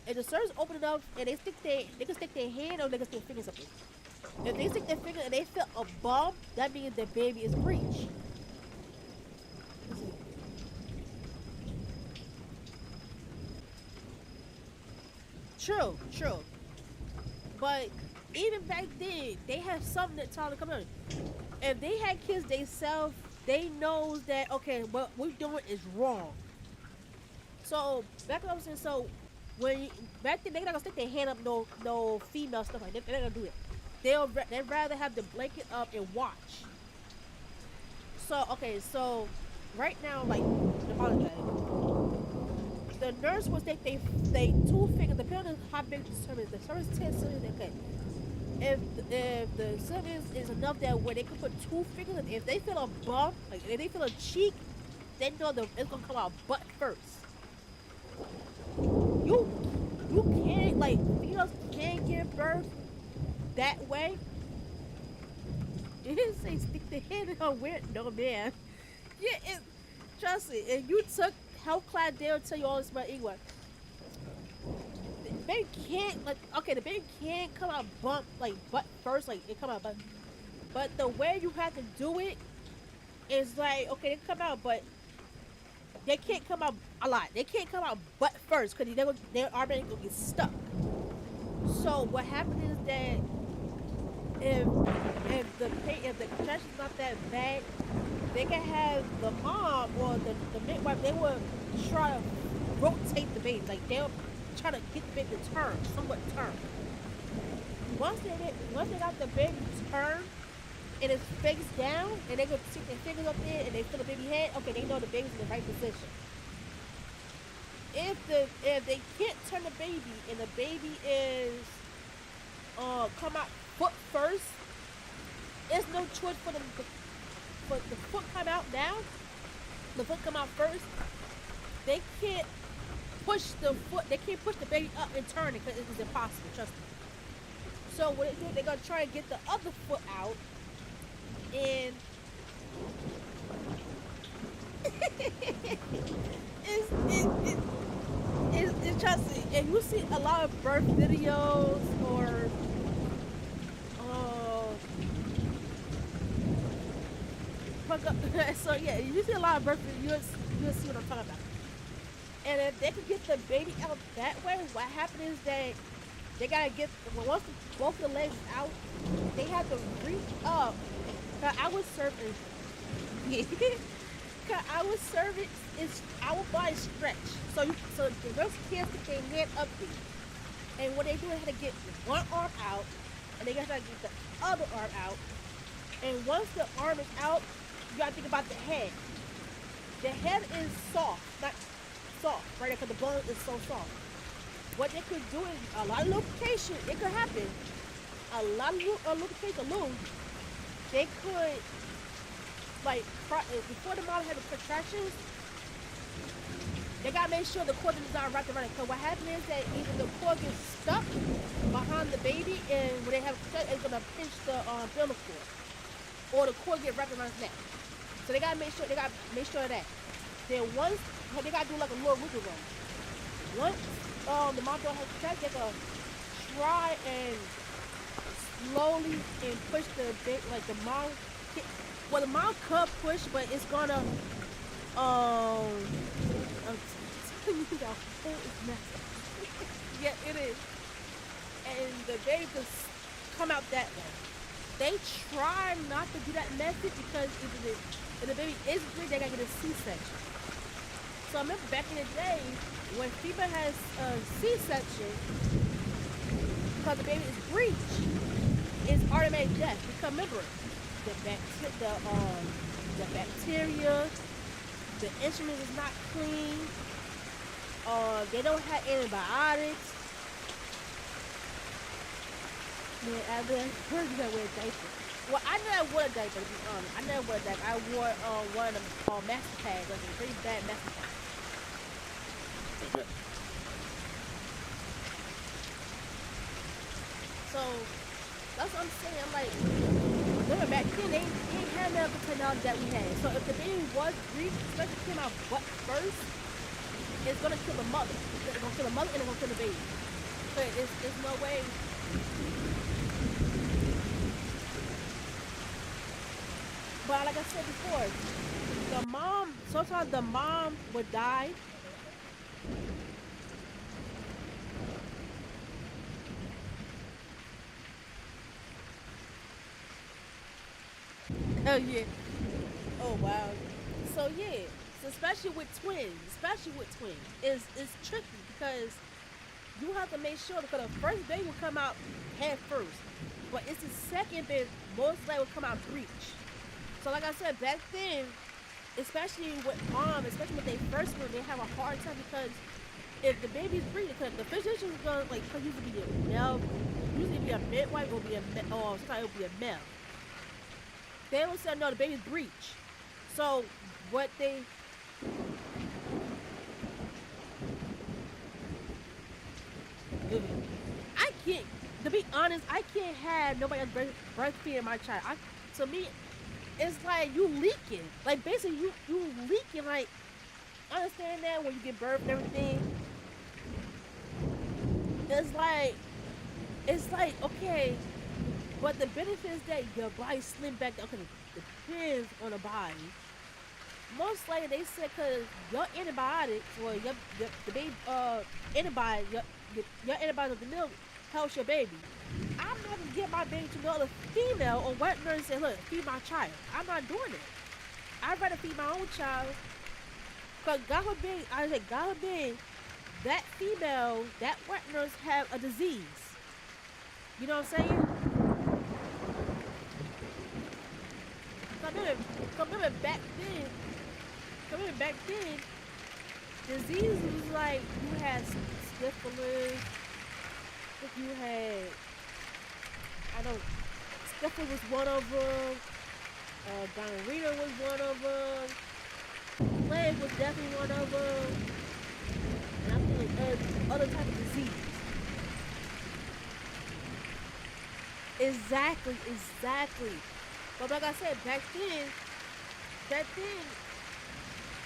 If the cervix open enough and they can stick their hand or they can stick their finger something. If they stick their finger and they feel a bump, that means the baby is breech. True, true. But even back then, they had something that taught them to come on. If they had kids themselves, they knows that okay, what we're doing is wrong. So back what I was saying, so when back then they not gonna stick their hand up no female stuff like that. They're not gonna do it. They'd rather have the blanket up and watch. So okay, so right now like the apologize. The nurse will take they two fingers depending on how big the service. The service 10 centimeters. Okay, if the service is enough that where they can put two fingers, if they feel a bump, like if they feel a cheek, they know it's gonna come out butt first. You you can't like females can't give birth that way. It didn't say stick the head in her weird no man. Yeah, trust me. If you took health class, they'll tell you all this about England. The baby can't like okay, the baby can't come out bump like butt first, like it come out but the way you have to do it is like okay, they come out, but they can't come out a lot. They can't come out butt first because they're already gonna get stuck. So what happens is that if if the contraction's not that bad, they can have the mom or the midwife. They will try to rotate the baby, like they'll try to get the baby to turn, somewhat turn. Once they got the baby turned and it's face down, and they go stick their fingers up there and they feel the baby head. Okay, they know the baby's in the right position. If they can't turn the baby and the baby is come out foot first, there's no choice for them for the foot come out now. The foot come out first. They can't push the foot. They can't push the baby up and turn it because it is impossible. Trust me. So what they do, they're gonna try and get the other foot out, and it's trust me. If you see a lot of birth videos or uh, so yeah, you see a lot of birth videos, you'll see what I'm talking about. And if they can get the baby out that way, what happens is that they gotta get once both the legs out, they have to reach up. Cause I was serving, cause I was serving is our body stretch. So the nurse can't stick their hand up there. And what they do is they get one arm out, and they gotta get the other arm out. And once the arm is out, you gotta think about the head. The head is soft, not soft, right? Because the bone is so soft. What they could do is a lot of lubrication. It could happen. A lot of lubrication alone. They could before the mom had the contractions. They gotta make sure the cord is not wrapped around it. Because what happens is that either the cord gets stuck behind the baby, and when they have sex, it's gonna pinch the umbilical cord, or the cord get wrapped around his neck. So they gotta make sure of that. Then once they gotta do like a little wiggle room. Once the mom don't have sex, they gotta try and slowly and push the bit like the mom. Well, the mom could push, but it's gonna I'm telling you, the whole is messy. Yeah, it is. the baby could come out that way. They try not to do that method because if the baby is breech, they gotta get a C-section. So I remember back in the day when female has a C-section, because the baby is breech, it's automatic death. Because remember, the bacteria, the instrument is not clean. They don't have antibiotics. Man, I mean, where did I wear a diaper? Well, I never wore a diaper, to be honest. I never wore a diaper. I wore one of them master pads, like a pretty bad master pad. So that's what I'm saying. I'm like, remember back then they ain't had none of the technology that we had. So if the baby was breech, especially came out butt first, it's gonna kill the mother. It's gonna kill the mother and it's gonna kill the baby. So it's no way. But like I said before, sometimes the mom would die. Oh yeah. Oh wow. So yeah. So especially with twins, it's tricky because you have to make sure because the first baby will come out head first, but it's the second baby most likely will come out breech. So like I said, back then, especially with mom, especially when they first were, they have a hard time because if the baby's breathing, because the physician's gonna like, cause usually be a male, usually be a midwife or be or sometimes it'll be a male. They will say no, the baby's breech. So what they I can't, to be honest, I can't have nobody else breastfeeding my child. To me, it's like you leaking. Like basically, you leaking. Like understand that when you get birth and everything, it's like okay, but the benefit is that your body slim back. Okay, it depends on the body. Most likely they said because your antibiotics or the baby antibiotics your antibiotics with the milk helps your baby. I'm not gonna get my baby to another female or wet nurse and say, look, feed my child. I'm not doing it. I'd rather feed my own child. Cause God forbid, I said God forbid that female, that wet nurse have a disease. You know what I'm saying? Remember back then, diseases was like you had syphilis, you had, I don't, syphilis was one of them, gonorrhea was one of them, plague was definitely one of them, and I think other type of disease. Exactly. But like I said, back then,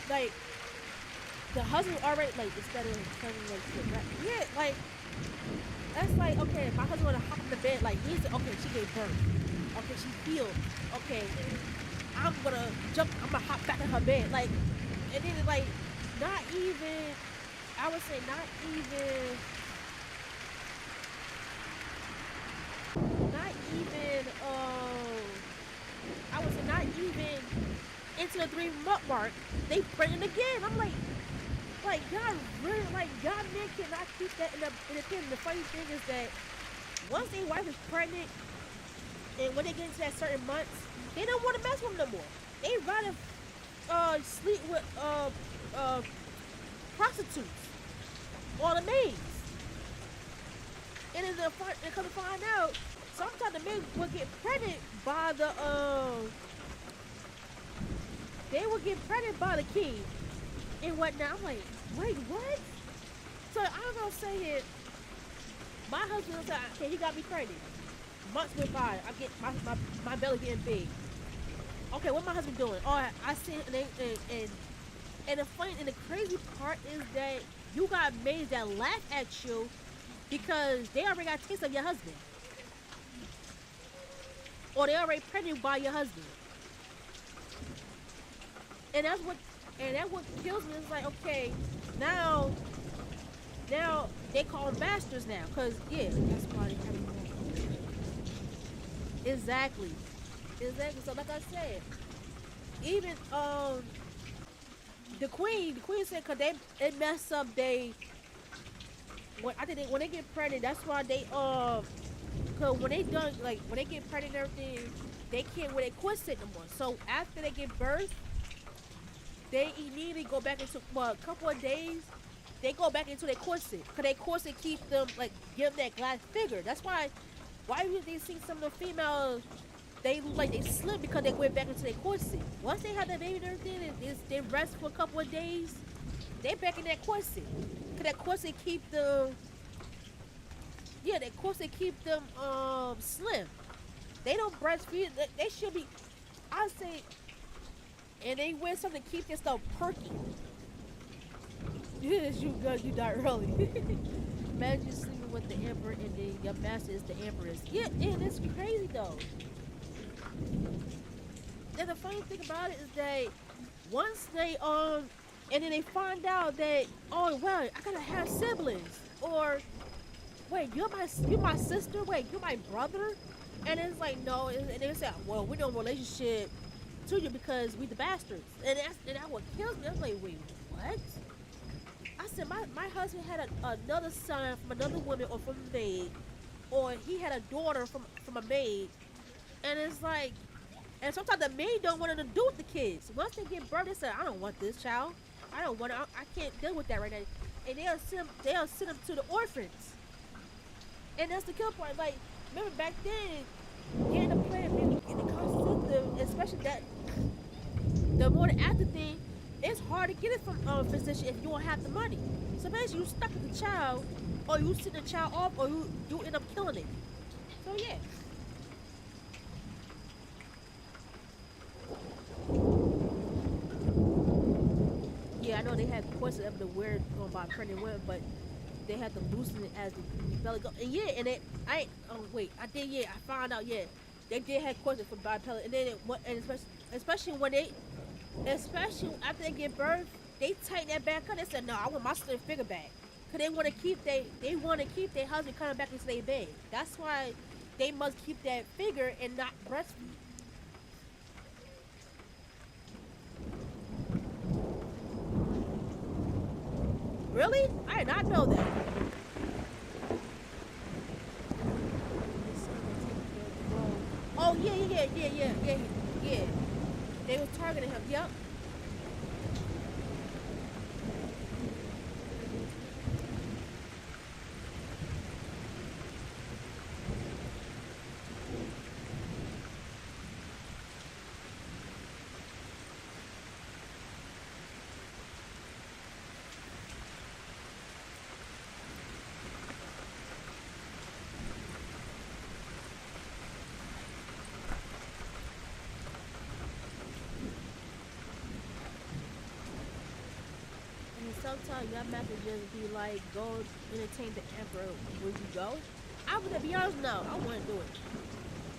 like the husband already like instead of telling like shit, right? Yeah, like that's like okay, my husband wanna hop in the bed like he's okay, she gave birth. Okay, she healed. Okay, I'm gonna hop back in her bed. Like and then like not even I would say not even I would say not even into the 3 month mark, they pregnant again. I'm like God really, like God man cannot keep that in the pin. The funny thing is that once their wife is pregnant, and when they get into that certain months, they don't want to mess with them no more. They rather sleep with prostitutes or the maids. And then come to find out, sometimes the men will get pregnant by they will get pregnant by the kid and whatnot. I'm like, wait, what? So I'm gonna say it. My husband was like, okay, he got me pregnant. Months went by. I get my belly getting big. Okay, what my husband doing? Oh, I see it, and the funny and the crazy part is that you got maids that laugh at you because they already got a taste of your husband, or they already pregnant by your husband, and that's what kills me. It's like okay, now Now they call them bastards now, cause yeah, That's why they have more. exactly, exactly. So like I said, even the queen said, cause they it mess up they when I think when they get pregnant, that's why they cause when they done like when they get pregnant and everything, they can't wear their corset no more. So after they give birth, they immediately go back into well a couple of days. They go back into their corset because their corset keep them like give them that glass figure. That's why would they see some of the females they look like they slip because they went back into their corset. Once they have that baby and everything, they rest for a couple of days. They back in that corset because that corset keep them yeah that corset keep them slim. They don't breastfeed. They should be. I say, and they wear something to keep their stuff perky. Yes, you good. You die early. Imagine sleeping with the emperor and then your master is the empress. Yeah, and it's crazy though. And the funny thing about it is that once they and then they find out that oh well I gotta have siblings or wait you're my sister wait you're my brother and it's like no and they say well we don't relationship to you because we the bastards and that what kills me. I was like wait what? I said my husband had another son from another woman or from a maid, or he had a daughter from a maid, and it's like, and sometimes the maid don't want nothing to do with the kids. Once they get birth, they say, I don't want this child. I don't want it. I can't deal with that right now. And they'll send them to the orphans, and that's the kill part. Like remember back then, getting a plan in the contraceptive, especially that the more the after thing, it's hard to get it from a physician if you don't have the money. So basically, you stuck with the child, or you send the child off, or you end up killing it. So yeah, yeah, I know they had questions of the weird by pregnant women, but they had to loosen it as the belly go. And yeah, and it I ain't- oh wait, I did yeah, I found out yeah, they did have questions for bipedal, and then and especially when they especially after they give birth, they tighten that back up. They said, "No, I want my slim figure back," cause they want to keep they want to keep their husband coming back into their bed. That's why they must keep that figure and not breastfeed. Really? I did not know that. They say they're taking care of the role. Oh yeah. They was targeting him. Yep. And sometimes your message just be like, "Go entertain the emperor." Will you go? I would be honest. No, I wouldn't do it.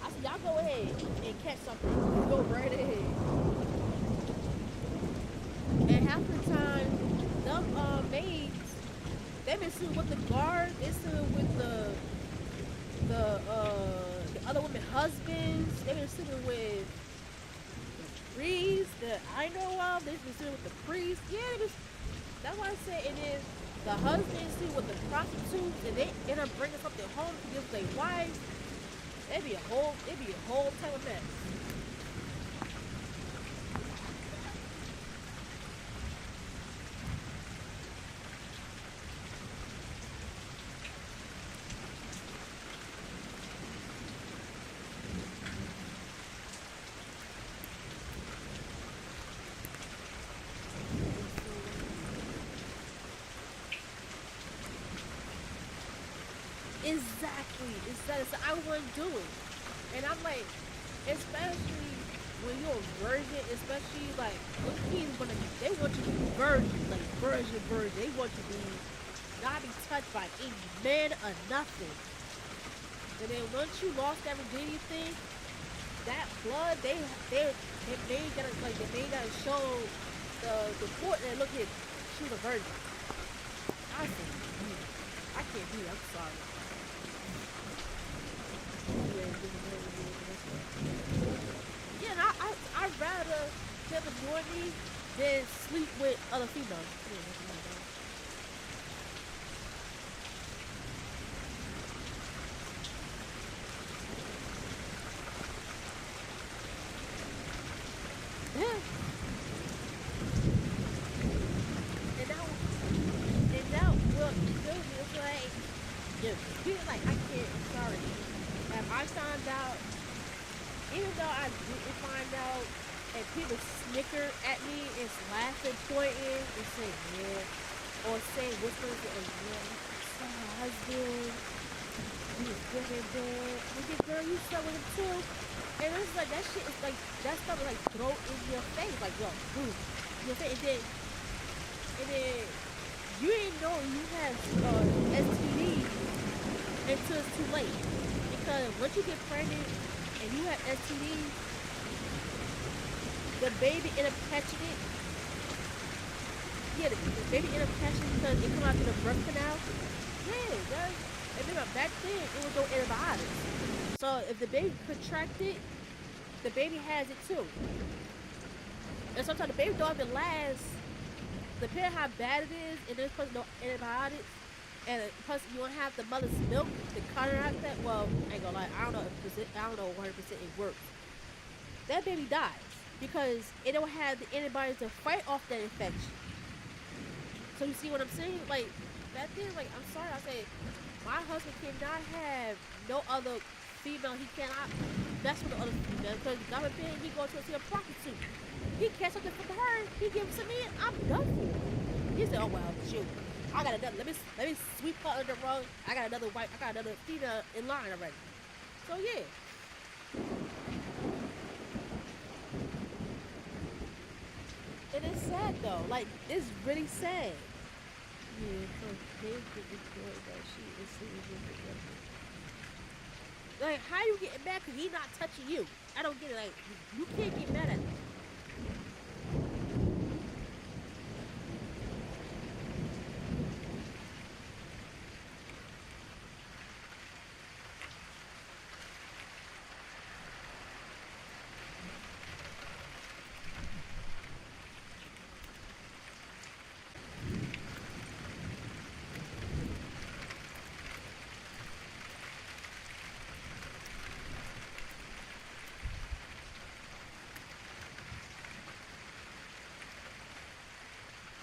I said, y'all go ahead and catch something. Go right ahead. And half the time, them maids, they been sitting with the guard. They sitting with the other women husbands. They been sitting with the priests that I know of. They been sitting with the priests. Yeah, that's why I say it is. The husband sitting with the prostitutes, and they end up bringing something home to give their wives. It'd be a whole type of mess. They feel Exactly. So I wouldn't do it. And I'm like, especially when you're a virgin, especially like when he's gonna be, they want you to be virgin, like virgin. They want you to be not be touched by any man or nothing. And then once you lost that virginity thing, that blood, they gotta like they gotta show the court and look at she was a virgin. I said, can't do that. I'm sorry. Yeah, give it away, that's right. Yeah, and I'd rather them ignore me than sleep with other females. Yeah, that's my bad. Yeah. And now, well, you feel me? It's like, yeah, feel like I can't. Sorry. If I found out, even though I didn't find out, and people snicker at me and laughing, pointing, and say, yeah, or say whispers, and yeah, so my husband, he was good in bed. Nigga, girl, you slept with him too. And it's like that shit is like that stuff is like throw in your face, like yo, boom, in your face, and then you didn't know you had STD until it's too late. Because once you get pregnant and you have STD, the baby end up catching it. Yeah, the baby end up catching it because it come out through the birth canal. Yeah, that. And remember back then it was no antibiotics. So if the baby contracted, the baby has it too. And sometimes the baby don't even last. Depending how bad it is, and there's plus no antibiotics, and plus you don't have the mother's milk to counteract that. Well, I ain't gonna lie, I don't know 100% it works. That baby dies because it don't have the antibodies to fight off that infection. So you see what I'm saying? Like that thing, like I'm sorry, I say my husband cannot have no other female. He cannot mess with the other female because God forbid he go to see a prostitute. He catch something from her, he gives it to me, and I'm done for. He said, "Oh well, shoot, I got another. Let me sweep her under the rug. I got another female in line already." So yeah, it is sad though. Like it's really sad. Yeah, because they get report that she is sleeping with the other. Like how you getting mad because he not touching you? I don't get it. Like you can't get mad at that.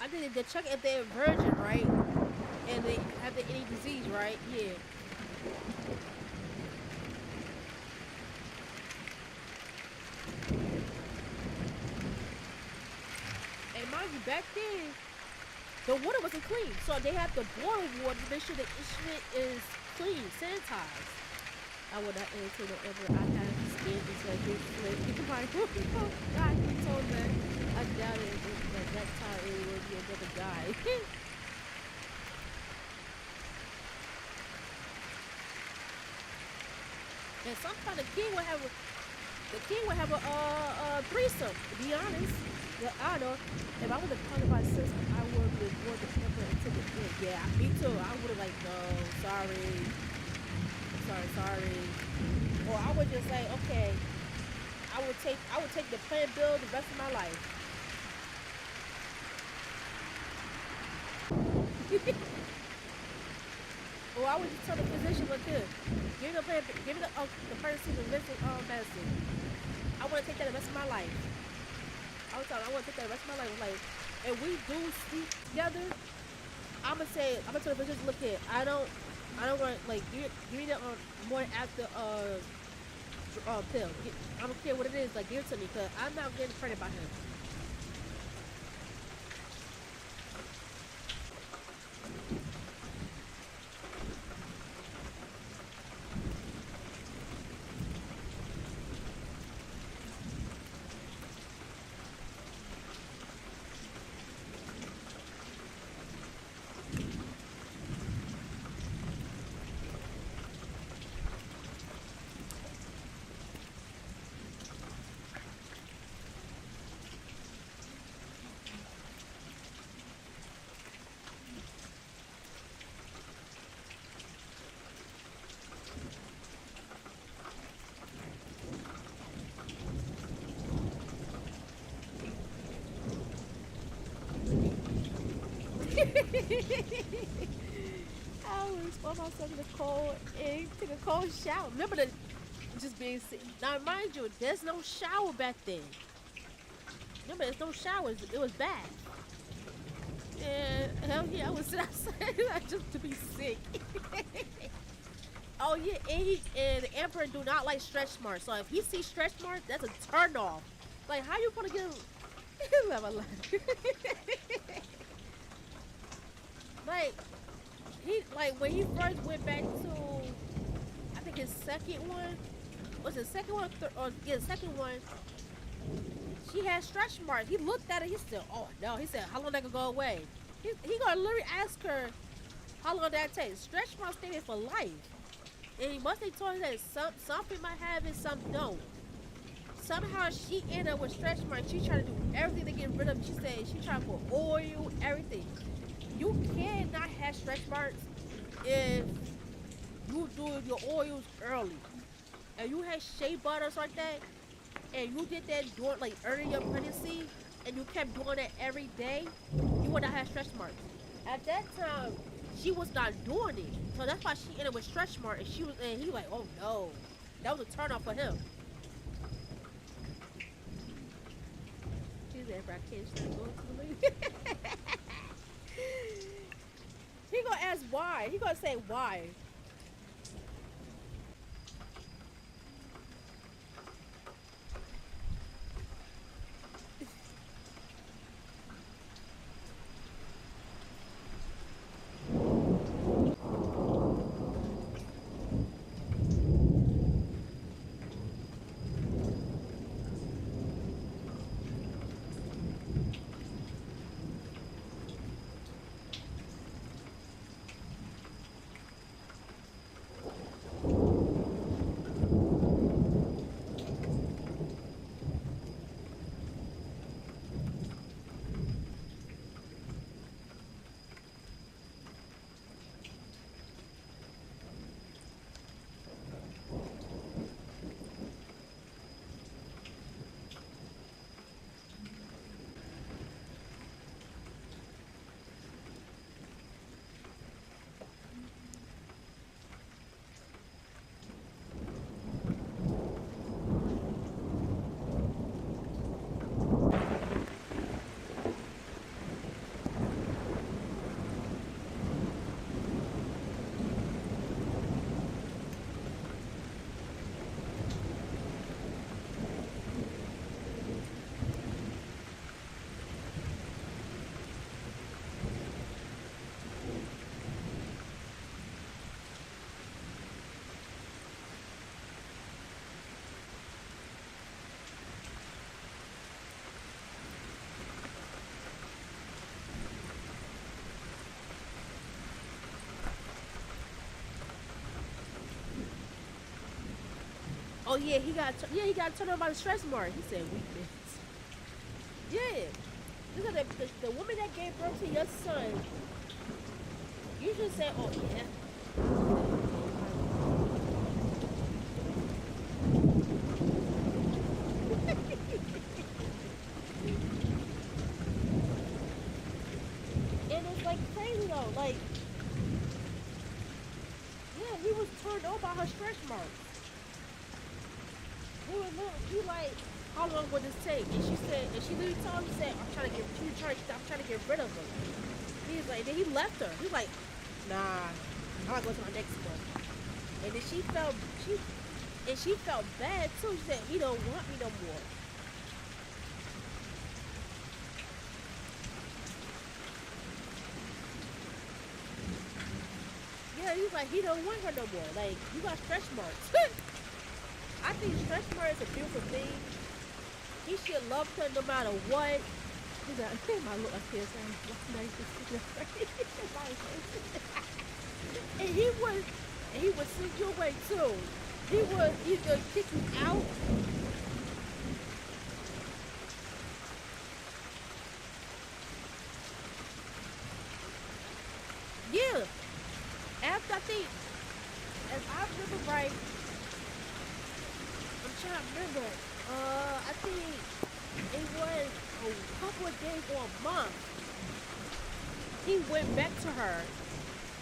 I did the check if they're virgin, right? And they have any disease, right? Yeah. And mind you, back then the water wasn't clean, so they have to boil water to make sure the instrument is clean, sanitized. I would not answer whatever I have skin because they flip. You might oh God, he told that. I doubt it. But that's how it would be another guy. And sometimes the king would have a threesome. To be honest, yeah, I know. If I would have talked about sister, I would have ignored the pepper and took it in. Yeah, me too. I would have like, no, sorry. Or I would just say, okay, I would take the plan bill the rest of my life. Or I would just tell the physician, look good. Give me the person the missing medicine. I want to take that the rest of my life. I want to take that the rest of my life. Like, if we do sleep together, I'm gonna tell the physician, look here. I don't want like give me the morning after pill. I don't care what it is. Like give it to me, cause I'm not getting pregnant by him. I always throw myself in the cold and take a cold shower. Remember the just being sick. Now, mind you, there's no shower back then. Remember, there's no showers. It was bad. And hell yeah, I would sit outside just to be sick. Oh yeah, and the emperor do not like stretch marks. So if he sees stretch marks, that's a turn off. Like how you gonna get like like when he first went back to I think his second one was the second one or yeah the second one she had stretch marks. He looked at it. He said, "Oh no." He said, "How long that gonna go away?" He gonna literally ask her, "How long that take?" Stretch marks stay there for life. And once they told her that some people might have it, some don't. Somehow she ended up with stretch marks. She tried to do everything to get rid of them. She said she tried to put oil, everything. You cannot have stretch marks if you do your oils early. And you had shea butters like that, and you did that during like early in your pregnancy, and you kept doing that every day, you would not have stretch marks. At that time, she was not doing it, so that's why she ended up with stretch marks. And he like, oh no, that was a turn off for him. She's like, I can't start going to the lady. He gonna ask why. He gonna say why. Oh yeah, he got turned on by the stretch mark. He said weakness. Yeah, because the woman that gave birth to your son, you should say, oh yeah. And it's like crazy though, like yeah, he was turned on by her stretch mark. He like, how long would this take? And she said, and she literally told him, she said, I'm trying to get rid of him. He's like, then he left her. He's like, nah, I'm gonna go to my next one. And then she felt bad too. She said, he don't want me no more. Yeah, he's like, he don't want her no more. Like, you got stretch marks. I think stretch marks is a beautiful thing. He should love her no matter what. He's like, I think my look up here saying, what's nice and he would send you away too. He would either kick you out. Yeah. After I think, as I remember right, I'm trying to remember. I think it was a couple of days or a month. he went back to her,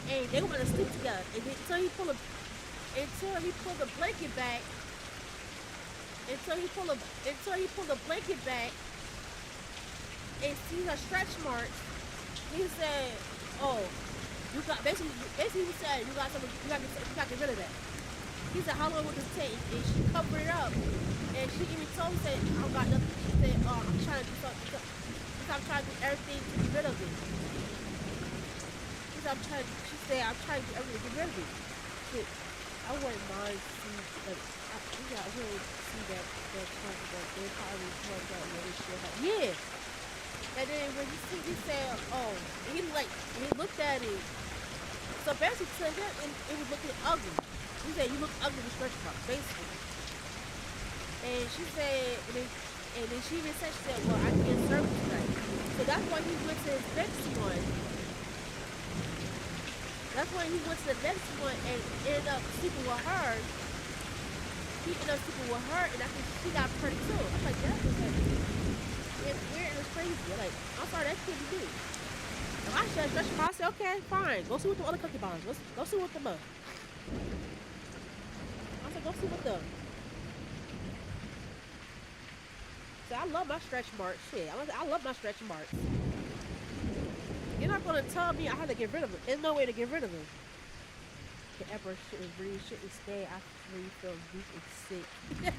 and they went to sleep together. And until he pulled the blanket back, until he pulled the blanket back and see her stretch marks. He said, "Oh, you got basically he said you got something, you got to get rid of that." He said, "How long would this take?" And she covered it up, and she even told him, said, "I don't got nothing." She said, "Oh, I'm trying to do something. I'm trying to do everything to get rid of it." She said, "I'm trying." She said, "I'm trying to do everything to get rid of it." Shit, I wouldn't mind see like I wouldn't see that part that they probably told that little shit. Like, yeah. And then when he said, "Oh," and he looked at it. So basically, to him, it was looking ugly. He said, "You look ugly with stretch marks," basically. And she said, and then she even said, she said, "Well, I can't serve you tonight." So that's why he went to his next one. That's why he went to the next one and ended up sleeping with her. He ended up sleeping with her, and I think she got pregnant too. I'm like, that was like, it's weird and it's crazy. I'm like, I'm sorry, that can't be me. And I said, stretch marks. I said, okay, fine. Go see what the other cookie bars. Go see what them are. I said, go see what them. So I love my stretch marks. Shit, I love my stretch marks. You're not gonna tell me I had to get rid of them. There's no way to get rid of them. The emperor shouldn't breathe, shouldn't stay after you feel weak and sick.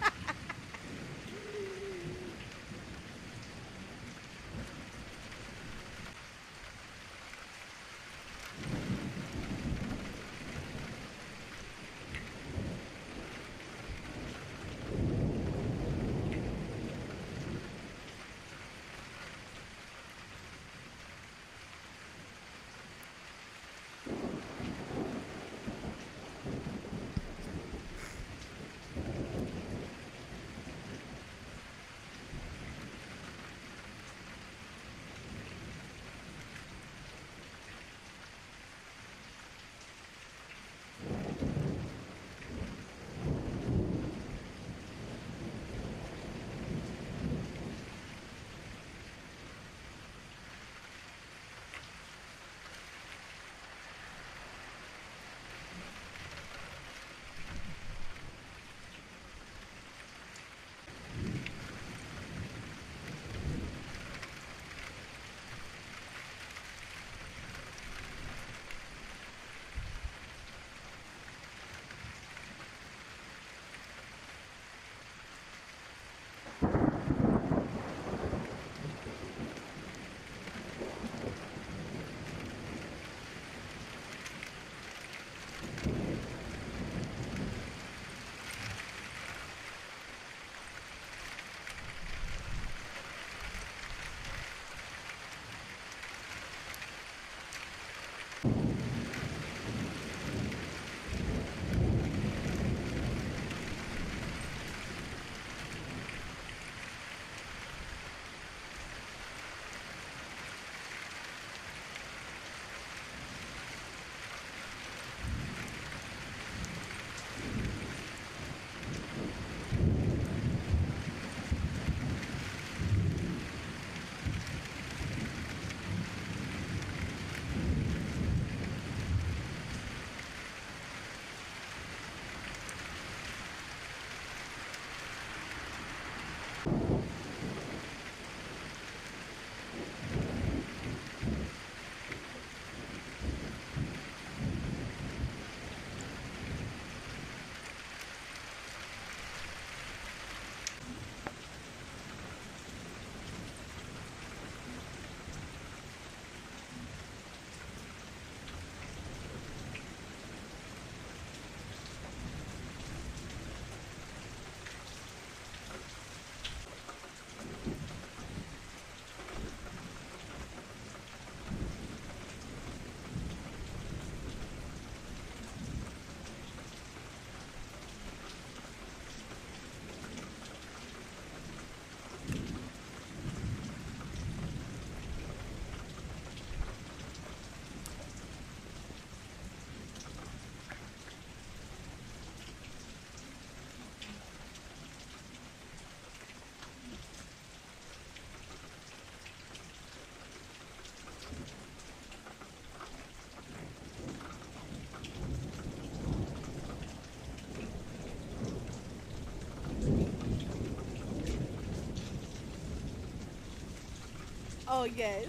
Oh yes,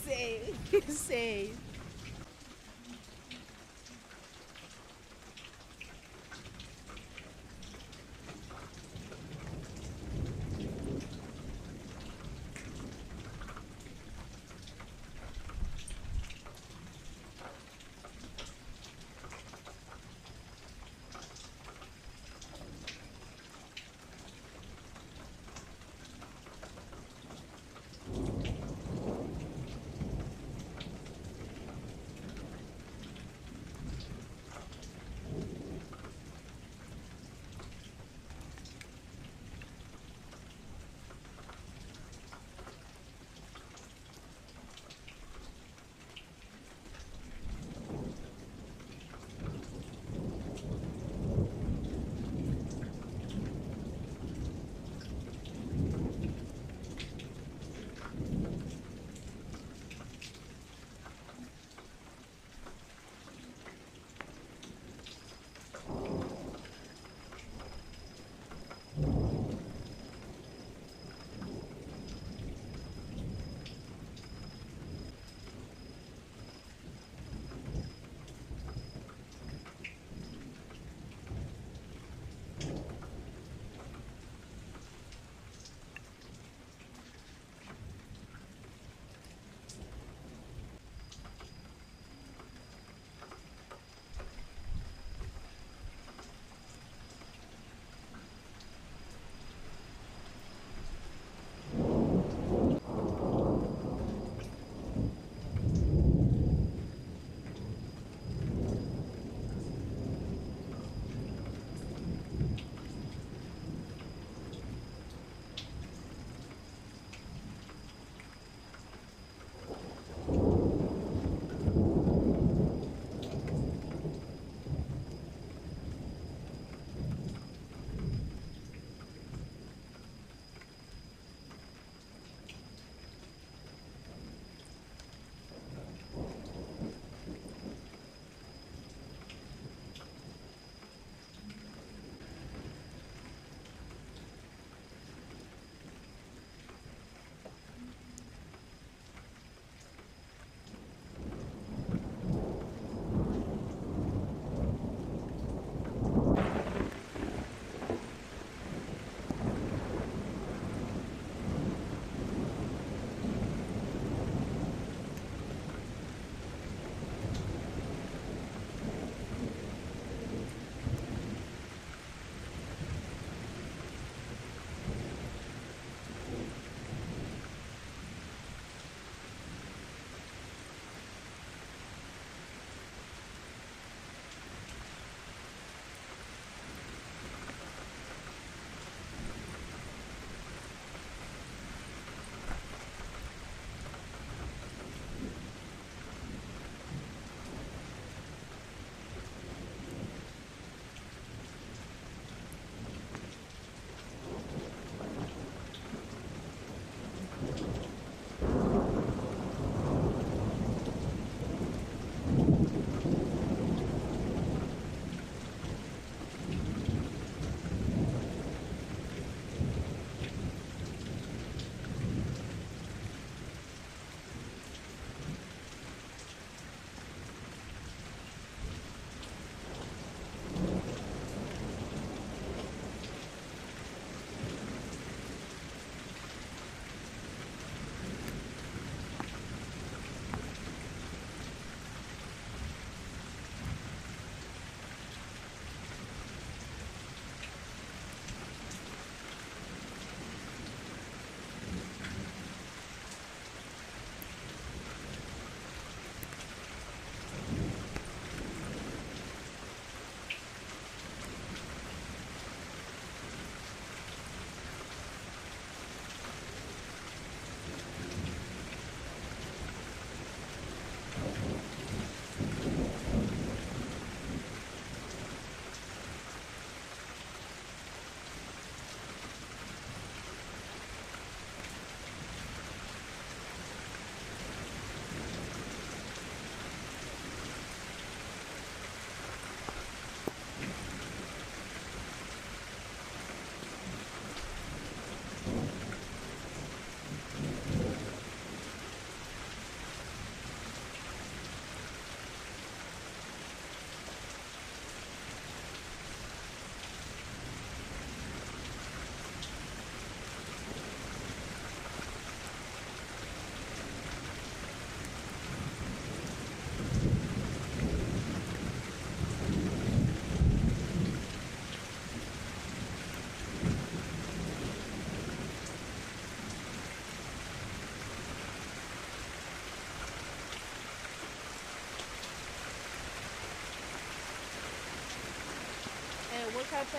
same, same.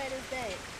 bad is that?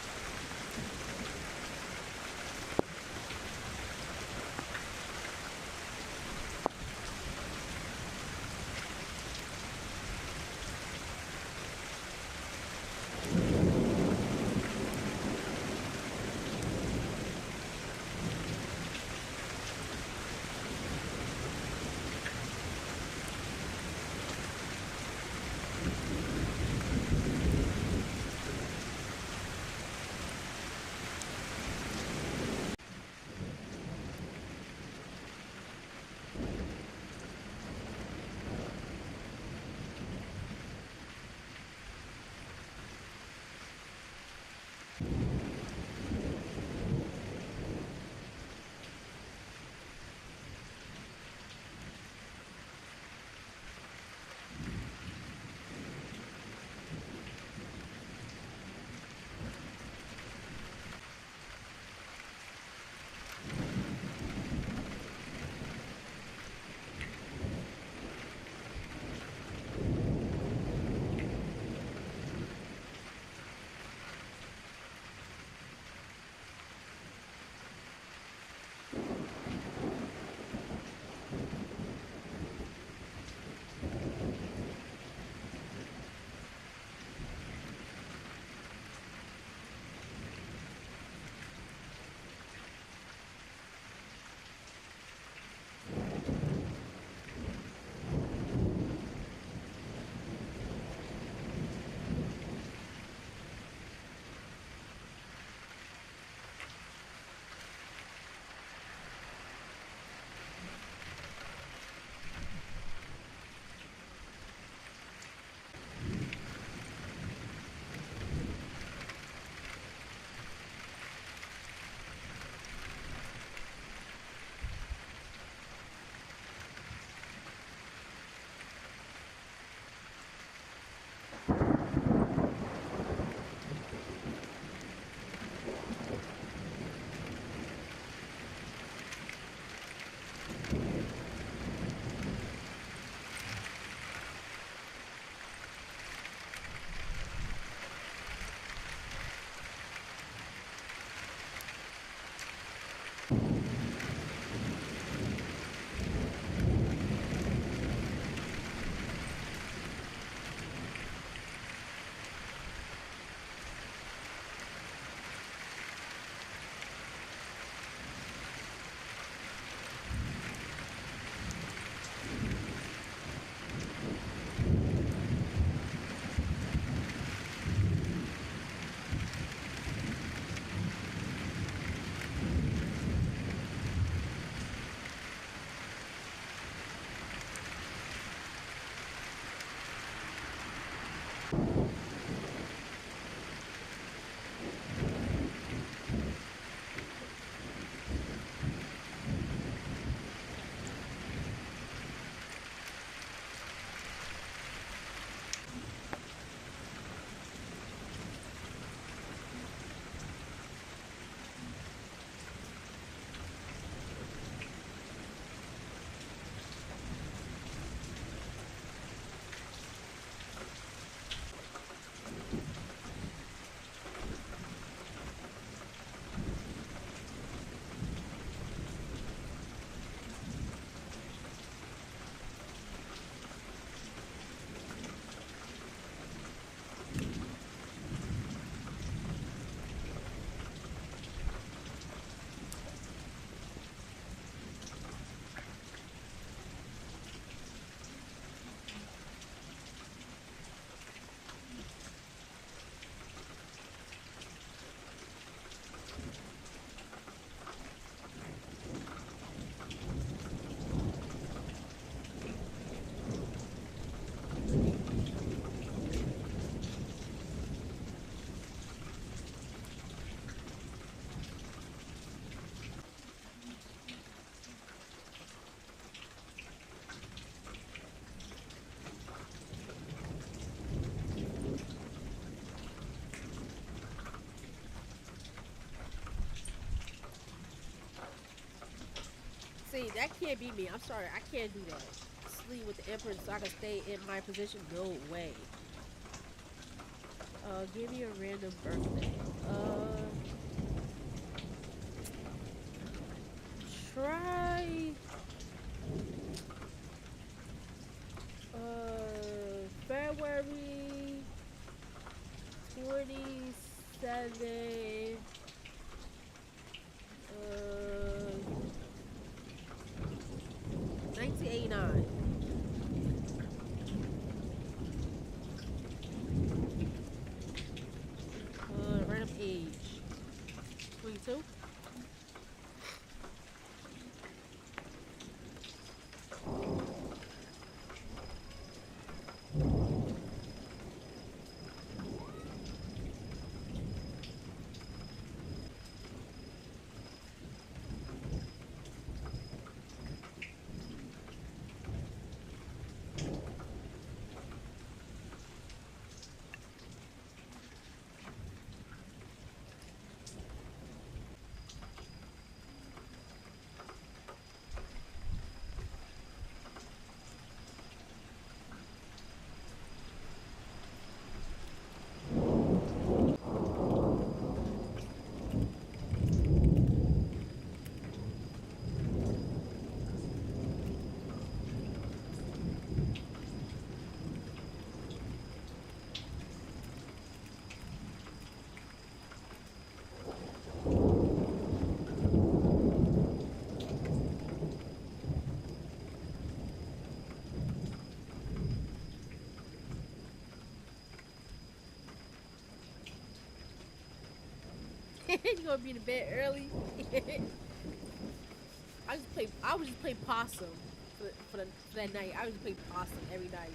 See, that can't be me. I'm sorry, I can't do that. Sleep with the Emperor so I can stay in my position. No way. Give me a random birthday. Try February 27, 1989. Random age. 22. You gonna be in bed early? I would just play possum for that night. I would just play possum every night.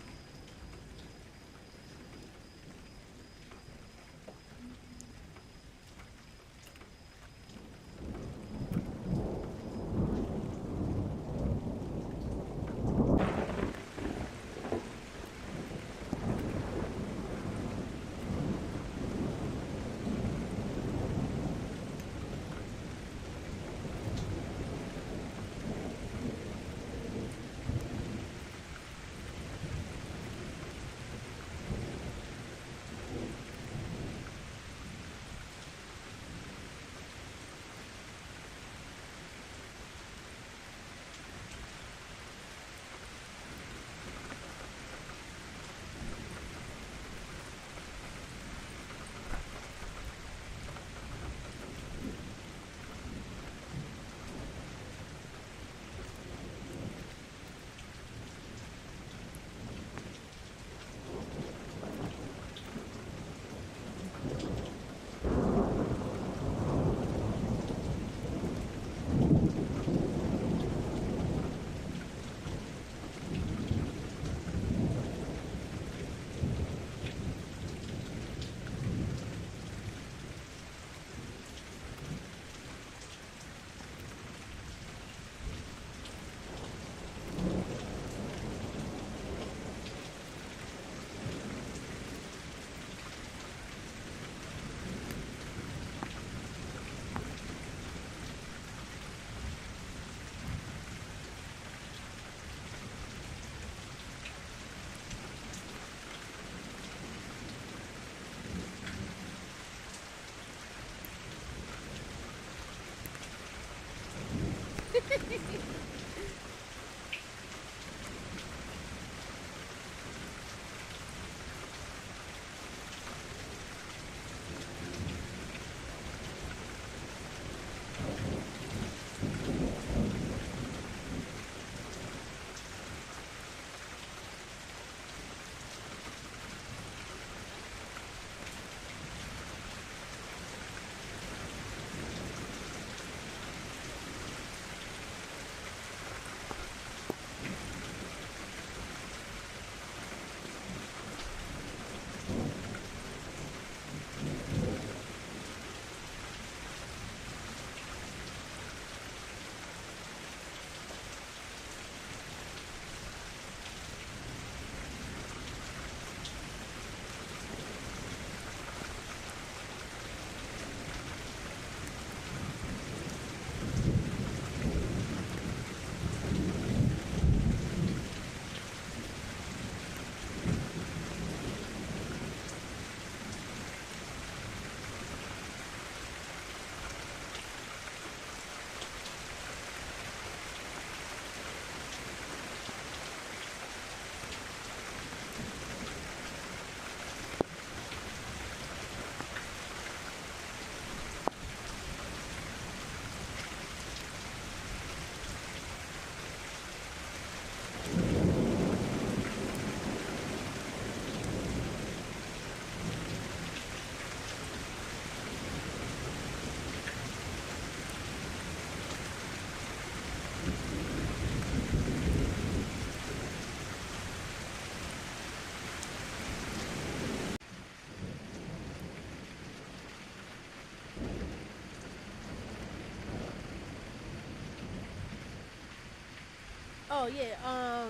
Oh yeah.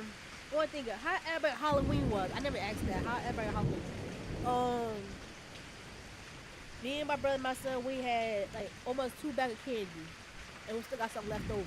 One thing. How everybody Halloween was? I never asked that. How everybody Halloween? Me and my brother and my son, we had like almost 2 bags of candy, and we still got some left over.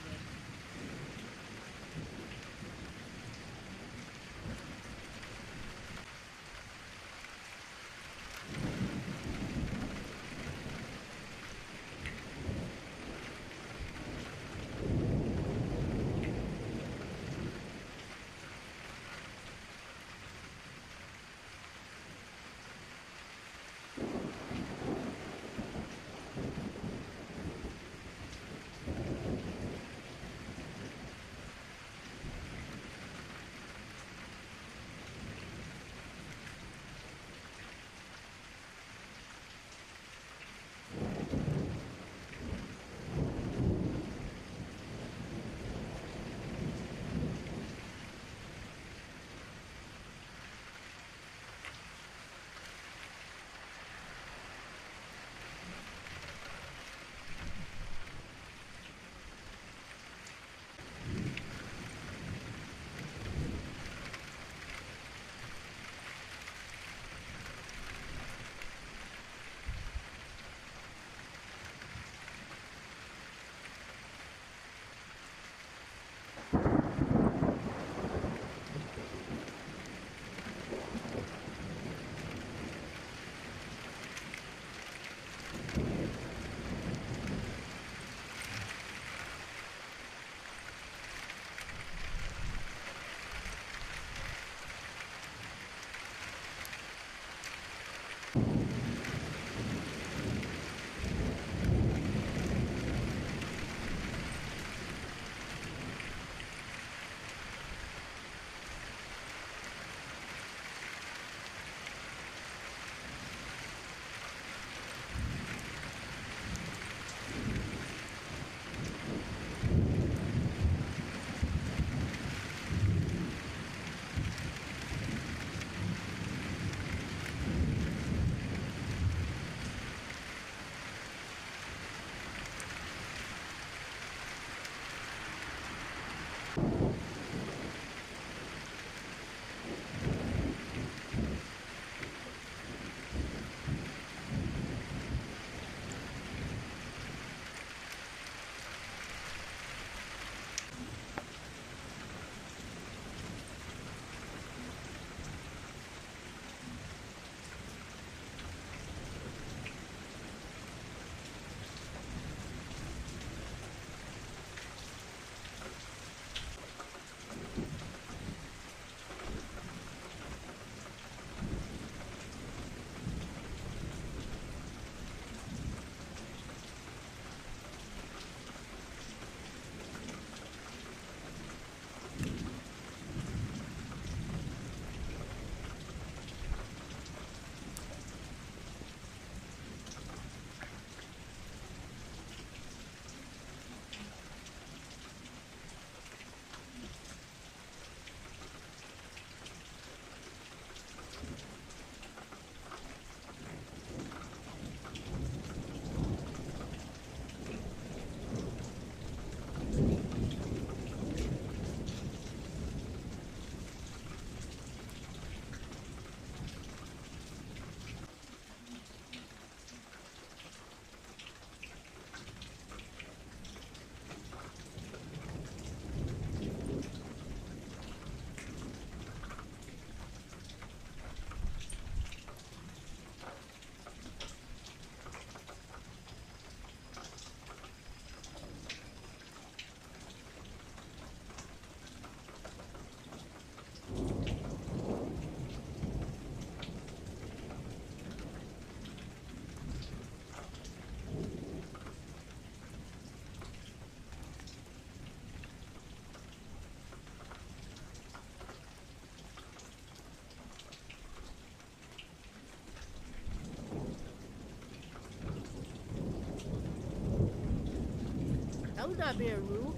I was not being rude.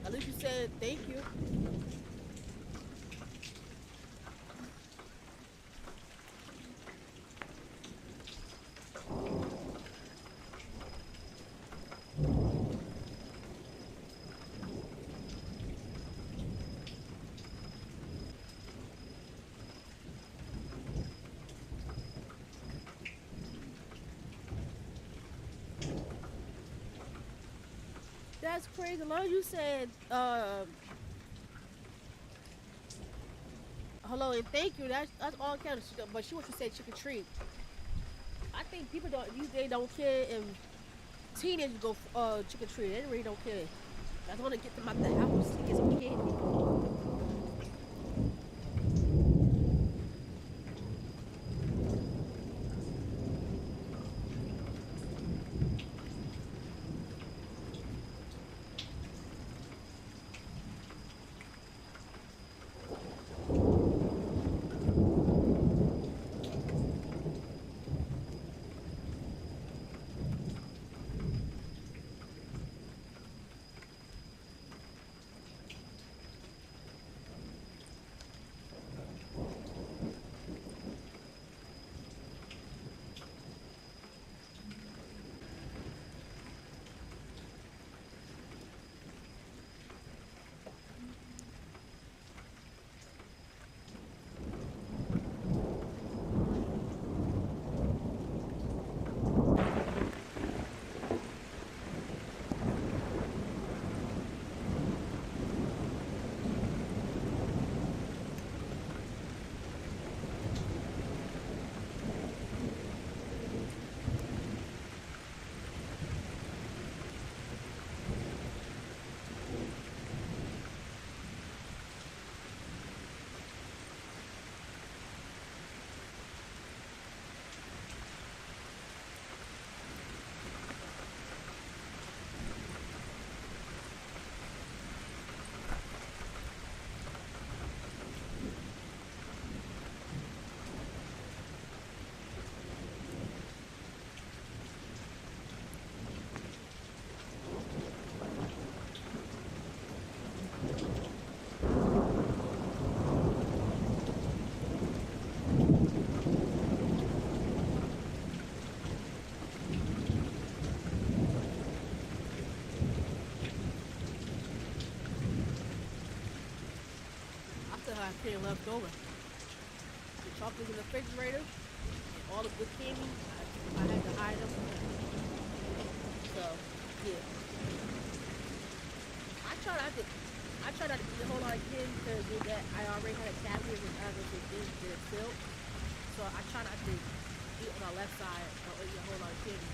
At least you said thank you. that's crazy. Long you said, hello and thank you. That's all counts. But she wants to say trick or treat. I think people don't these days don't care if teenagers go trick or treat. They really don't care. I just want to get them out the house and get some candy. I still have candy left over. The chocolates in the refrigerator and all the good candy. I had to hide them. So yeah, I try not to. I try not to eat a whole lot of candy because with that I already had a cavity and I was in silk. So I try not to eat on my left side or eat a whole lot of candy.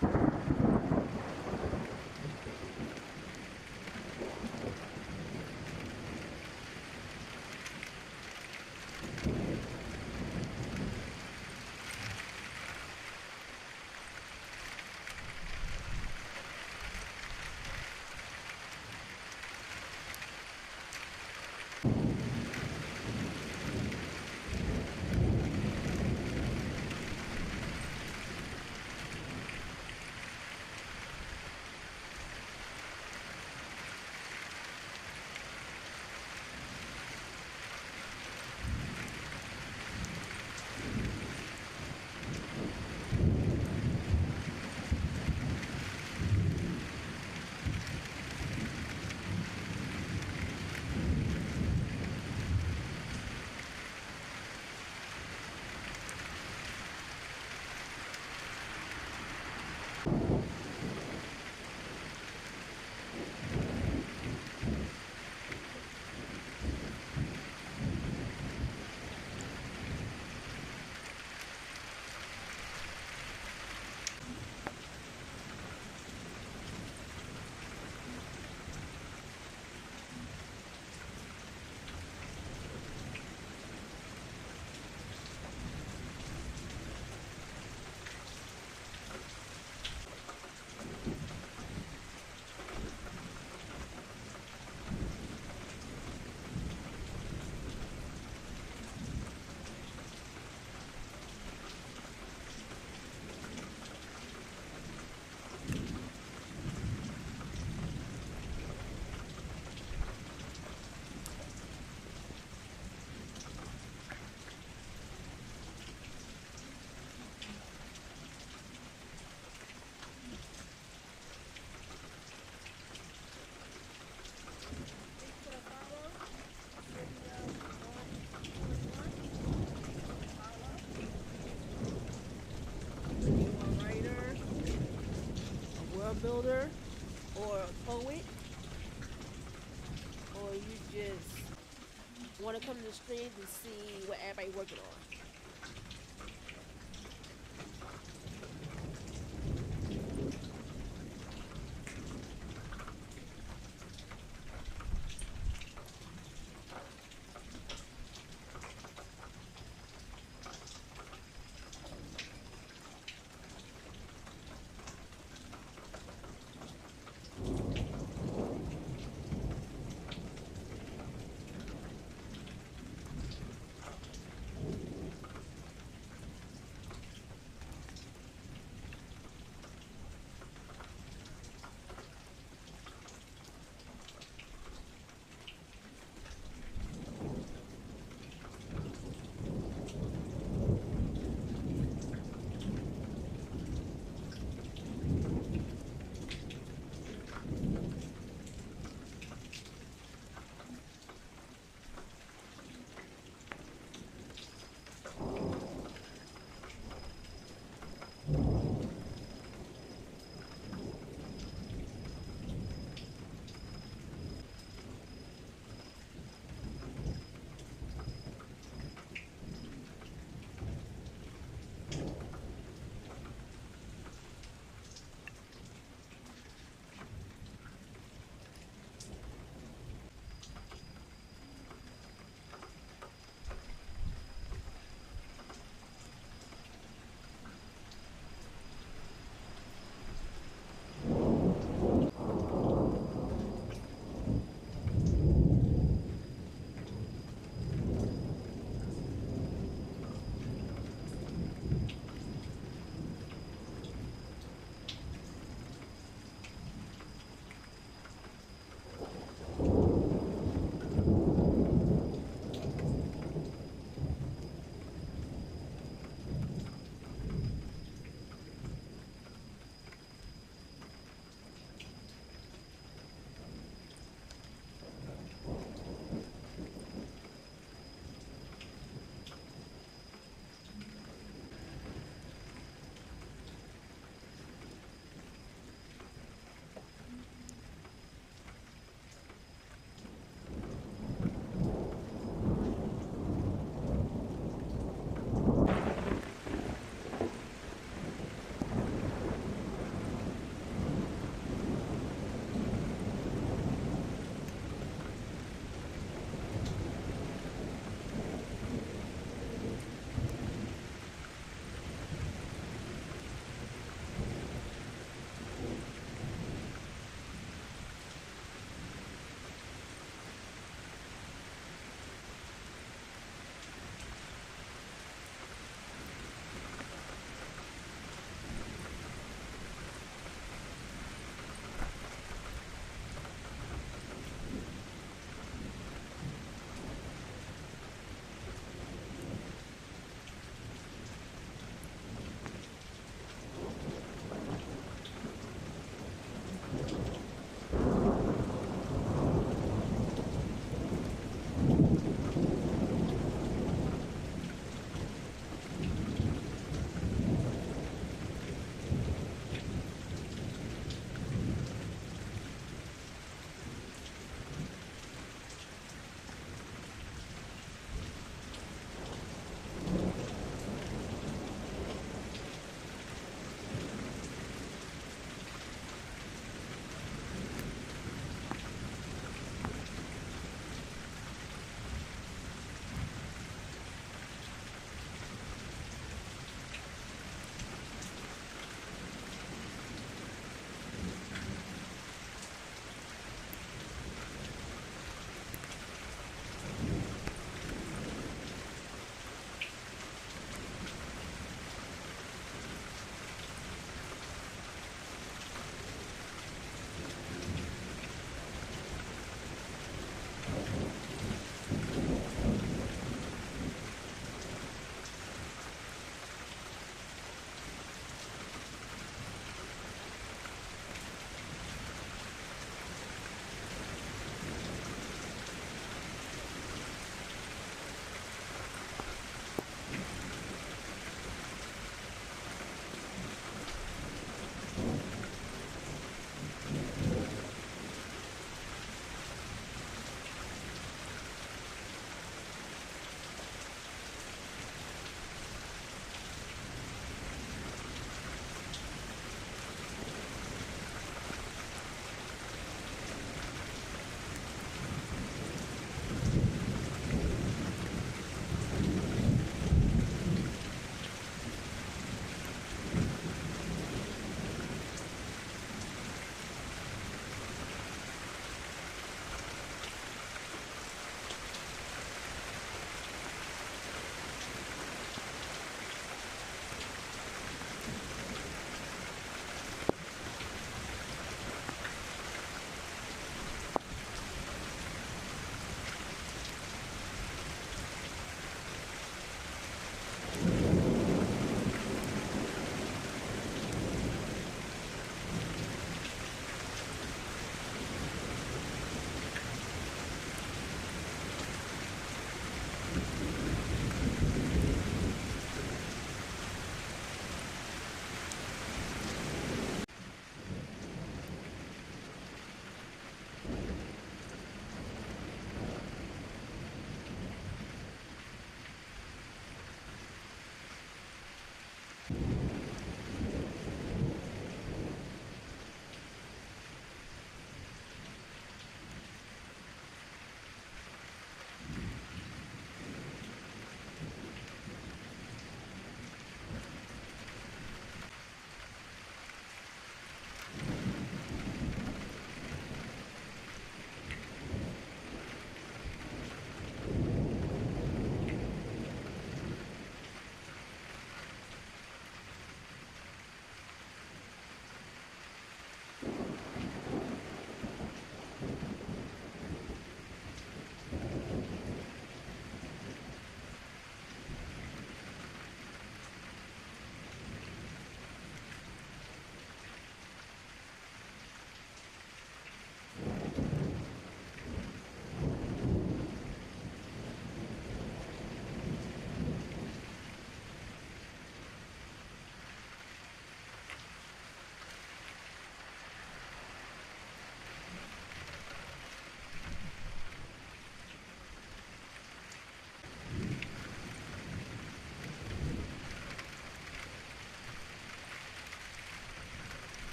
Thank you for the follow. Cynthia 121. Follow. Whether you're a writer, a world builder, or a poet, or you just want to come to the stream to see what everybody working on.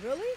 Really?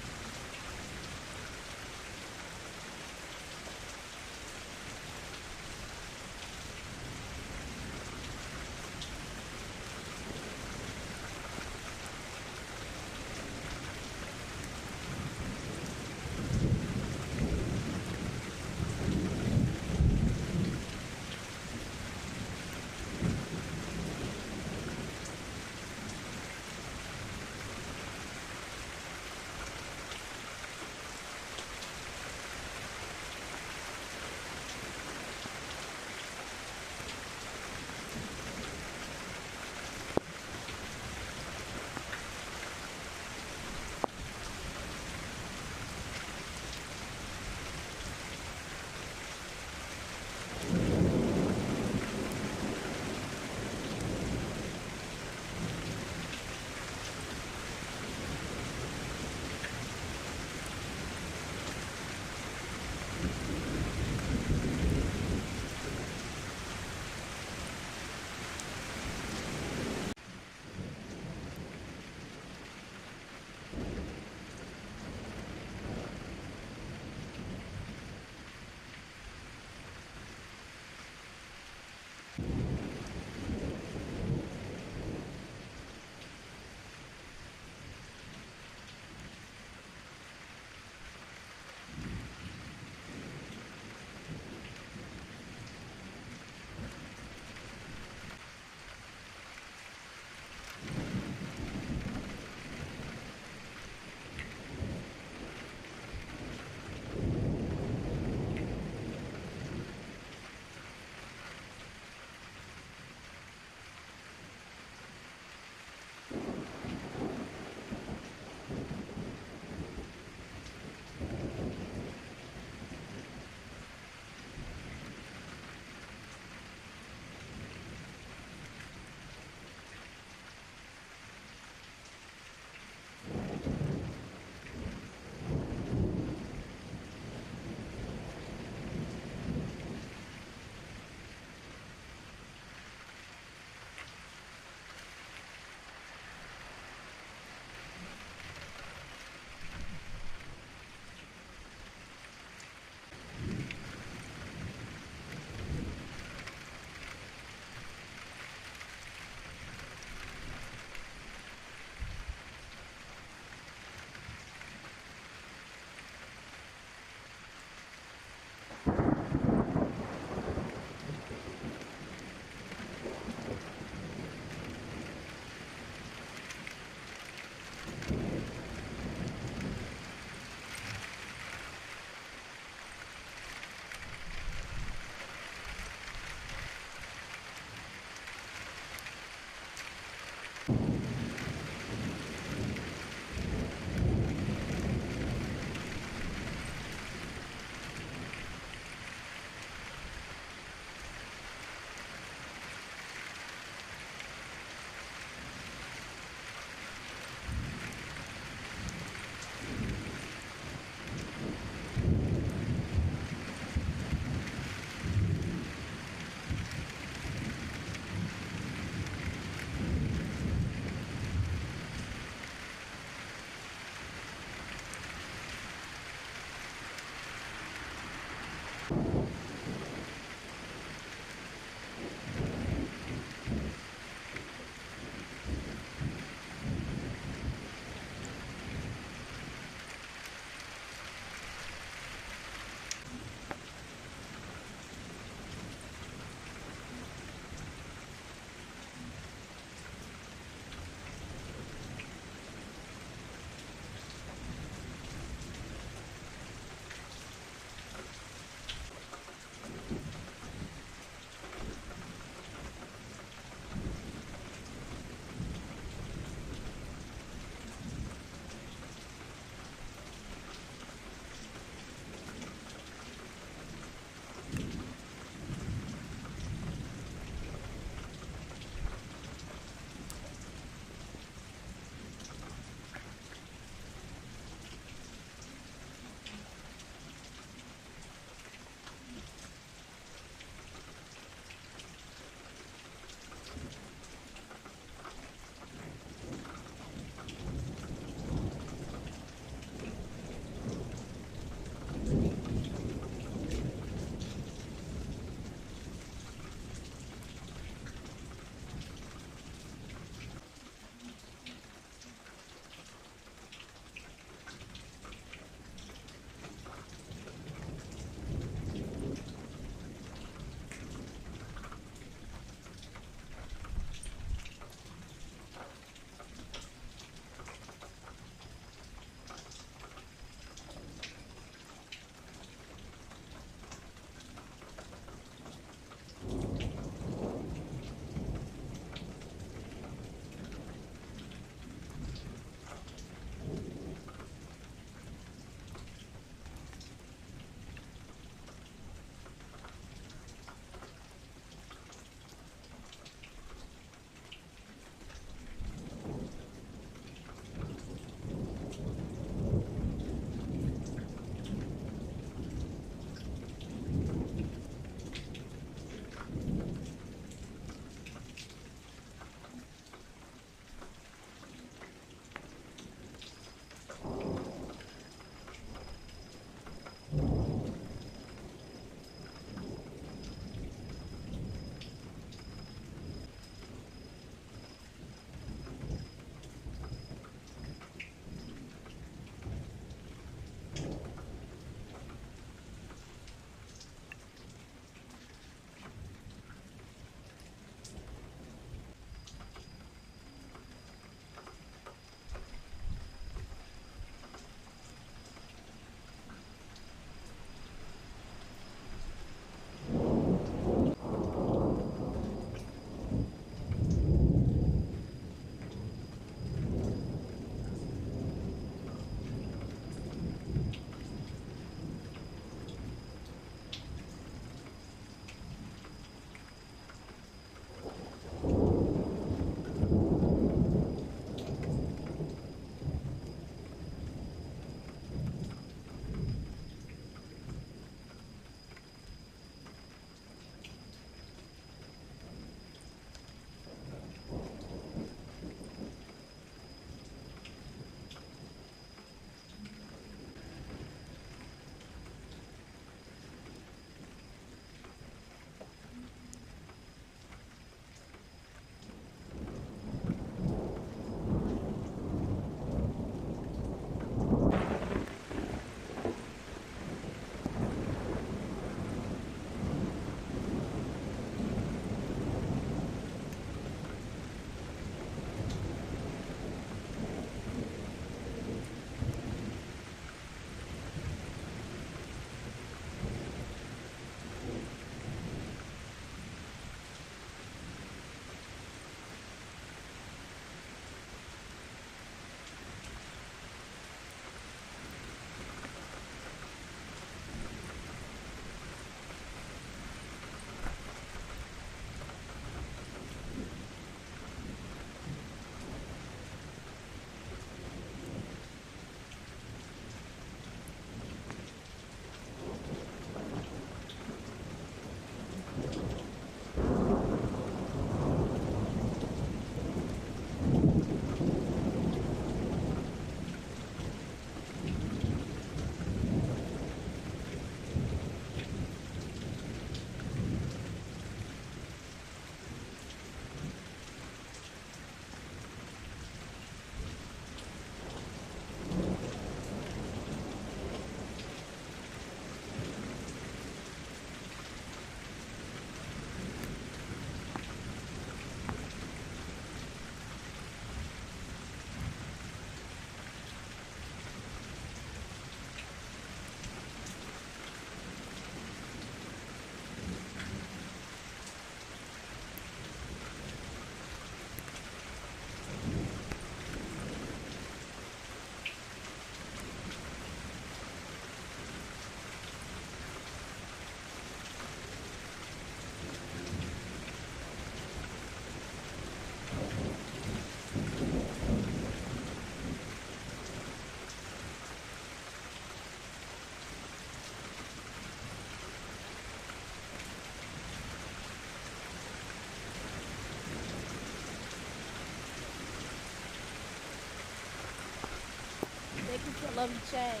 I love you, Chad.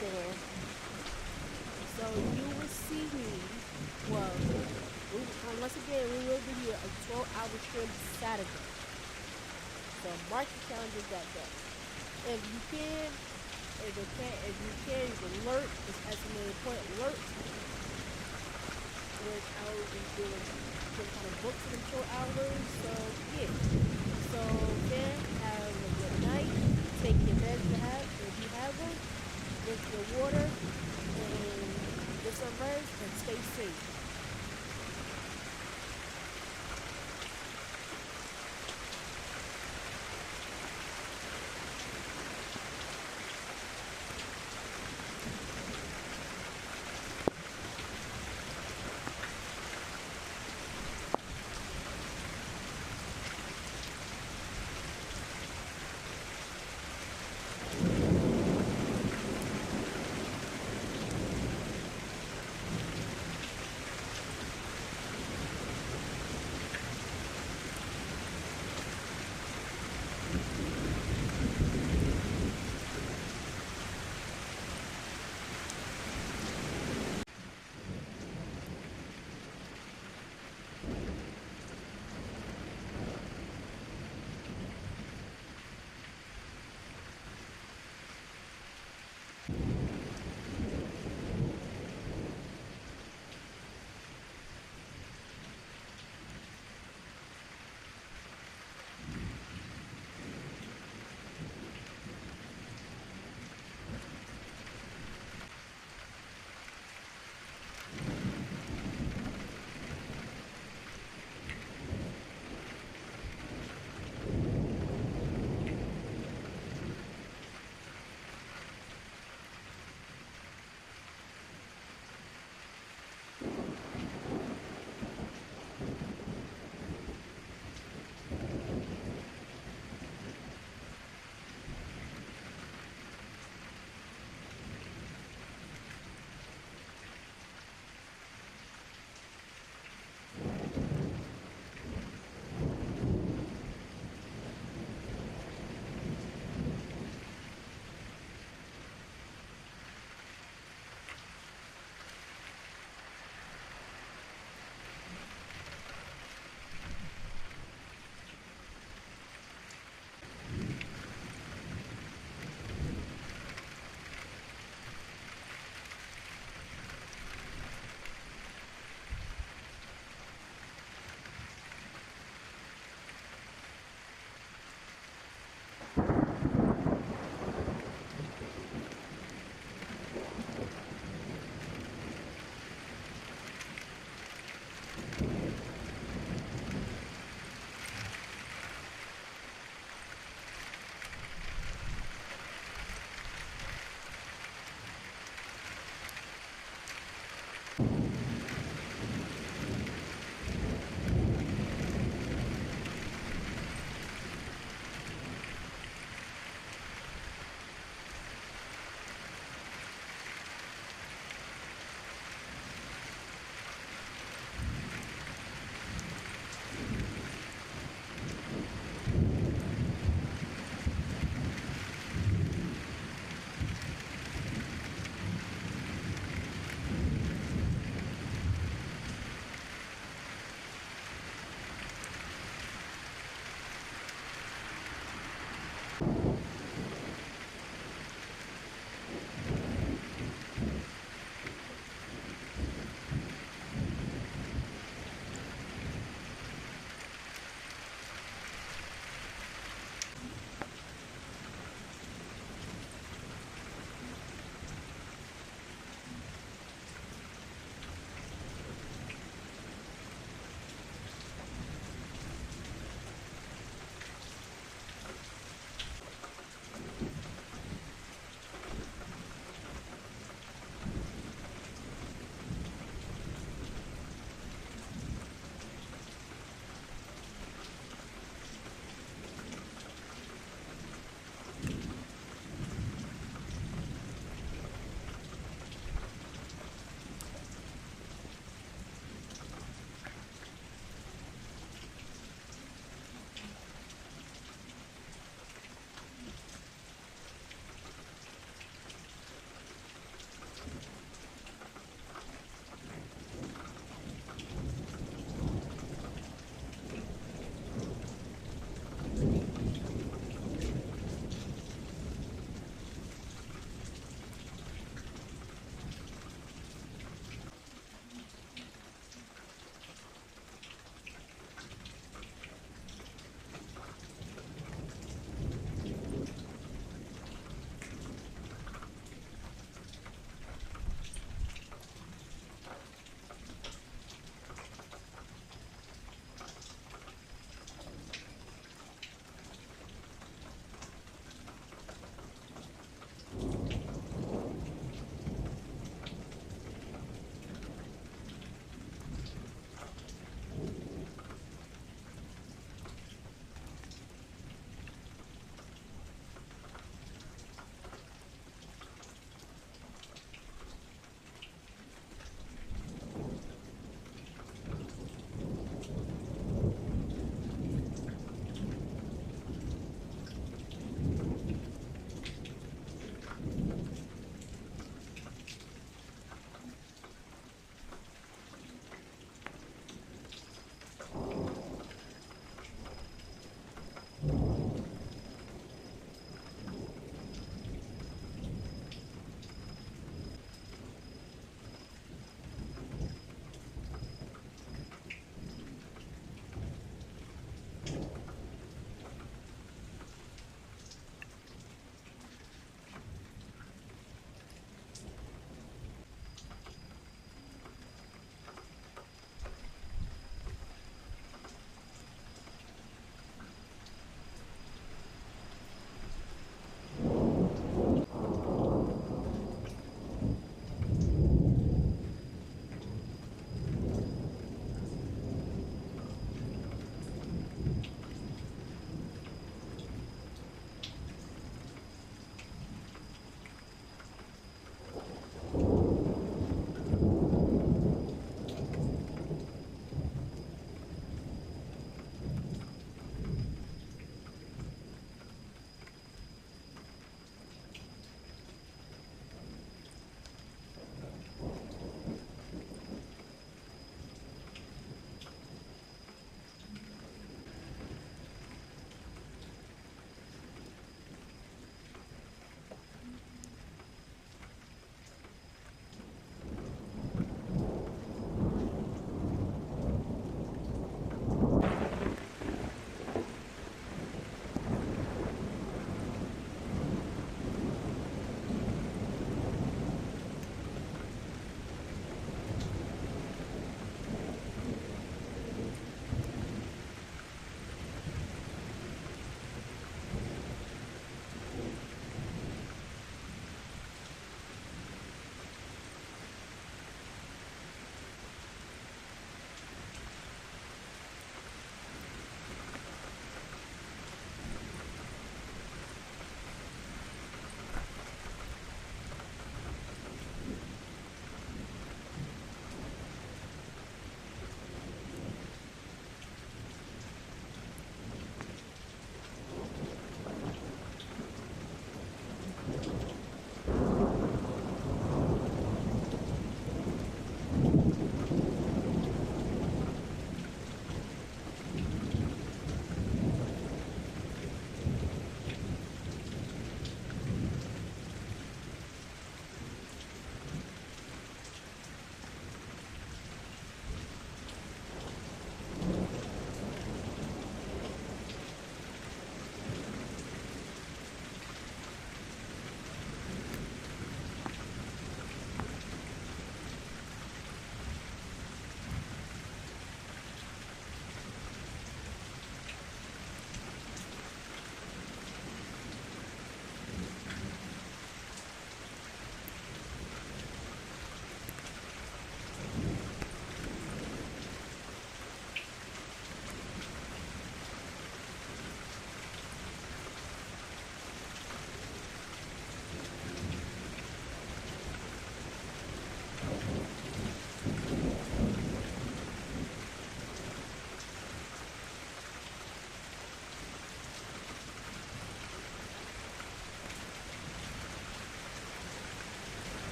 There. So you will see me. Well, once again, we will give you a 12-hour stream Saturday. So mark your calendars that day. If you can, you can alert. It's estimated point alert, which I will be doing some kind of books in 12 hours. So yeah. So then have a good night. Take your meds you have if you have them. Drink your water and get some rest and stay safe.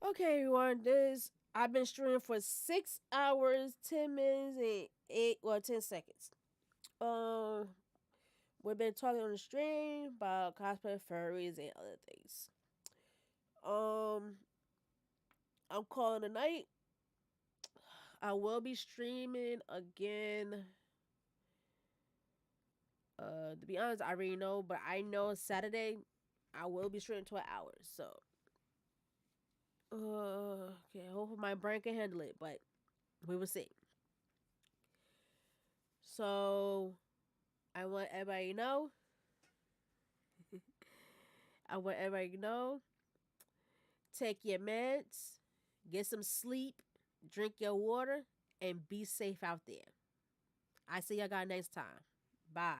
Okay, everyone. This I've been streaming for 6 hours, 10 minutes, and 10 seconds. Um, we've been talking on the stream about cosplay, furries, and other things. Um, I'm calling a night. I will be streaming again. To be honest, I already know, but I know Saturday I will be streaming 12 hours. So, okay. Hopefully my brain can handle it, but we will see. So, I want everybody to know. I want everybody to know. Take your meds, get some sleep, drink your water, and be safe out there. I see y'all guys next time. Bye.